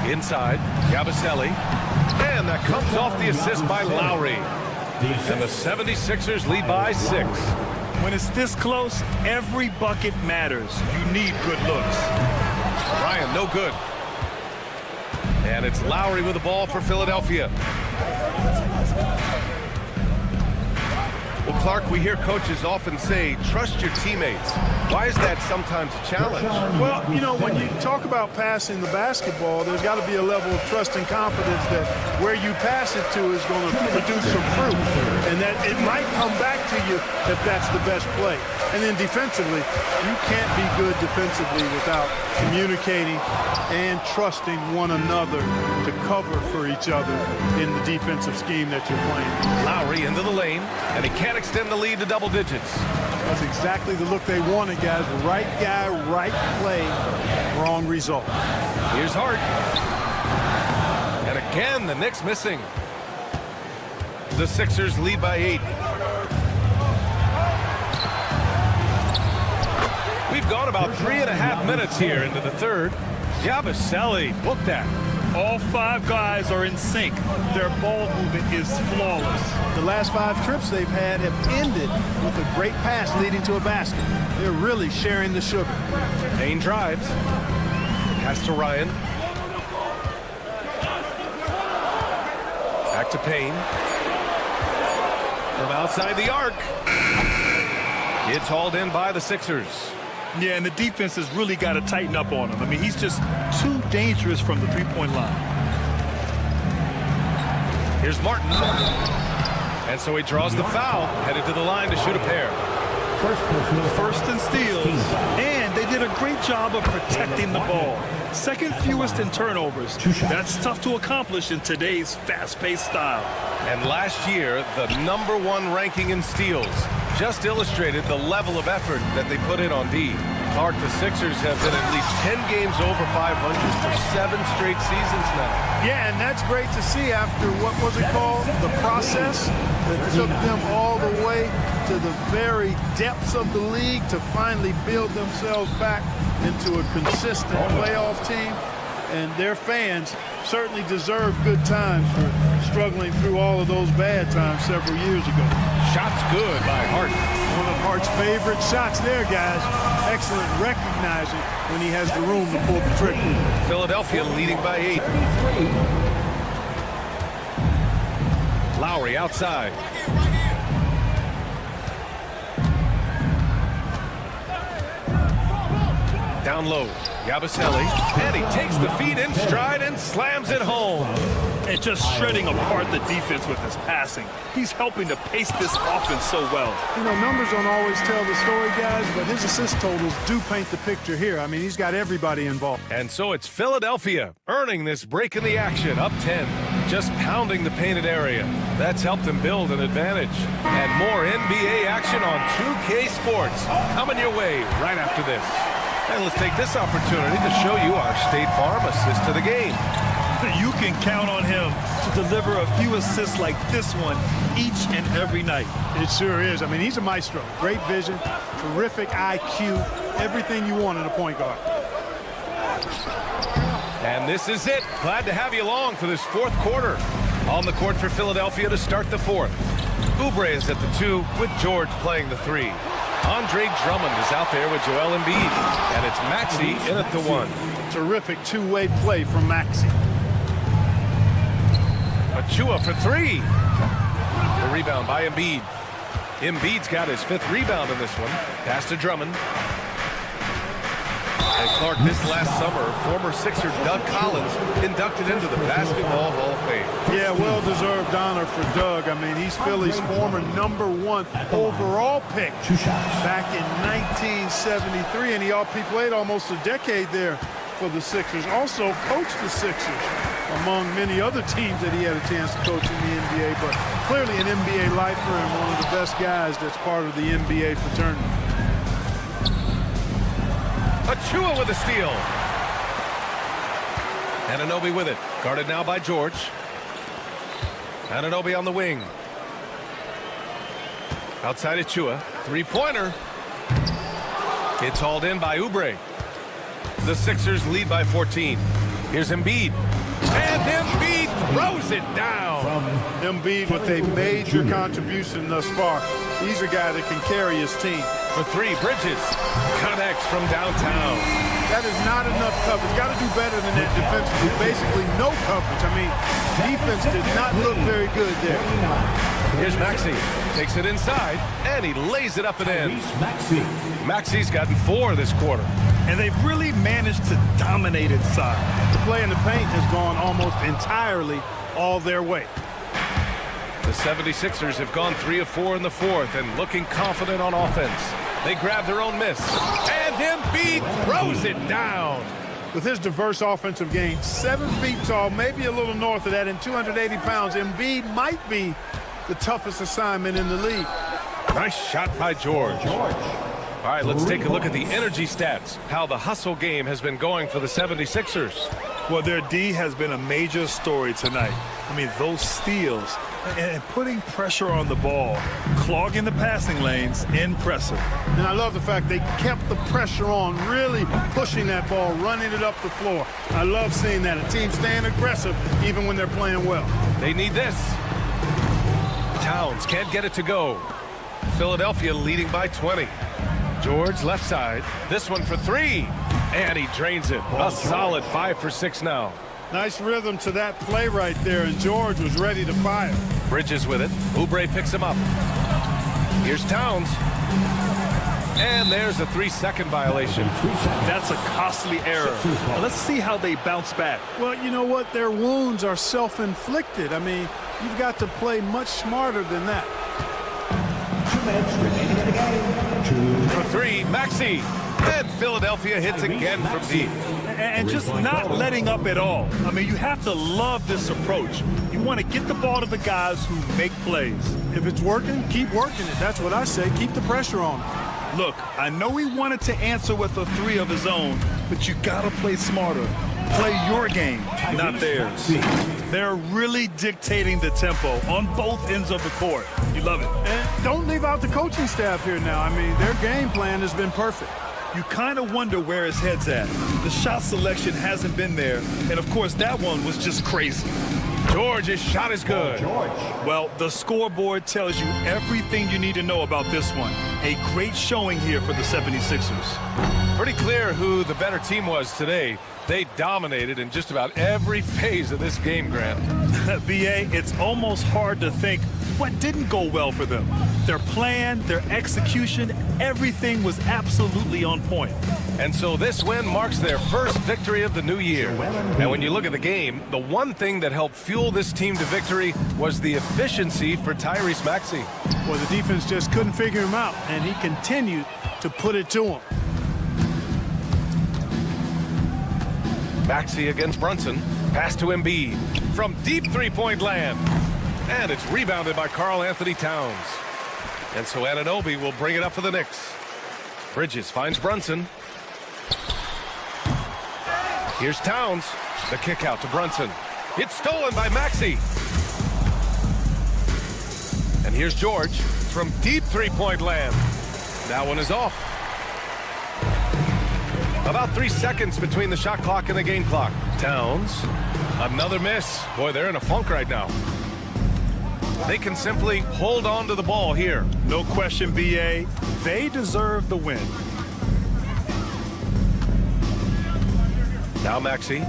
Inside, Yabusele. And that comes off the assist by Lowry. And the 76ers lead by 6. When it's this close, every bucket matters. You need good looks. Ryan, no good. And it's Lowry with the ball for Philadelphia. Well, Clark, we hear coaches often say, trust your teammates. Why is that sometimes a challenge? Well, you know, when you talk about passing the basketball, there's got to be a level of trust and confidence that where you pass it to is going to produce some fruit, and that it might come back to you if that's the best play. And then defensively, you can't be good defensively without communicating and trusting one another to cover for each other in the defensive scheme that you're playing. Lowry into the lane, and he can't extend the lead to double digits. That's exactly the look they wanted, guys. Right guy, right play, wrong result. Here's Hart. And again, the Knicks missing. The Sixers lead by 8. We've gone about 3.5 minutes here into the third. Yabusele, look that. All 5 guys are in sync. Their ball movement is flawless. The last 5 trips they've had have ended with a great pass leading to a basket. They're really sharing the sugar. Payne drives. Pass to Ryan. Back to Payne. From outside the arc. It's hauled in by the Sixers. Yeah, and the defense has really got to tighten up on him. I mean, he's just too dangerous from the three-point line. Here's Martin. And so he draws the foul, headed to the line to shoot a pair. First and steals. And they did a great job of protecting the ball. Second fewest in turnovers. That's tough to accomplish in today's fast-paced style. And last year, the #1 ranking in steals just illustrated the level of effort that they put in on D. Clark, the Sixers have been at least 10 games over 500 for 7 straight seasons now. Yeah, and that's great to see after, what was it called? The process that took them all the way to the very depths of the league to finally build themselves back into a consistent playoff team. And their fans certainly deserve good times for struggling through all of those bad times several years ago. Shots good by Hart. One of Hart's favorite shots there, guys. Excellent recognizing when he has the room to pull the trigger. Philadelphia leading by 8. Lowry outside. Down low, Yabusele, and he takes the feed in stride and slams it home. And just shredding apart the defense with his passing. He's helping to pace this offense so well. You know, numbers don't always tell the story, guys, but his assist totals do paint the picture here. I mean, he's got everybody involved. And so it's Philadelphia earning this break in the action, up 10, just pounding the painted area. That's helped them build an advantage. And more NBA action on 2K Sports coming your way right after this. And let's take this opportunity to show you our State Farm assist to the game. You can count on him to deliver a few assists like this one each and every night. It sure is. I mean, he's a maestro. Great vision, terrific IQ, everything you want in a point guard. And this is it. Glad to have you along for this fourth quarter. On the court for Philadelphia to start the fourth. Oubre is at the 2 with George playing the 3. Andre Drummond is out there with Joel Embiid. And it's Maxey in at the 1. Terrific two-way play from Maxey. Achua for 3. The rebound by Embiid. Embiid's got his 5th rebound in this one. Pass to Drummond. And Clark, this last summer, former Sixer Doug Collins inducted into the Basketball Hall of Fame. Yeah, well-deserved honor for Doug. I mean, he's Philly's former #1 overall pick back in 1973, and he played almost a decade there for the Sixers. Also coached the Sixers, among many other teams that he had a chance to coach in the NBA, but clearly an NBA lifer and one of the best guys that's part of the NBA fraternity. Achua with a steal. Anunoby with it. Guarded now by George. Anunoby on the wing. Outside Achua. Three-pointer. It's hauled in by Oubre. The Sixers lead by 14. Here's Embiid. And Embiid throws it down. Embiid with a major contribution thus far. He's a guy that can carry his team. For 3, Bridges connects from downtown. That is not enough coverage. Got to do better than that defensively. Basically no coverage. I mean, defense did not look very good there. Here's Maxey. Takes it inside, and he lays it up and in. Maxey's gotten 4 this quarter. And they've really managed to dominate inside. The play in the paint has gone almost entirely all their way. The 76ers have gone 3 of 4 in the fourth and looking confident on offense. They grab their own miss. And Embiid throws it down. With his diverse offensive game, 7 feet tall, maybe a little north of that, and 280 pounds, Embiid might be the toughest assignment in the league. Nice shot by George. All right, let's take a look at the energy stats, how the hustle game has been going for the 76ers. Well, their D has been a major story tonight. I mean, those steals and putting pressure on the ball, clogging the passing lanes, impressive. And I love the fact they kept the pressure on, really pushing that ball, running it up the floor. I love seeing that. A team staying aggressive even when they're playing well. They need this. Towns can't get it to go. Philadelphia leading by 20. George left side. This one for 3. And he drains it. A solid 5 for 6 now. Nice rhythm to that play right there, and George was ready to fire. Bridges with it. Oubre picks him up. Here's Towns. And there's a 3-second violation. That's a costly error. Now let's see how they bounce back. Well, you know what? Their wounds are self-inflicted. I mean, you've got to play much smarter than that. 2 minutes remaining in the game. For 3, Maxey. And Philadelphia hits again from deep. And just not letting up at all. I mean, you have to love this approach. You want to get the ball to the guys who make plays. If it's working, keep working it. That's what I say. Keep the pressure on. Look, I know he wanted to answer with a 3 of his own, but you got to play smarter. Play your game, not theirs. They're really dictating the tempo on both ends of the court. You love it. And don't leave out the coaching staff here now. I mean, their game plan has been perfect. You kind of wonder where his head's at. The shot selection hasn't been there, and of course that one was just crazy. George's shot is good. Well, the scoreboard tells you everything you need to know about this one. A great showing here for the 76ers. Pretty clear who the better team was today. They dominated in just about every phase of this game, Grant. BA, it's almost hard to think what didn't go well for them. Their plan, their execution, everything was absolutely on point. And so this win marks their first victory of the new year. And when you look at the game, the one thing that helped fuel this team to victory was the efficiency for Tyrese Maxey. Well, the defense just couldn't figure him out, and he continued to put it to him. Maxey against Brunson. Pass to Embiid from deep three-point land. And it's rebounded by Karl Anthony Towns. And so Anunoby will bring it up for the Knicks. Bridges finds Brunson. Here's Towns. The kick out to Brunson. It's stolen by Maxey. And here's George from deep three-point land. That one is off. About 3 seconds between the shot clock and the game clock. Towns, another miss. Boy, they're in a funk right now. They can simply hold on to the ball here. No question, BA. They deserve the win. Now Maxey.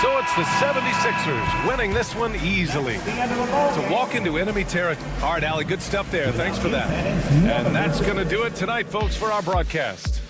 So it's the 76ers winning this one easily. To walk into enemy territory. All right, Allie, good stuff there. Thanks for that. And that's going to do it tonight, folks, for our broadcast.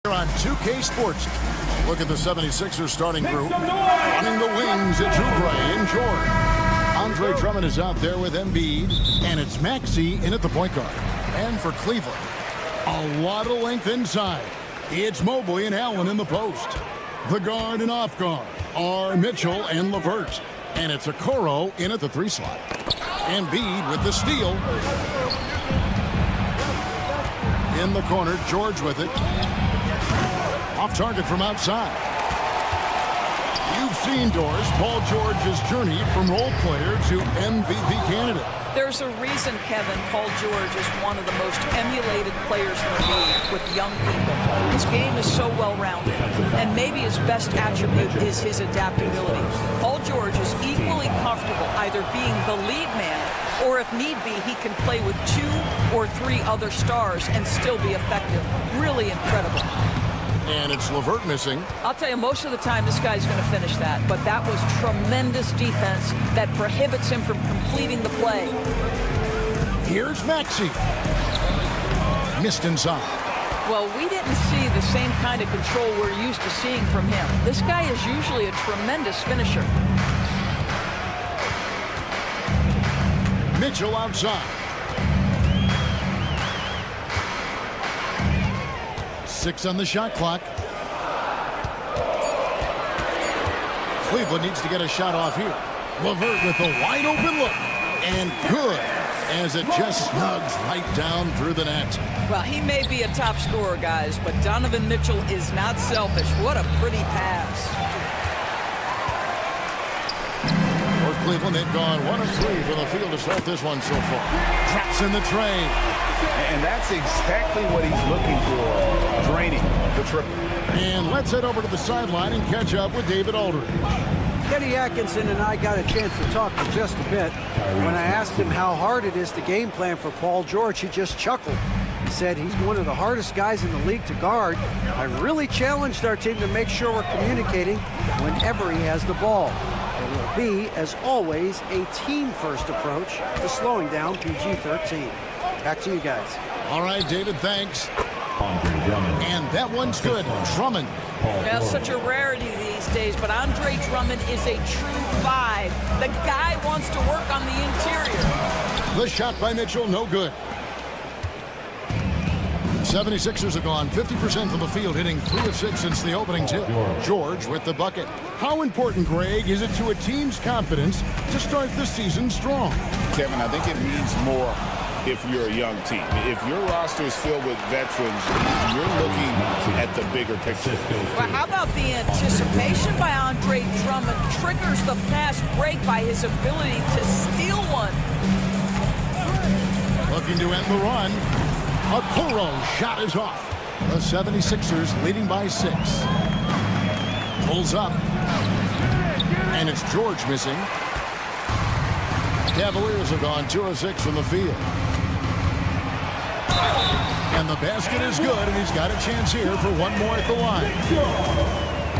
On 2K Sports. Look at the 76ers starting group. Running the wings, it's Oubre and George. Andre Drummond is out there with Embiid, and it's Maxey in at the point guard. And for Cleveland, a lot of length inside. It's Mobley and Allen in the post. The guard and off guard are Mitchell and LeVert. And it's Okoro in at the 3 slot. Embiid with the steal. In the corner, George with it. Off target from outside. You've seen, Doris, Paul George's journey from role player to MVP candidate. There's a reason, Kevin, Paul George is one of the most emulated players in the league with young people. His game is so well-rounded, and maybe his best attribute is his adaptability. Paul George is equally comfortable either being the lead man, or if need be, he can play with 2 or 3 other stars and still be effective. Really incredible. And it's LeVert missing. I'll tell you, most of the time this guy's going to finish that, but that was tremendous defense that prohibits him from completing the play. Here's Maxey. Missed inside. Well, we didn't see the same kind of control we're used to seeing from him. This guy is usually a tremendous finisher. Mitchell outside. 6 on the shot clock. Cleveland needs to get a shot off here. LeVert with a wide open look. And good, as it just snugs right down through the net. Well, he may be a top scorer, guys, but Donovan Mitchell is not selfish. What a pretty pass. For Cleveland, they've gone 1 of 3 from the field to start this one so far. Traps in the tray. And that's exactly what he's looking for, draining the triple. And let's head over to the sideline and catch up with David Aldridge. Kenny Atkinson and I got a chance to talk for just a bit. When I asked him how hard it is to game plan for Paul George, he just chuckled. He said he's one of the hardest guys in the league to guard. I really challenged our team to make sure we're communicating whenever he has the ball. It will be, as always, a team-first approach to slowing down PG-13. Back to you guys. All right, David, thanks. And that one's good. Drummond. Well, such a rarity these days, but Andre Drummond is a true 5. The guy wants to work on the interior. The shot by Mitchell, no good. The 76ers have gone 50% from the field, hitting 3 of 6 since the opening tip. George with the bucket. How important, Greg, is it to a team's confidence to start the season strong? Kevin, I think it means more if you're a young team. If your roster is filled with veterans, you're looking at the bigger picture. Well, how about the anticipation by Andre Drummond triggers the fast break by his ability to steal one. Looking to end the run. Okoro shot is off. The 76ers leading by 6. Pulls up. And it's George missing. Cavaliers have gone 2 of 6 from the field. And the basket is good, and he's got a chance here for one more at the line.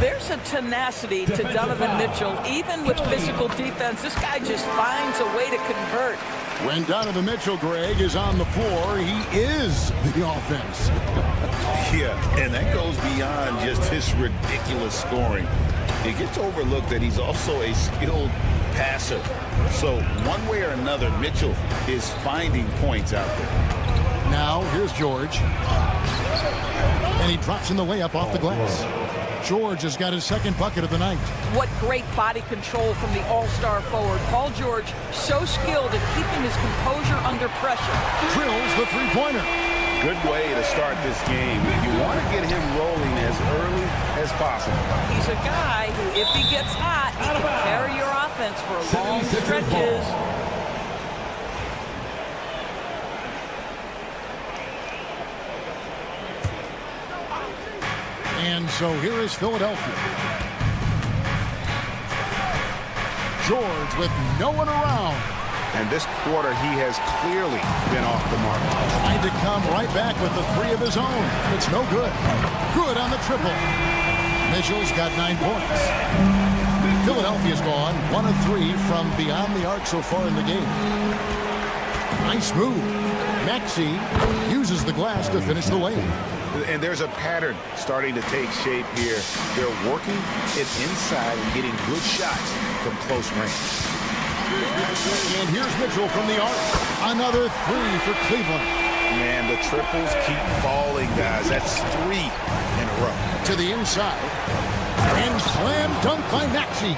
There's a tenacity to Donovan Mitchell. Even with physical defense, this guy just finds a way to convert. When Donovan Mitchell, Greg, is on the floor, he is the offense. Yeah, and that goes beyond just his ridiculous scoring. It gets overlooked that he's also a skilled passer. So one way or another, Mitchell is finding points out there. Now, here's George. And he drops in the layup off the glass. George has got his second bucket of the night. What great body control from the all-star forward. Paul George, so skilled at keeping his composure under pressure. Drills the three-pointer. Good way to start this game. You want to get him rolling as early as possible. He's a guy who, if he gets hot, he can carry your offense for long stretches. And so here is Philadelphia. George with no one around. And this quarter, he has clearly been off the mark. Trying to come right back with the three of his own. It's no good. Good on the triple. Mitchell's got 9 points. Philadelphia's gone 1 of 3 from beyond the arc so far in the game. Nice move. Maxey uses the glass to finish the lane. And there's a pattern starting to take shape here. They're working it inside and getting good shots from close range. And here's Mitchell from the arc. Another 3 for Cleveland. Man, the triples keep falling, guys. That's 3 in a row. To the inside. And slam dunk by Maxey.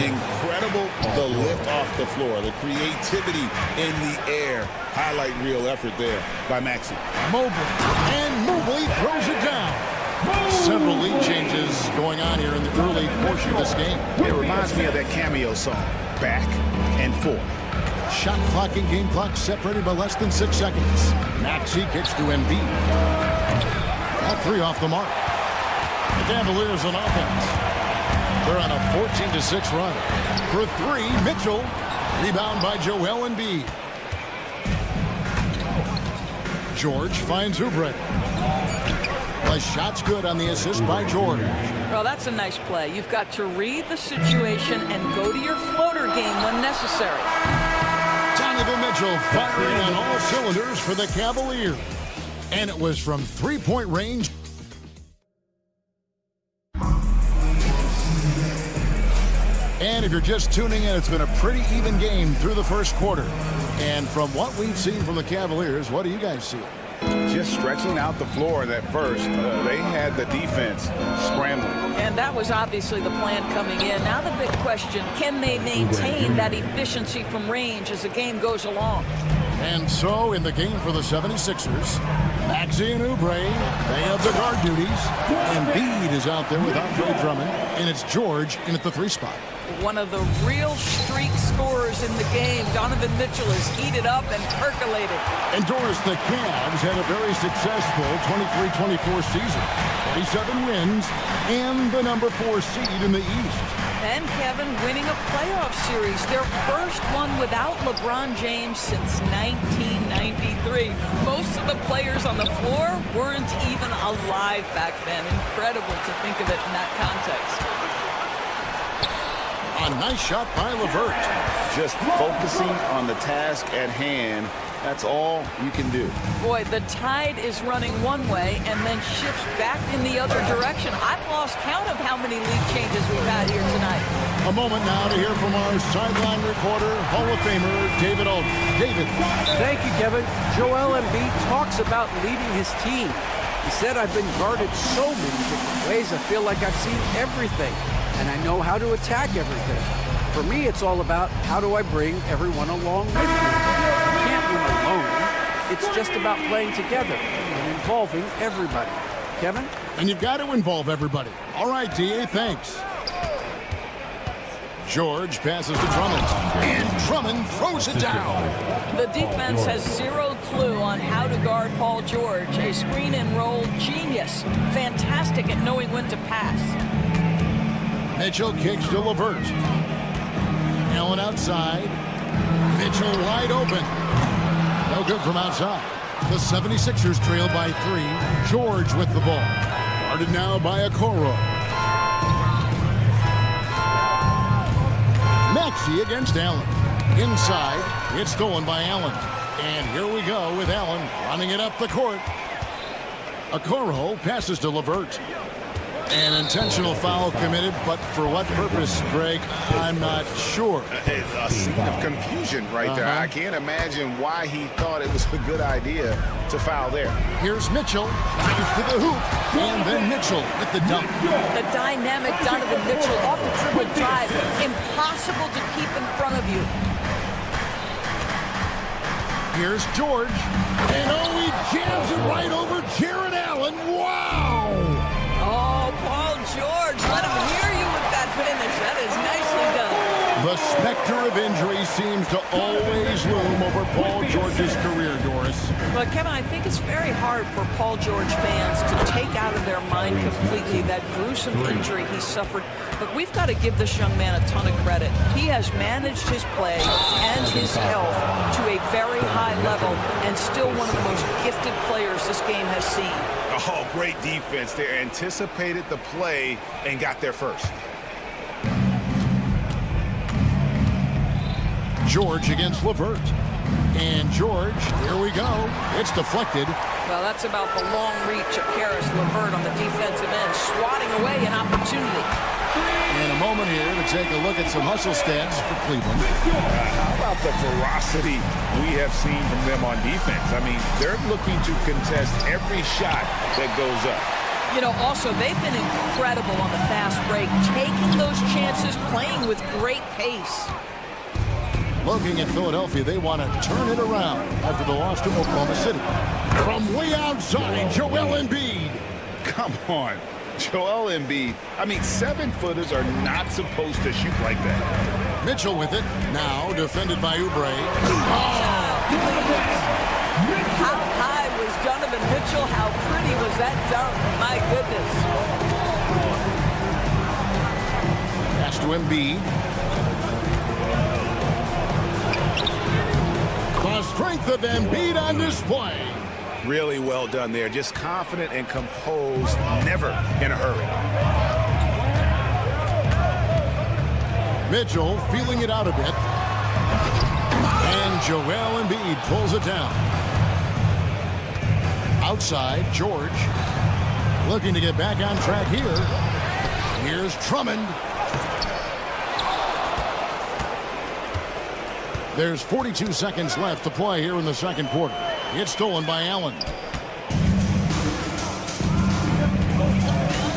Incredible, the lift off the floor, the creativity in the air. Highlight reel effort there by Maxey. Mobley. And Mobley throws it down. Several lead changes going on here in the early portion of this game. It reminds me of that cameo song, Back and Forth. Shot clock and game clock separated by less than 6 seconds. Maxey kicks to Embiid. That 3 off the mark. The Cavaliers on offense. They're on a 14-6 run. For 3, Mitchell. Rebound by Joel Embiid. George finds Oubre. The shot's good on the assist by George. Well, that's a nice play. You've got to read the situation and go to your floater game when necessary. Donovan Mitchell firing on all cylinders for the Cavaliers. And it was from 3-point range. And if you're just tuning in, it's been a pretty even game through the first quarter. And from what we've seen from the Cavaliers, what do you guys see? Just stretching out the floor in that first. They had the defense scrambling. And that was obviously the plan coming in. Now the big question, can they maintain that efficiency from range as the game goes along? And so in the game for the 76ers, Maxey and Oubre, they have the guard duties. Embiid is out there with Andre Drummond, and it's George in at the 3 spot. One of the real streak scorers in the game. Donovan Mitchell is heated up and percolated. And Doris, the Cavs had a very successful 23-24 season. 47 wins and the number 4 seed in the East. And Kevin winning a playoff series, their first one without LeBron James since 1993. Most of the players on the floor weren't even alive back then. Incredible to think of it in that context. A nice shot by LeVert. Just focusing on the task at hand. That's all you can do. Boy, the tide is running one way and then shifts back in the other direction. I've lost count of how many lead changes we've had here tonight. A moment now to hear from our sideline reporter, Hall of Famer, David Aldridge. David. Thank you, Kevin. Joel Embiid talks about leading his team. He said, I've been guarded so many different ways, I feel like I've seen everything. And I know how to attack everything. For me, it's all about how do I bring everyone along with me. You can't win alone. It's just about playing together and involving everybody. Kevin? And you've got to involve everybody. All right, D.A., thanks. George passes to Drummond. And Drummond throws it down. The defense has zero clue on how to guard Paul George. A screen and roll genius. Fantastic at knowing when to pass. Mitchell kicks to LeVert. Allen outside. Mitchell wide open. No good from outside. The 76ers trail by 3. George with the ball. Guarded now by Okoro. Maxey against Allen. Inside. It's stolen by Allen. And here we go with Allen running it up the court. Okoro passes to LeVert. An intentional foul committed, but for what purpose, Greg? I'm not sure. A scene of confusion right there. I can't imagine why he thought it was a good idea to foul there. Here's Mitchell, drives to the hoop, and then Mitchell with the dunk. The dynamic Donovan Mitchell off the dribble drive. Impossible to keep in front of you. Here's George, and he jams it right over Jared Allen. Wow! Oh, Paul George, let him hear you with that finish. That is nicely done. The specter of injury seems to always loom over Paul George's career, Doris. Well, Kevin, I think it's very hard for Paul George fans to take out of their mind completely that gruesome injury he suffered. But we've got to give this young man a ton of credit. He has managed his play and his health to a very high level and still one of the most gifted players this game has seen. Oh, great defense. They anticipated the play and got there first. George against LeVert. And George, here we go. It's deflected. Well, that's about the long reach of Karis LeVert on the defensive end, swatting away an opportunity. In a moment here to take a look at some hustle stats for Cleveland. How about the ferocity we have seen from them on defense? I mean, they're looking to contest every shot that goes up. You know, also, they've been incredible on the fast break, taking those chances, playing with great pace. Looking at Philadelphia, they want to turn it around after the loss to Oklahoma City. From way outside, Joel Embiid. Come on, Joel Embiid. I mean, 7-footers are not supposed to shoot like that. Mitchell with it. Now defended by Oubre. How high was Donovan Mitchell? How pretty was that dunk? My goodness. Pass to Embiid. The strength of Embiid on display. Really well done there. Just confident and composed, never in a hurry. Mitchell feeling it out a bit. And Joel Embiid pulls it down. Outside, George looking to get back on track here. Here's Drummond. There's 42 seconds left to play here in the second quarter. It's stolen by Allen.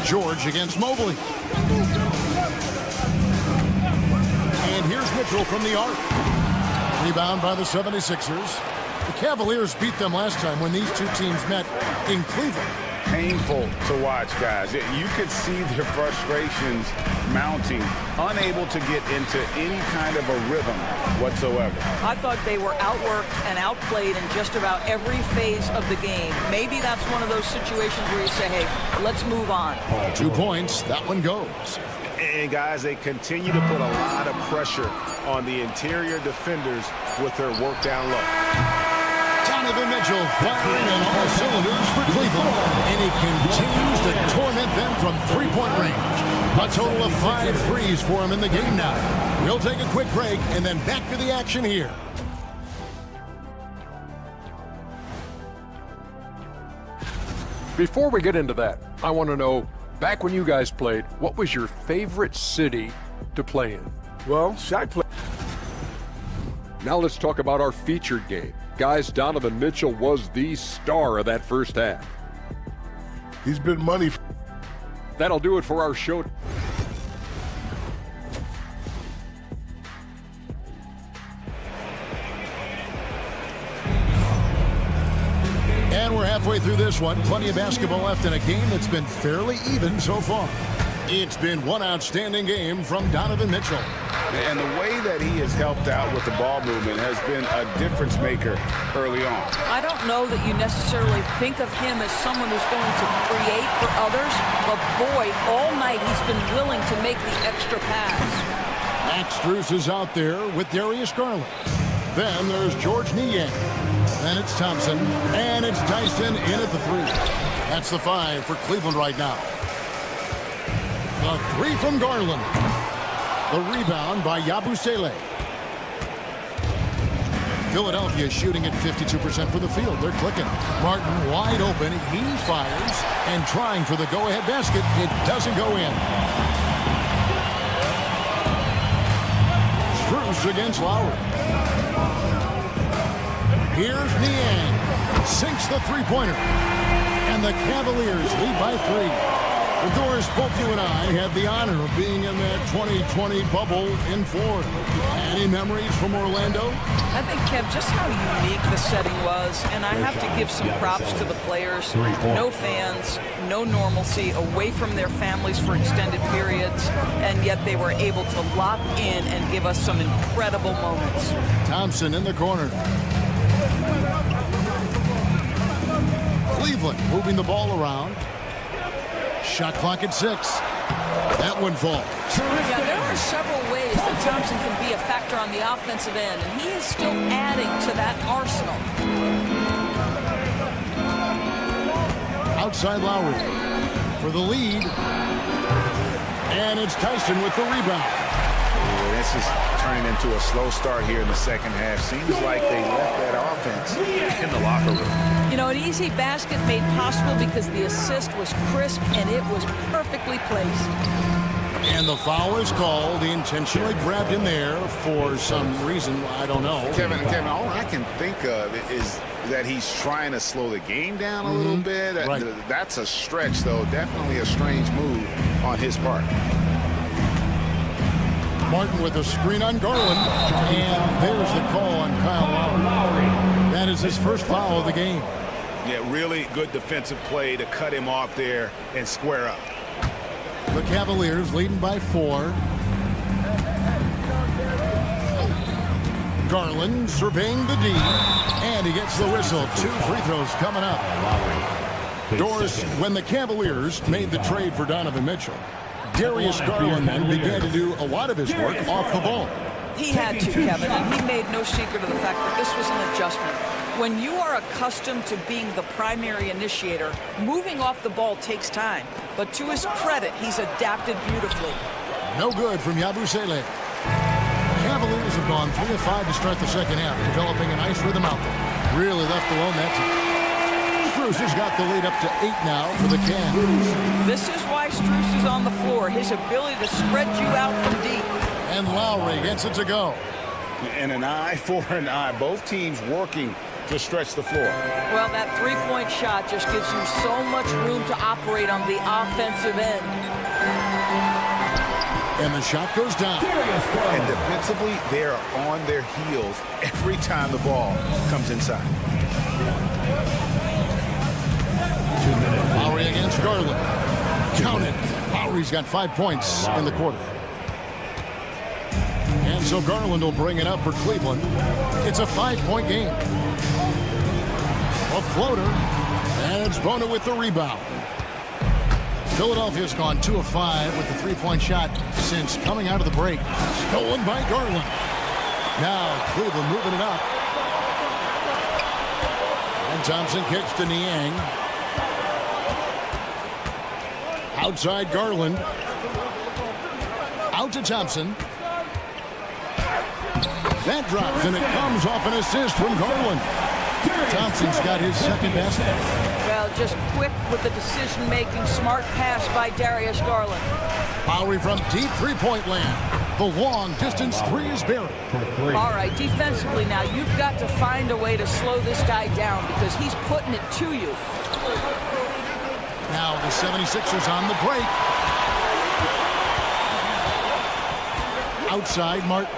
George against Mobley. And here's Mitchell from the arc. Rebound by the 76ers. The Cavaliers beat them last time when these two teams met in Cleveland. Painful to watch, guys. You could see their frustrations mounting, unable to get into any kind of a rhythm whatsoever. I thought they were outworked and outplayed in just about every phase of the game. Maybe that's one of those situations where you say, hey, let's move on. 2 points. That one goes. And, guys, they continue to put a lot of pressure on the interior defenders with their work down low. Donovan Mitchell firing on all cylinders for Cleveland, and he continues to torment them from three-point range. A total of 5 threes for him in the game now. We'll take a quick break and then back to the action here. Before we get into that, I want to know, back when you guys played, what was your favorite city to play in? Well, Shaq played. Now let's talk about our featured game. Guys, Donovan Mitchell was the star of that first half. He's been money. That'll do it for our show. And we're halfway through this one. Plenty of basketball left in a game that's been fairly even so far. It's been one outstanding game from Donovan Mitchell. And the way that he has helped out with the ball movement has been a difference maker early on. I don't know that you necessarily think of him as someone who's going to create for others, but boy, all night he's been willing to make the extra pass. Max Strus is out there with Darius Garland. Then there's George Niang. Then it's Thompson. And it's Dyson in at the 3. That's the 5 for Cleveland right now. The 3 from Garland. The rebound by Yabusele. Philadelphia shooting at 52% for the field. They're clicking. Martin wide open. He fires. And trying for the go-ahead basket. It doesn't go in. Strus against Lowry. Here's Niang. Sinks the three-pointer. And the Cavaliers lead by 3. Of course, both you and I had the honor of being in that 2020 bubble in Florida. Any memories from Orlando? I think, Kev, just how unique the setting was, and I have to give some props to the players. No fans, no normalcy, away from their families for extended periods, and yet they were able to lock in and give us some incredible moments. Thompson in the corner. Cleveland moving the ball around. Shot clock at 6. That one falls. Yeah, there are several ways that Thompson can be a factor on the offensive end, and he is still adding to that arsenal. Outside Lowry for the lead. And it's Tyson with the rebound. Yeah, this is turning into a slow start here in the second half. Seems like they left that offense in the locker room. You know, an easy basket made possible because the assist was crisp and it was perfectly placed. And the foul is called. He intentionally grabbed in there for some reason. I don't know. Kevin, all I can think of is that he's trying to slow the game down a little bit. Right. That's a stretch, though. Definitely a strange move on his part. Martin with a screen on Garland. And there's the call on Kyle Lowry. That is his first foul of the game. Yeah, really good defensive play to cut him off there and square up. The Cavaliers leading by 4. Garland surveying the D. And he gets the whistle. 2 free throws coming up. Doris, when the Cavaliers made the trade for Donovan Mitchell, Darius Garland then began to do a lot of his work off the ball. He had to, Kevin, and he made no secret of the fact that this was an adjustment. When you are accustomed to being the primary initiator, moving off the ball takes time. But to his credit, he's adapted beautifully. No good from Yabusele. Cavaliers have gone 3 of 5 to start the second half, developing a nice rhythm out there. Really left alone that time. Strus has got the lead up to 8 now for the Cavs. This is why Strus is on the floor. His ability to spread you out from deep. And Lowry gets it to go. And an eye for an eye. Both teams working to stretch the floor. Well, that three-point shot just gives you so much room to operate on the offensive end. And the shot goes down. And defensively, they are on their heels every time the ball comes inside. Lowry against Garland. Count it. Lowry's got 5 points in the quarter. And so Garland will bring it up for Cleveland. It's a 5-point game. A floater. And it's Bona with the rebound. Philadelphia's gone 2 of 5 with the 3-point shot since coming out of the break. Stolen by Garland. Now Cleveland moving it up. And Thompson kicks to Niang. Outside Garland. Out to Thompson. That drops, and it comes off an assist from Garland. Thompson's got his second basket. Well, just quick with the decision-making, smart pass by Darius Garland. Lowry from deep three-point land. The long-distance 3 is buried. All right, defensively now, you've got to find a way to slow this guy down because he's putting it to you. Now the 76ers on the break. Outside Martin.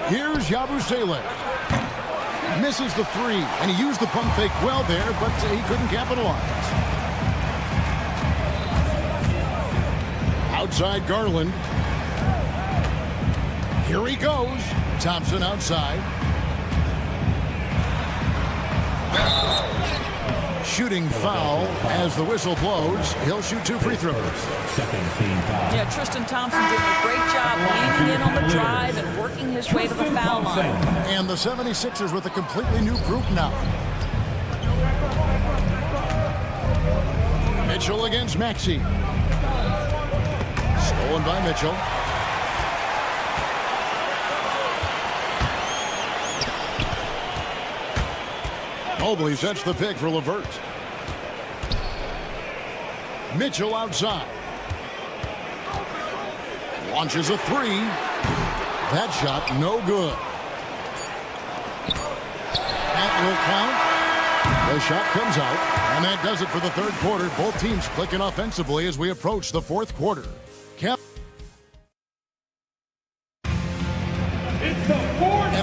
Here's Yabusele. Misses the 3, and he used the pump fake well there, but he couldn't capitalize. Outside Garland. Here he goes. Thompson outside. Shooting foul as the whistle blows. He'll shoot 2 free throws. Yeah, Tristan Thompson did a great job leaning in on the drive and working his way to the foul line. And the 76ers with a completely new group now. Mitchell against Maxey. Stolen by Mitchell. Mobley sets the pick for LeVert. Mitchell outside. Launches a 3. That shot no good. That will count. The shot comes out, and that does it for the third quarter. Both teams clicking offensively as we approach the fourth quarter. And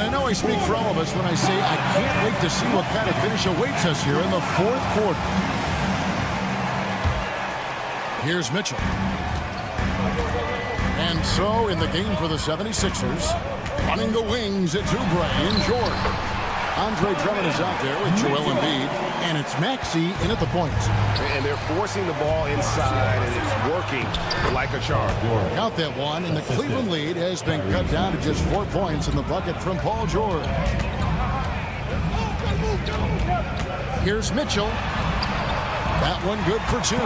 I know I speak for all of us when I say I can't wait to see what kind of finish awaits us here in the fourth quarter. Here's Mitchell. And so in the game for the 76ers, running the wings, it's Oubre and George. Andre Drummond is out there with Joel Embiid, and it's Maxey in at the point. And they're forcing the ball inside, and it's working like a charm. Count that one, and the Cleveland lead has been cut down to just 4 points in the bucket from Paul George. Here's Mitchell. That one good for 2.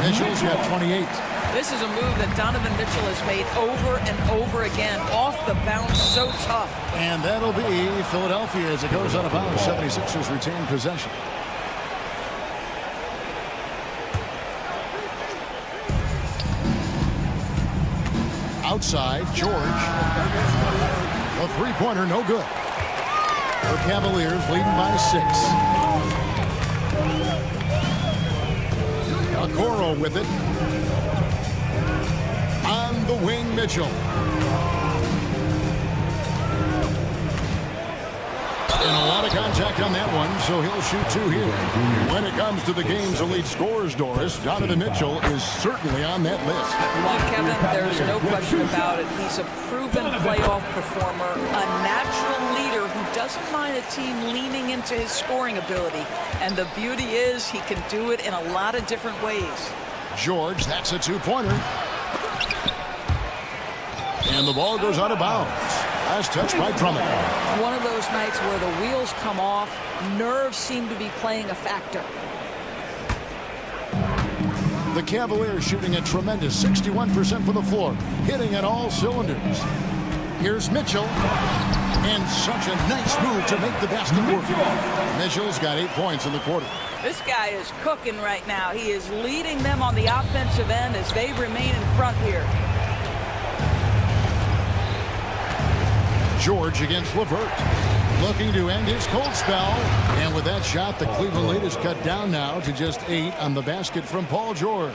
Mitchell's got 28. This is a move that Donovan Mitchell has made over and over again. Off the bounce, so tough. And that'll be Philadelphia as it goes out of bounds. 76ers retain possession. Outside, George. A three-pointer, no good. The Cavaliers leading by 6. Okoro with it. On the wing, Mitchell. And a lot of contact on that one, so he'll shoot 2 here. When it comes to the game's elite scorers, Doris, Donovan Mitchell is certainly on that list. Well, Kevin, there's no question about it. He's a proven playoff performer, a natural leader who doesn't mind a team leaning into his scoring ability. And the beauty is he can do it in a lot of different ways. George, that's a 2-pointer. And the ball goes out of bounds. Last touch by Drummond. One of those nights where the wheels come off, nerves seem to be playing a factor. The Cavaliers shooting a tremendous 61% from the floor, hitting at all cylinders. Here's Mitchell. And such a nice move to make the basket work. Mitchell's got 8 points in the quarter. This guy is cooking right now. He is leading them on the offensive end as they remain in front here. George against LeVert, looking to end his cold spell. And with that shot, the Cleveland lead is cut down now to just 8 on the basket from Paul George.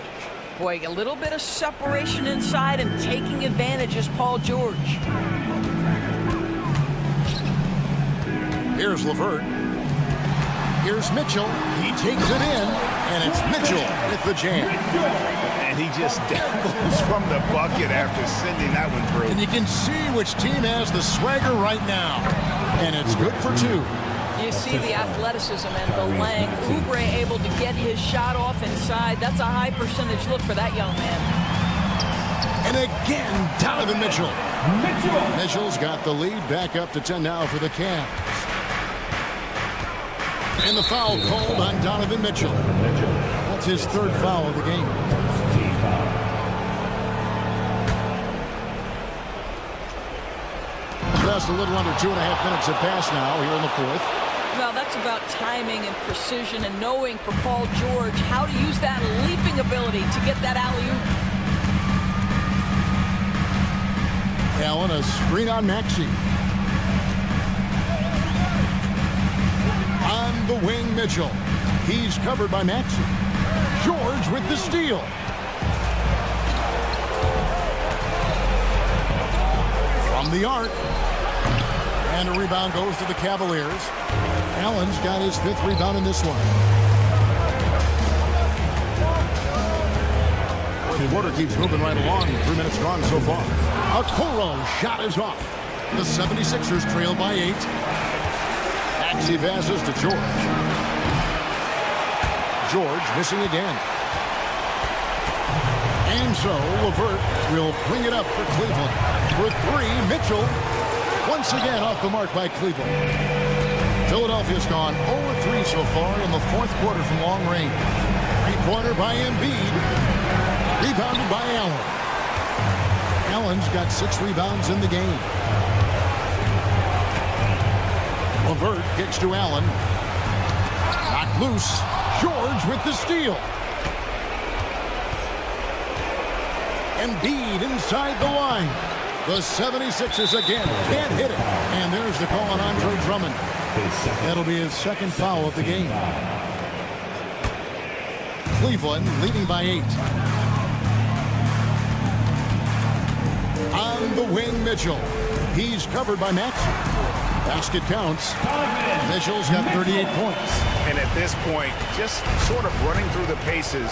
Boy, a little bit of separation inside and taking advantage is Paul George. Here's LeVert. Here's Mitchell. He takes it in, and it's Mitchell with the jam. And he just devils from the bucket after sending that one through. And you can see which team has the swagger right now. And it's good for 2. You see the athleticism and the length. Oubre able to get his shot off inside. That's a high percentage look for that young man. And again, Donovan Mitchell. Mitchell's got the lead back up to 10 now for the Cavs. And the foul called on Donovan Mitchell. That's his 3rd foul of the game. Just a little under 2.5 minutes have passed now here in the 4th. Well, that's about timing and precision and knowing for Paul George how to use that leaping ability to get that alley-oop. Allen, a screen on Maxey. On the wing, Mitchell. He's covered by Maxey. George with the steal. From the arc. And a rebound goes to the Cavaliers. Allen's got his 5th rebound in this one. The quarter keeps moving right along. 3 minutes gone so far. Okoro shot is off. The 76ers trail by 8. Maxey passes to George. George missing again. And so LeVert will bring it up for Cleveland. For 3, Mitchell once again off the mark by Cleveland. Philadelphia's gone 0-3 so far in the 4th quarter from long range. 3-pointer by Embiid. Rebounded by Allen. Allen's got 6 rebounds in the game. LeVert kicks to Allen. Knocked loose. George with the steal. Embiid inside the line. The 76ers again can't hit it. And there's the call on Andre Drummond. That'll be his second foul of the game. Cleveland leading by 8. On the wing, Mitchell. He's covered by Maxey. Basket counts. Mitchell's got 38 points. And at this point, just sort of running through the paces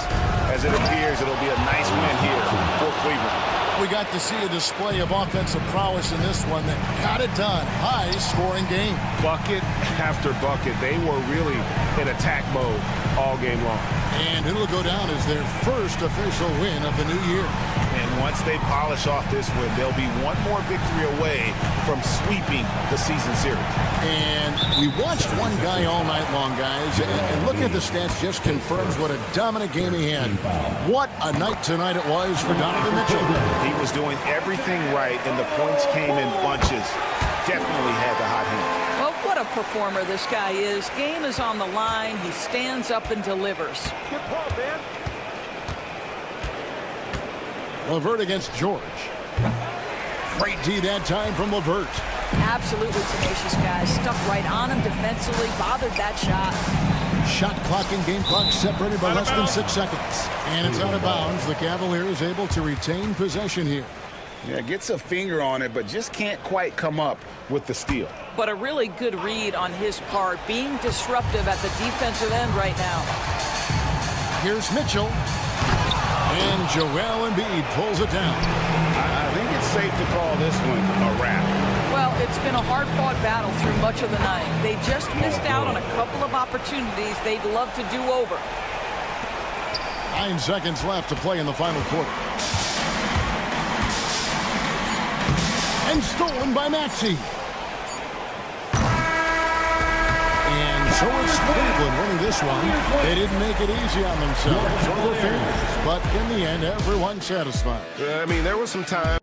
as it appears it'll be a nice win here for Cleveland. We got to see a display of offensive prowess in this one that got it done. High-scoring game. Bucket after bucket. They were really in attack mode all game long. And it'll go down as their first official win of the new year. And once they polish off this win, they'll be one more victory away from sweeping the season series. And we watched one guy all night long, guys. And looking at the stats just confirms what a dominant game he had. What a night tonight it was for Donovan Mitchell. He was doing everything right, and the points came in bunches. Definitely had the hot hand. Well, what a performer this guy is. Game is on the line. He stands up and delivers. Good ball, man. LeVert against George. Great D that time from LeVert. Absolutely tenacious guy. Stuck right on him defensively. Bothered that shot. Shot clock and game clock separated by less than 6 seconds. And it's out of bounds. The Cavaliers able to retain possession here. Yeah, gets a finger on it, but just can't quite come up with the steal. But a really good read on his part, being disruptive at the defensive end right now. Here's Mitchell. And Joel Embiid pulls it down. I think it's safe to call this one a wrap. Well, it's been a hard-fought battle through much of the night. They just missed out on a couple of opportunities they'd love to do over. 9 seconds left to play in the final quarter. And stolen by Maxey. And so it's Cleveland winning this one. They didn't make it easy on themselves or their fans. But in the end, everyone's satisfied. I mean, there was some time.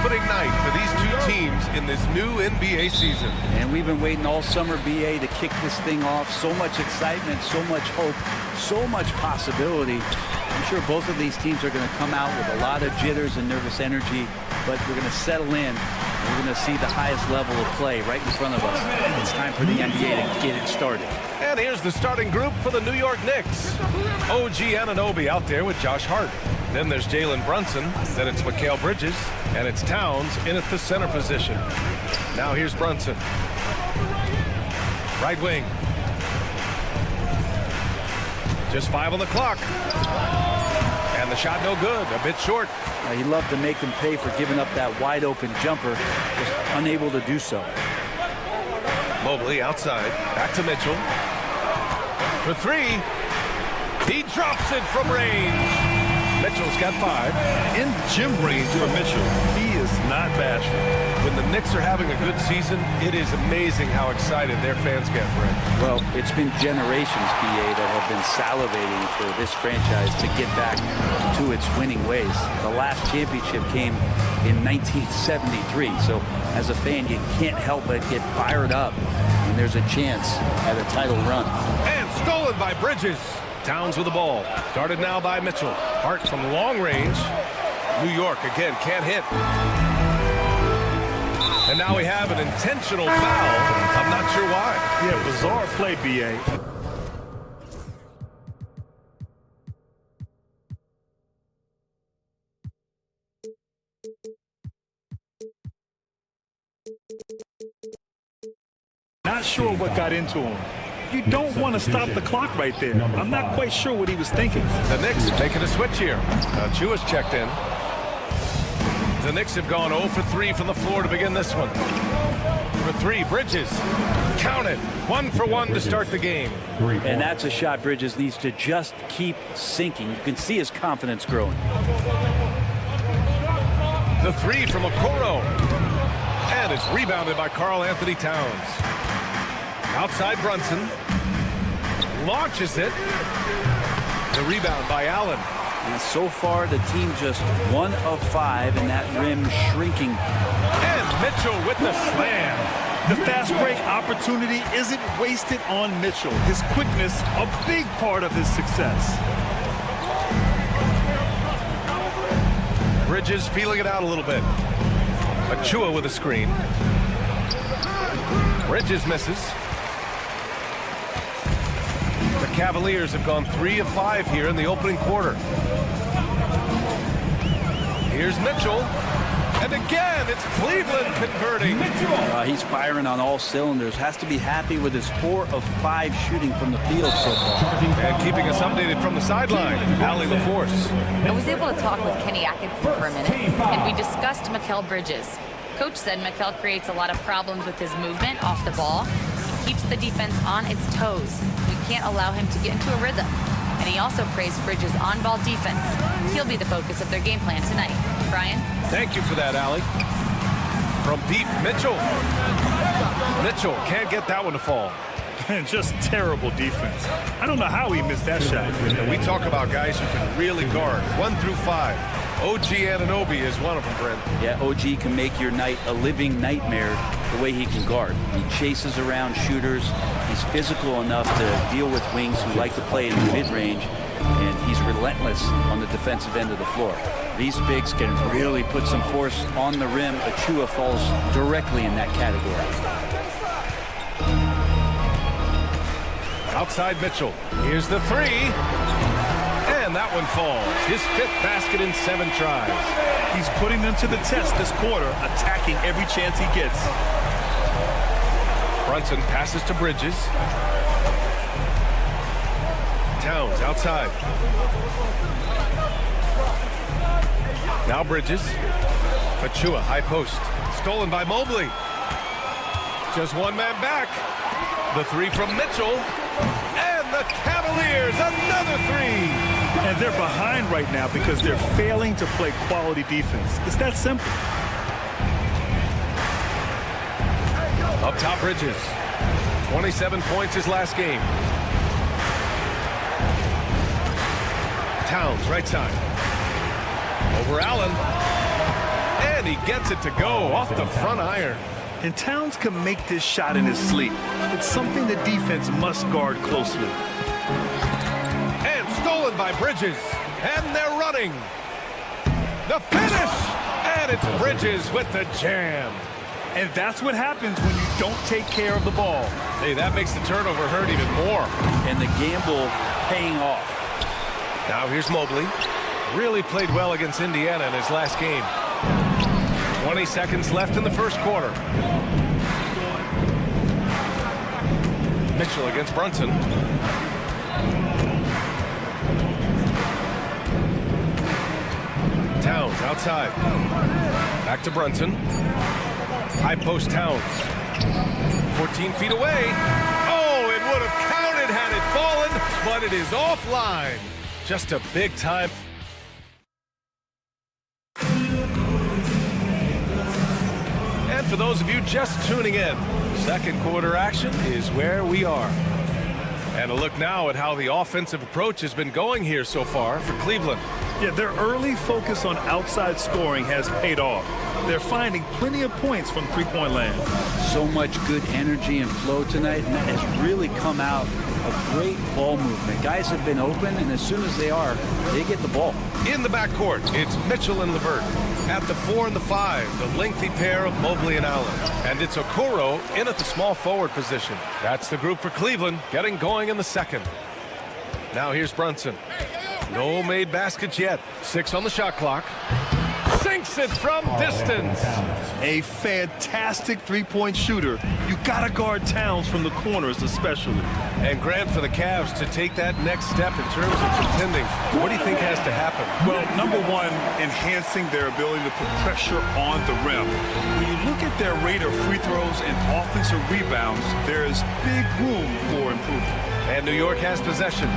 opening night for these two teams in this new NBA season. And we've been waiting all summer, BA, to kick this thing off. So much excitement, so much hope, so much possibility. I'm sure both of these teams are going to come out with a lot of jitters and nervous energy, but we're going to settle in. We're going to see the highest level of play right in front of us. It's time for the NBA to get it started. And here's the starting group for the New York Knicks. OG Anunoby out there with Josh Hart. Then there's Jalen Brunson. Then it's Mikal Bridges. And it's Towns in at the center position. Now here's Brunson. Right wing. Just 5 on the clock. And the shot no good. A bit short. He loved to make them pay for giving up that wide open jumper. Just unable to do so. Mobley outside. Back to Mitchell. For 3. He drops it from range. Mitchell's got 5. In gym range for Mitchell, he is not bashful. When the Knicks are having a good season, it is amazing how excited their fans get, Brent. Well, it's been generations, BA, that have been salivating for this franchise to get back to its winning ways. The last championship came in 1973, so as a fan, you can't help but get fired up when there's a chance at a title run. And stolen by Bridges. Towns with the ball. Guarded now by Mitchell. Hart from long range. New York again can't hit. And now we have an intentional foul. I'm not sure why. Yeah, bizarre play, BA. Not sure what got into him. You don't want to stop the clock right there. I'm not quite sure what he was thinking. The Knicks making a switch here. Chua's checked in. The Knicks have gone 0 for 3 from the floor to begin this one. For 3, Bridges. Count it. 1 for 1 to start the game. And that's a shot Bridges needs to just keep sinking. You can see his confidence growing. The 3 from Okoro. And it's rebounded by Karl Anthony Towns. Outside Brunson. Launches it. The rebound by Allen. And so far, the team just 1 of 5, and that rim shrinking. And Mitchell with the slam. The fast break opportunity isn't wasted on Mitchell. His quickness, a big part of his success. Bridges feeling it out a little bit. Chua with a screen. Bridges misses. The Cavaliers have gone 3 of 5 here in the opening quarter. Here's Mitchell. And again, it's Cleveland converting. He's firing on all cylinders. Has to be happy with his 4 of 5 shooting from the field so far. And keeping us updated from the sideline, Allie LaForce. I was able to talk with Kenny Atkinson for a minute, and we discussed Mikal Bridges. Coach said Mikal creates a lot of problems with his movement off the ball. He keeps the defense on its toes. We can't allow him to get into a rhythm. And he also praised Bridges' on-ball defense. He'll be the focus of their game plan tonight. Brian? Thank you for that, Allie. From deep, Mitchell. Mitchell can't get that one to fall. Just terrible defense. I don't know how he missed that shot. And we talk about guys who can really guard. 1 through 5. OG Anunoby is one of them, Brent. Yeah, OG can make your night a living nightmare the way he can guard. He chases around shooters. He's physical enough to deal with wings who like to play in the mid-range, and he's relentless on the defensive end of the floor. These bigs can really put some force on the rim. Achua falls directly in that category. Outside Mitchell. Here's the 3. And that one falls. His 5th basket in 7 tries. He's putting them to the test this quarter, attacking every chance he gets. Brunson passes to Bridges. Towns outside. Now Bridges. Achua, high post. Stolen by Mobley. Just one man back. The 3 from Mitchell. And the Cavaliers, another 3. And they're behind right now because they're failing to play quality defense. It's that simple. Up top, Bridges. 27 points his last game. Towns, right side. Over Allen. And And he gets it to go off the front iron. And Towns can make this shot in his sleep. It's something the defense must guard closely. And stolen by Bridges. And they're running. The finish! And it's Bridges with the jam. And that's what happens when you don't take care of the ball. Hey, that makes the turnover hurt even more. And the gamble paying off. Now here's Mobley. Really played well against Indiana in his last game. 20 seconds left in the first quarter. Mitchell against Brunson. Towns outside. Back to Brunson. High post Towns. 14 feet away. Oh, it would have counted had it fallen, but it is offline. Just a big time. And for those of you just tuning in, second quarter action is where we are. And a look now at how the offensive approach has been going here so far for Cleveland. Yeah, their early focus on outside scoring has paid off. They're finding plenty of points from three-point land. So much good energy and flow tonight, and that has really come out of great ball movement. Guys have been open, and as soon as they are, they get the ball. In the backcourt, it's Mitchell and LeVert. At the 4 and the 5, the lengthy pair of Mobley and Allen. And it's Okoro in at the small forward position. That's the group for Cleveland, getting going in the second. Now here's Brunson. No made baskets yet. 6 on the shot clock. Sinks it from distance. A fantastic three-point shooter. You gotta guard Towns from the corners especially. And Grant, for the Cavs to take that next step in terms of contending, what do you think has to happen? Well, number one, enhancing their ability to put pressure on the rim. When you look at their rate of free throws and offensive rebounds, there is big room for improvement. And New York has possession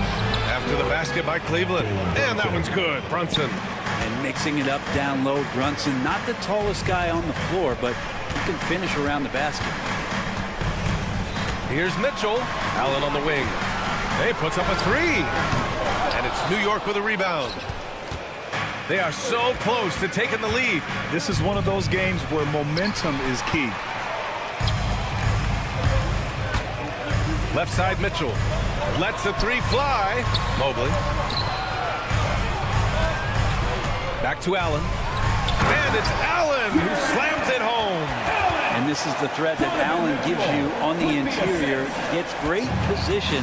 after the basket by Cleveland. And that one's good. Brunson. And mixing it up down low, Brunson, not the tallest guy on the floor, but he can finish around the basket. Here's Mitchell. Allen on the wing. He puts up a three. And it's New York with a rebound. They are so close to taking the lead. This is one of those games where momentum is key. Left side, Mitchell. Lets the three fly. Mobley. Back to Allen. And it's Allen who slams it home. And this is the threat that Allen gives you on the interior. Gets great position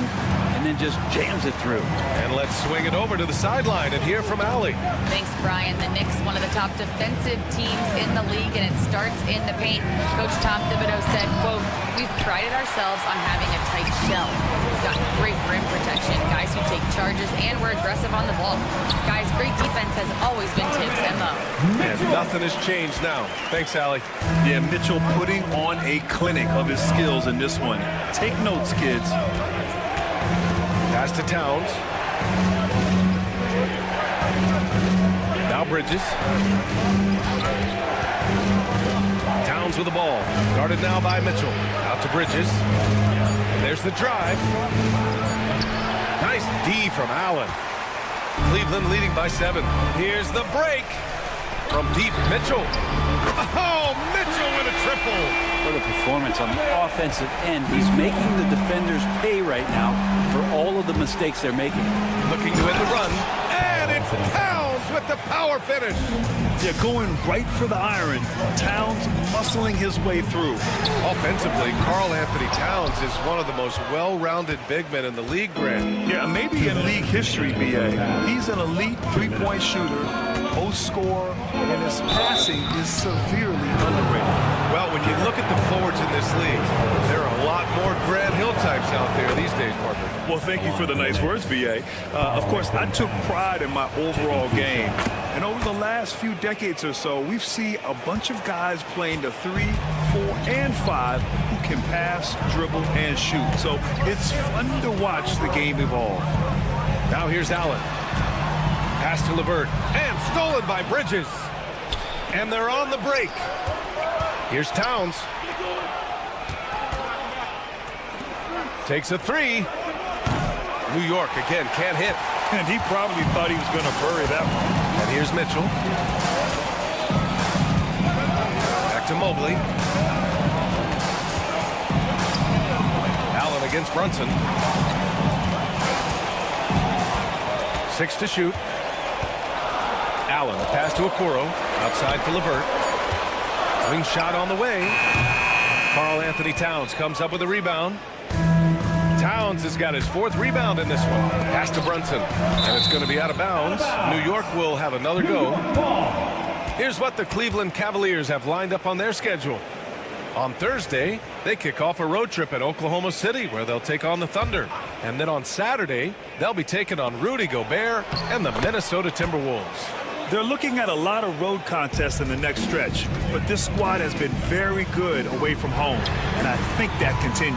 and then just jams it through. And let's swing it over to the sideline and hear from Allie. Thanks, Brian. The Knicks, one of the top defensive teams in the league, and it starts in the paint. Coach Tom Thibodeau said, quote, "We've prided ourselves on having a tight shell. We've got great rim protection, guys who take charges, and we're aggressive on the ball. Guys, great defense has always been Tibbs' MO." And nothing has changed now. Thanks, Allie. Yeah, Mitchell putting on a clinic of his skills in this one. Take notes, kids. Pass to Towns. Now Bridges. Towns with the ball. Guarded now by Mitchell. Out to Bridges. And there's the drive. Nice D from Allen. Cleveland leading by 7. Here's the break. From deep, Mitchell. Oh, Mitchell with a triple. What a performance on the offensive end. He's making the defenders pay right now for all of the mistakes they're making. Looking to end the run. And it's Towns with the power finish. Yeah, going right for the iron. Towns muscling his way through. Offensively, Karl Anthony Towns is one of the most well-rounded big men in the league, Grant. Yeah, maybe in league history, B.A. He's an elite three-point shooter, post scorer, and his passing is severely underrated. Well, when you look at the forwards in this league, there are a lot more Grant Hill types out there these days, Parker. Well, thank you for the nice words, B.A. Of course, I took pride in my overall game. And over the last few decades or so, we've seen a bunch of guys playing the 3, 4, and 5 who can pass, dribble, and shoot. So it's fun to watch the game evolve. Now here's Allen. Pass to LeVert. And stolen by Bridges. And they're on the break. Here's Towns. Takes a 3. New York again can't hit. And he probably thought he was going to bury that one. And here's Mitchell. Mobley. Allen against Brunson. 6 to shoot. Allen, a pass to Okoro. Outside for LeVert. Wing shot on the way. Karl Anthony Towns comes up with a rebound. Towns has got his 4th rebound in this one. Pass to Brunson, and it's going to be out of bounds. New York will have another go. Here's what the Cleveland Cavaliers have lined up on their schedule. On Thursday, they kick off a road trip at Oklahoma City, where they'll take on the Thunder. And then on Saturday, they'll be taking on Rudy Gobert and the Minnesota Timberwolves. They're looking at a lot of road contests in the next stretch, but this squad has been very good away from home, and I think that continues.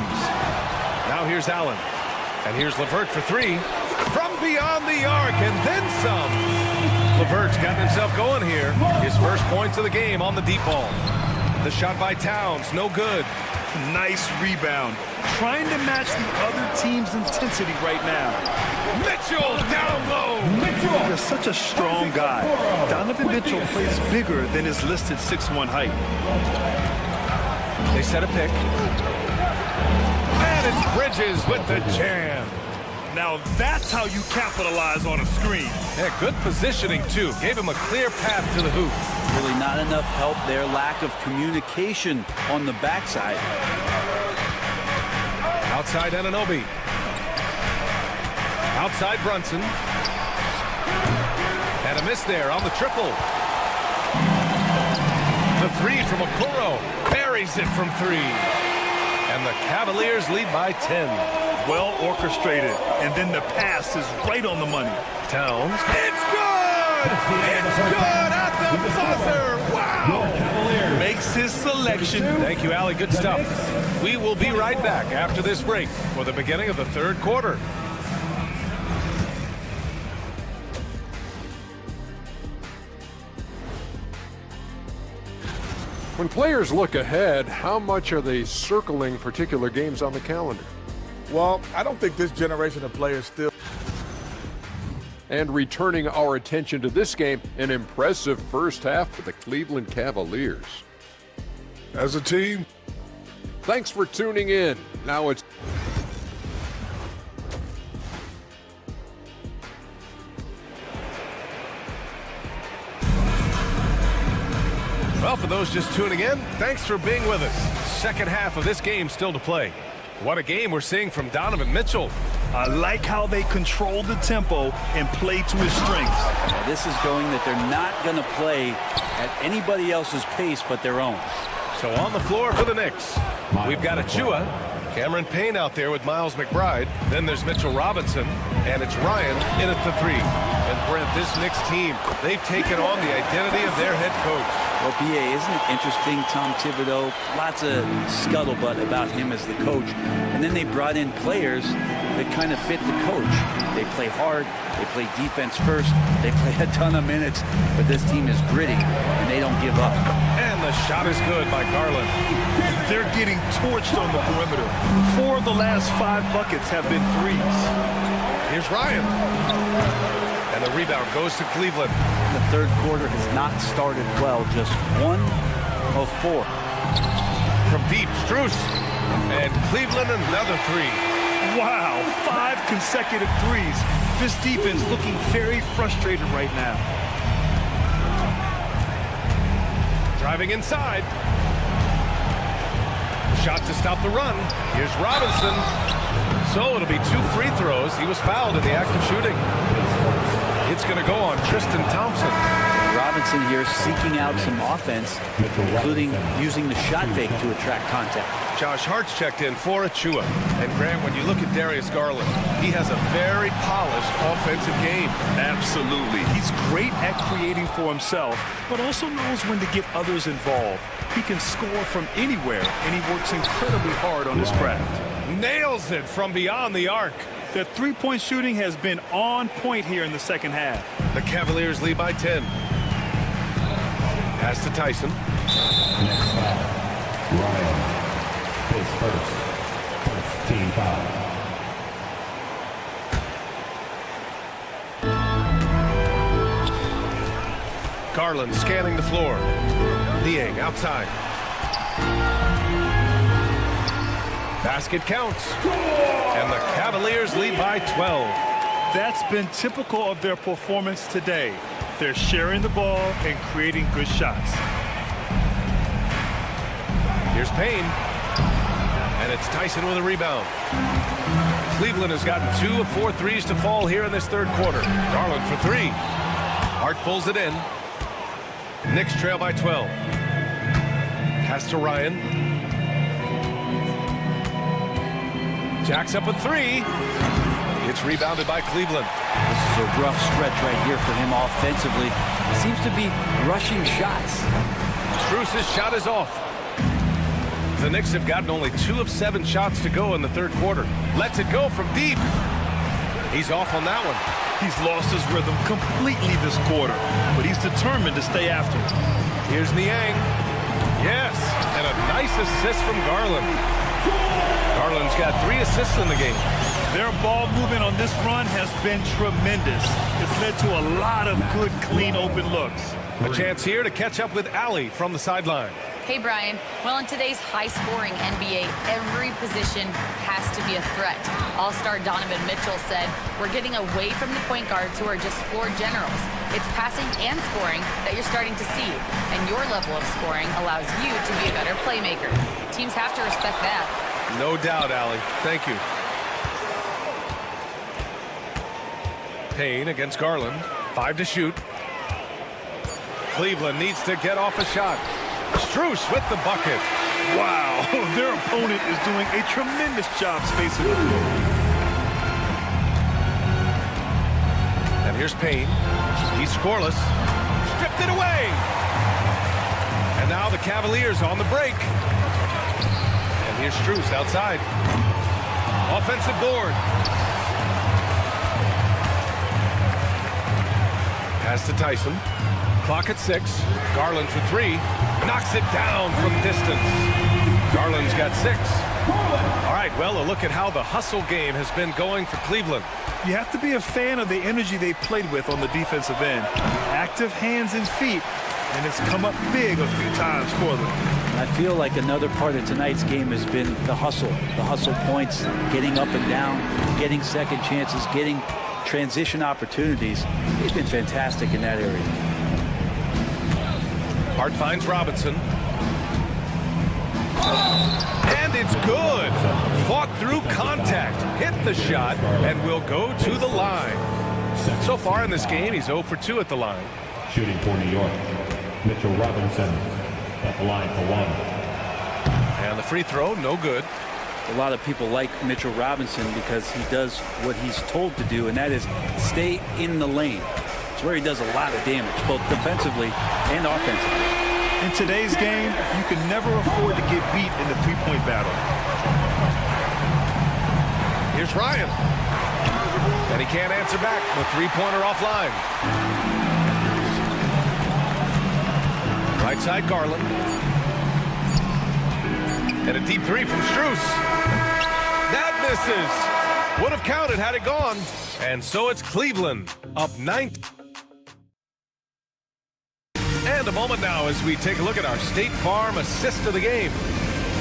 Now here's Allen, and here's LeVert for 3 from beyond the arc, and then some. LeVert's gotten himself going here. His first points of the game on the deep ball. The shot by Towns, no good. Nice rebound. Trying to match the other team's intensity right now. Mitchell down low. You're such a strong guy. Donovan Mitchell plays bigger than his listed 6'1" height. They set a pick. And it's Bridges with the jam. Now that's how you capitalize on a screen. Yeah, good positioning, too. Gave him a clear path to the hoop. Really not enough help there. Lack of communication on the backside. Outside Anunoby. Outside Brunson. And a miss there on the triple. The 3 from Okoro. Buries it from 3. And the Cavaliers lead by 10. Well orchestrated. And then the pass is right on the money. Towns. It's good! It's good at the buzzer! Wow! Makes his selection. Thank you, Allie. Good stuff. We will be right back after this break for the beginning of the 3rd quarter. When players look ahead, how much are they circling particular games on the calendar? Well, I don't think this generation of players still. And returning our attention to this game, an impressive first half for the Cleveland Cavaliers. As a team. Thanks for tuning in. Now it's well, for those just tuning in, thanks for being with us. Second half of this game still to play. What a game we're seeing from Donovan Mitchell. I like how they control the tempo and play to his strengths. Now, this is going that they're not going to play at anybody else's pace but their own. So on the floor for the Knicks, we've got Achua, Cameron Payne out there with Miles McBride. Then there's Mitchell Robinson, and it's Ryan in at the 3. And Brent, this Knicks team, they've taken on the identity of their head coach. Well, BA, isn't it interesting, Tom Thibodeau? Lots of scuttlebutt about him as the coach. And then they brought in players that kind of fit the coach. They play hard, they play defense first, they play a ton of minutes, but this team is gritty, and they don't give up. And the shot is good by Garland. They're getting torched on the perimeter. 4 of the last 5 buckets have been threes. Here's Ryan. And the rebound goes to Cleveland. The 3rd quarter has not started well, just 1 of 4. From deep, Strus. And Cleveland another 3. Wow, 5 consecutive threes. This defense looking very frustrated right now. Driving inside. Shot to stop the run. Here's Robinson. So it'll be 2 free throws. He was fouled in the act of shooting. It's going to go on Tristan Thompson. Robinson here seeking out some offense, including using the shot fake to attract contact. Josh Hart's checked in for Achua. And Grant, when you look at Darius Garland, he has a very polished offensive game. Absolutely. He's great at creating for himself, but also knows when to get others involved. He can score from anywhere, and he works incredibly hard on his craft. Nails it from beyond the arc. The three-point shooting has been on point here in the second half. The Cavaliers lead by 10. Pass to Tyson. Next foul. Ryan. His first team foul. Garland scanning the floor. Niang outside. Basket counts. And the Cavaliers lead by 12. That's been typical of their performance today. They're sharing the ball and creating good shots. Here's Payne. And it's Tyson with a rebound. Cleveland has gotten 2 of 4 threes to fall here in this third quarter. Garland for 3. Hart pulls it in. Knicks trail by 12. Pass to Ryan. Jacks up a 3. It's rebounded by Cleveland. This is a rough stretch right here for him offensively. He seems to be rushing shots. Strus's shot is off. The Knicks have gotten only 2 of 7 shots to go in the third quarter. Lets it go from deep. He's off on that one. He's lost his rhythm completely this quarter, but he's determined to stay after it. Here's Niang. Yes, and a nice assist from Garland. Garland's got 3 assists in the game. Their ball movement on this run has been tremendous. It's led to a lot of good, clean, open looks. A chance here to catch up with Allie from the sideline. Hey, Brian. Well, in today's high-scoring NBA, every position has to be a threat. All-star Donovan Mitchell said, "We're getting away from the point guards who are just floor generals. It's passing and scoring that you're starting to see, and your level of scoring allows you to be a better playmaker. Teams have to respect that." No doubt, Allie. Thank you. Payne against Garland. 5 to shoot. Cleveland needs to get off a shot. Strus with the bucket. Wow, their opponent is doing a tremendous job spacing the floor. And here's Payne. He's scoreless. Stripped it away. And now the Cavaliers on the break. And here's Strus outside. Offensive board. Pass to Tyson. Clock at 6. Garland for 3. Knocks it down from distance. Garland's got 6. All right, well, a look at how the hustle game has been going for Cleveland. You have to be a fan of the energy they've played with on the defensive end. Active hands and feet, and it's come up big a few times for them. I feel like another part of tonight's game has been the hustle points, getting up and down, getting second chances, getting transition opportunities. He's been fantastic in that area. Hart finds Robinson. And it's good. Fought through contact, hit the shot, and will go to the line. So far in this game, he's 0 for 2 at the line. Shooting for New York, Mitchell Robinson at the line for 1. And the free throw, no good. A lot of people like Mitchell Robinson because he does what he's told to do, and that is stay in the lane. It's where he does a lot of damage, both defensively and offensively. In today's game, you can never afford to get beat in the three-point battle. Here's Ryan. And he can't answer back. The three-pointer offline. Right side, Garland. And a deep 3 from Strus. That misses. Would have counted had it gone. And so it's Cleveland up 9. And a moment now as we take a look at our State Farm assist of the game.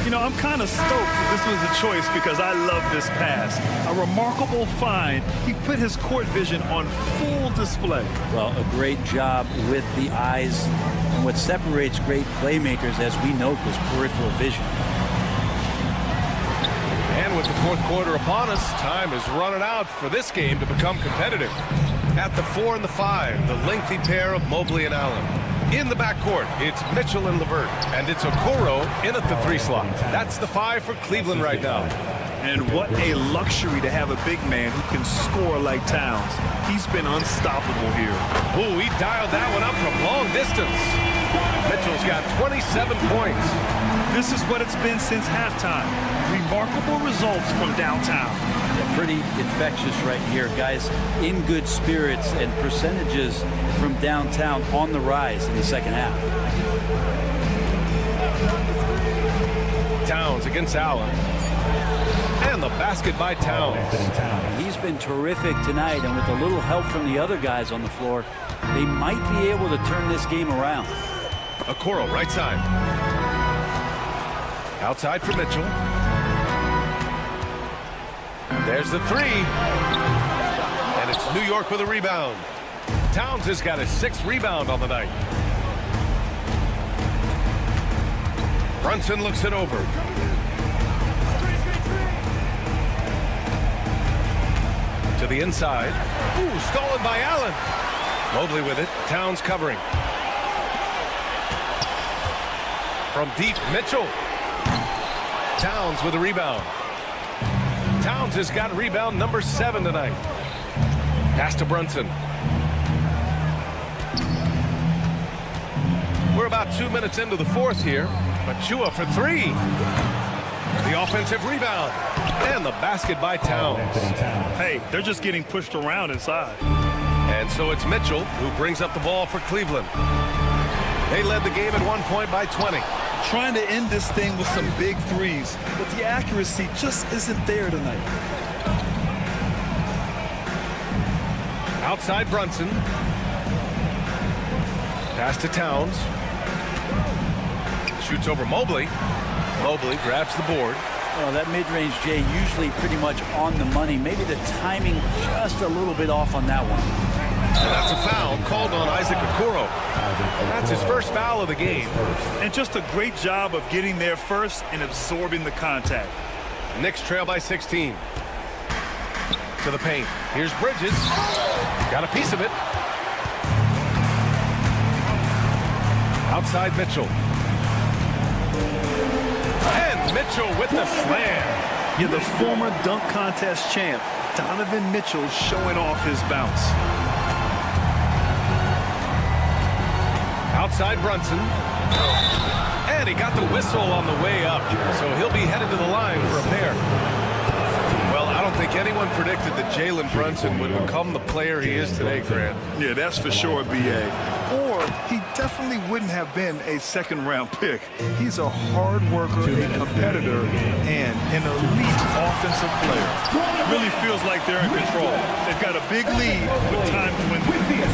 You know, I'm kind of stoked that this was a choice because I love this pass. A remarkable find. He put his court vision on full display. Well, a great job with the eyes. And what separates great playmakers, as we note, was peripheral vision. And with the fourth quarter upon us, time is running out for this game to become competitive. At the 4 and the 5, the lengthy pair of Mobley and Allen. In the backcourt, it's Mitchell and LeVert, and it's Okoro in at the 3 slot. That's the 5 for Cleveland right now. And what a luxury to have a big man who can score like Towns. He's been unstoppable here. Ooh, he dialed that one up from long distance. Mitchell's got 27 points. This is what it's been since halftime. Remarkable results from downtown. Pretty infectious right here, guys. In good spirits and percentages from downtown on the rise in the second half. Towns against Allen. And the basket by Towns. He's been terrific tonight, and with a little help from the other guys on the floor, they might be able to turn this game around. Okoro, right side. Outside for Mitchell. There's the three. And it's New York with a rebound. Towns has got his 6th rebound on the night. Brunson looks it over. To the inside. Ooh, stolen by Allen. Mobley with it. Towns covering. From deep, Mitchell. Towns with a rebound. Towns has got rebound number 7 tonight. Pass to Brunson. We're about 2 minutes into the 4th here. Achua for 3. The offensive rebound. And the basket by Towns. Hey, they're just getting pushed around inside. And so it's Mitchell who brings up the ball for Cleveland. They led the game at one point by 20. Trying to end this thing with some big threes, but the accuracy just isn't there tonight. Outside Brunson. Pass to Towns. Shoots over Mobley. Mobley grabs the board. Well, that mid-range, Jay, usually pretty much on the money. Maybe the timing just a little bit off on that one. And that's a foul called on Isaac Okoro. That's his first foul of the game. And just a great job of getting there first and absorbing the contact. Knicks trail by 16. To the paint. Here's Bridges. Got a piece of it. Outside Mitchell. And Mitchell with the slam. Yeah, the former dunk contest champ, Donovan Mitchell, showing off his bounce. Outside Brunson. And he got the whistle on the way up. So he'll be headed to the line for a pair. Well, I don't think anyone predicted that Jalen Brunson would become the player he is today, Grant. Yeah, that's for sure, B.A. Or he definitely wouldn't have been a second-round pick. He's a hard worker, a competitor, and an elite offensive player. Really feels like they're in control. They've got a big lead with time to win.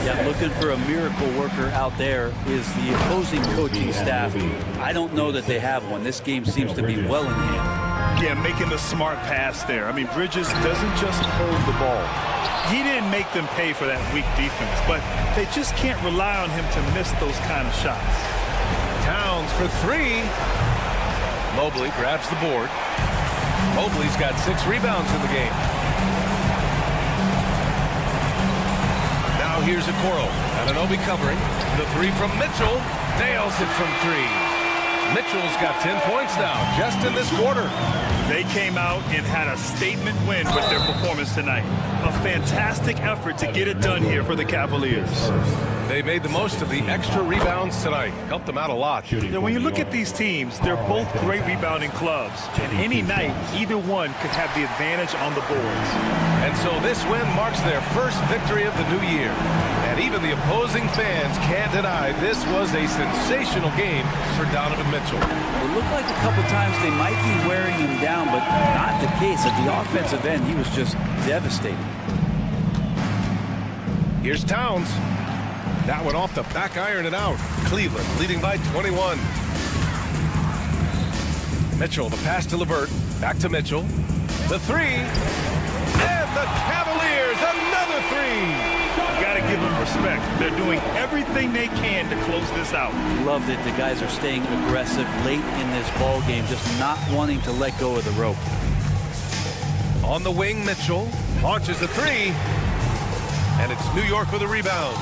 Yeah, looking for a miracle worker out there is the opposing coaching staff. I don't know that they have one. This game seems to be well in hand. Yeah, making the smart pass there. I mean, Bridges doesn't just hold the ball. He didn't make them pay for that weak defense, but they just can't rely on him to miss those kind of shots. Towns for 3. Mobley grabs the board. Mobley's got 6 rebounds in the game. Now here's Okoro. Anunoby covering. The 3 from Mitchell. Nails it from 3. Mitchell's got 10 points now, just in this quarter. They came out and had a statement win with their performance tonight. A fantastic effort to get it done here for the Cavaliers. They made the most of the extra rebounds tonight. Helped them out a lot. Yeah, when you look at these teams, they're both great rebounding clubs. And any night, either one could have the advantage on the boards. And so this win marks their first victory of the new year. And even the opposing fans can't deny this was a sensational game for Donovan Mitchell. It looked like a couple times they might be wearing him down, but not the case. At the offensive end, he was just devastating. Here's Towns. That one off the back iron and out. Cleveland leading by 21. Mitchell, the pass to LeVert. Back to Mitchell. The 3. And the Cavaliers, another 3. Got to give them respect. They're doing everything they can to close this out. Love that the guys are staying aggressive late in this ball game, just not wanting to let go of the rope. On the wing, Mitchell launches the 3. And it's New York with a rebound.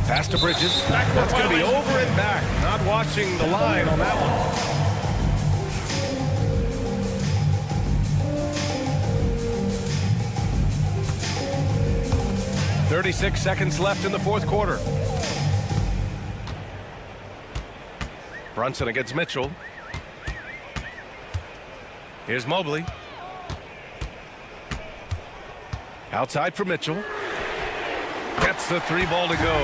Pass to Bridges. That's going to be over and back. Not watching the line on that one. 36 seconds left in the 4th quarter. Brunson against Mitchell. Here's Mobley. Outside for Mitchell. Gets the 3 ball to go.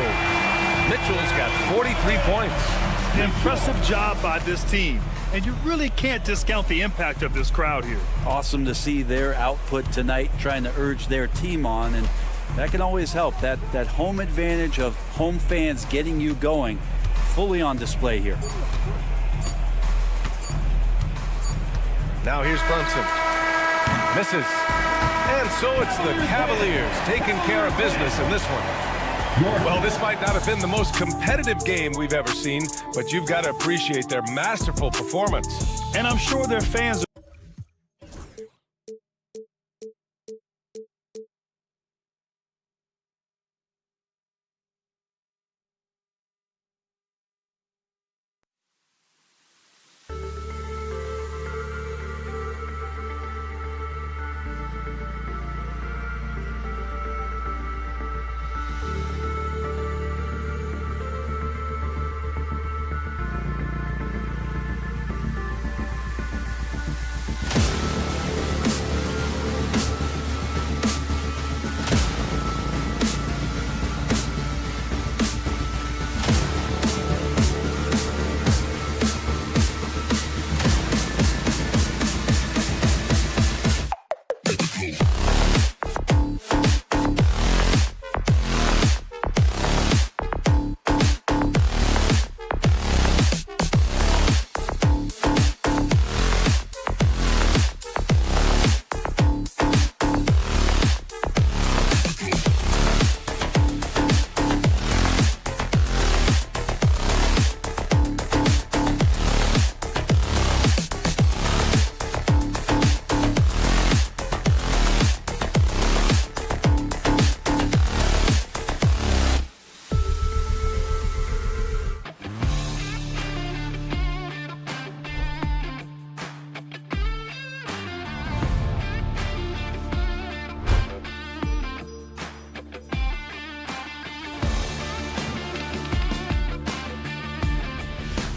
Mitchell's got 43 points. Impressive job by this team. And you really can't discount the impact of this crowd here. Awesome to see their output tonight, trying to urge their team on, and that can always help. That home advantage of home fans getting you going, fully on display here. Now here's Brunson. Misses. And so it's the Cavaliers taking care of business in this one. Well, this might not have been the most competitive game we've ever seen, but you've got to appreciate their masterful performance. And I'm sure their fans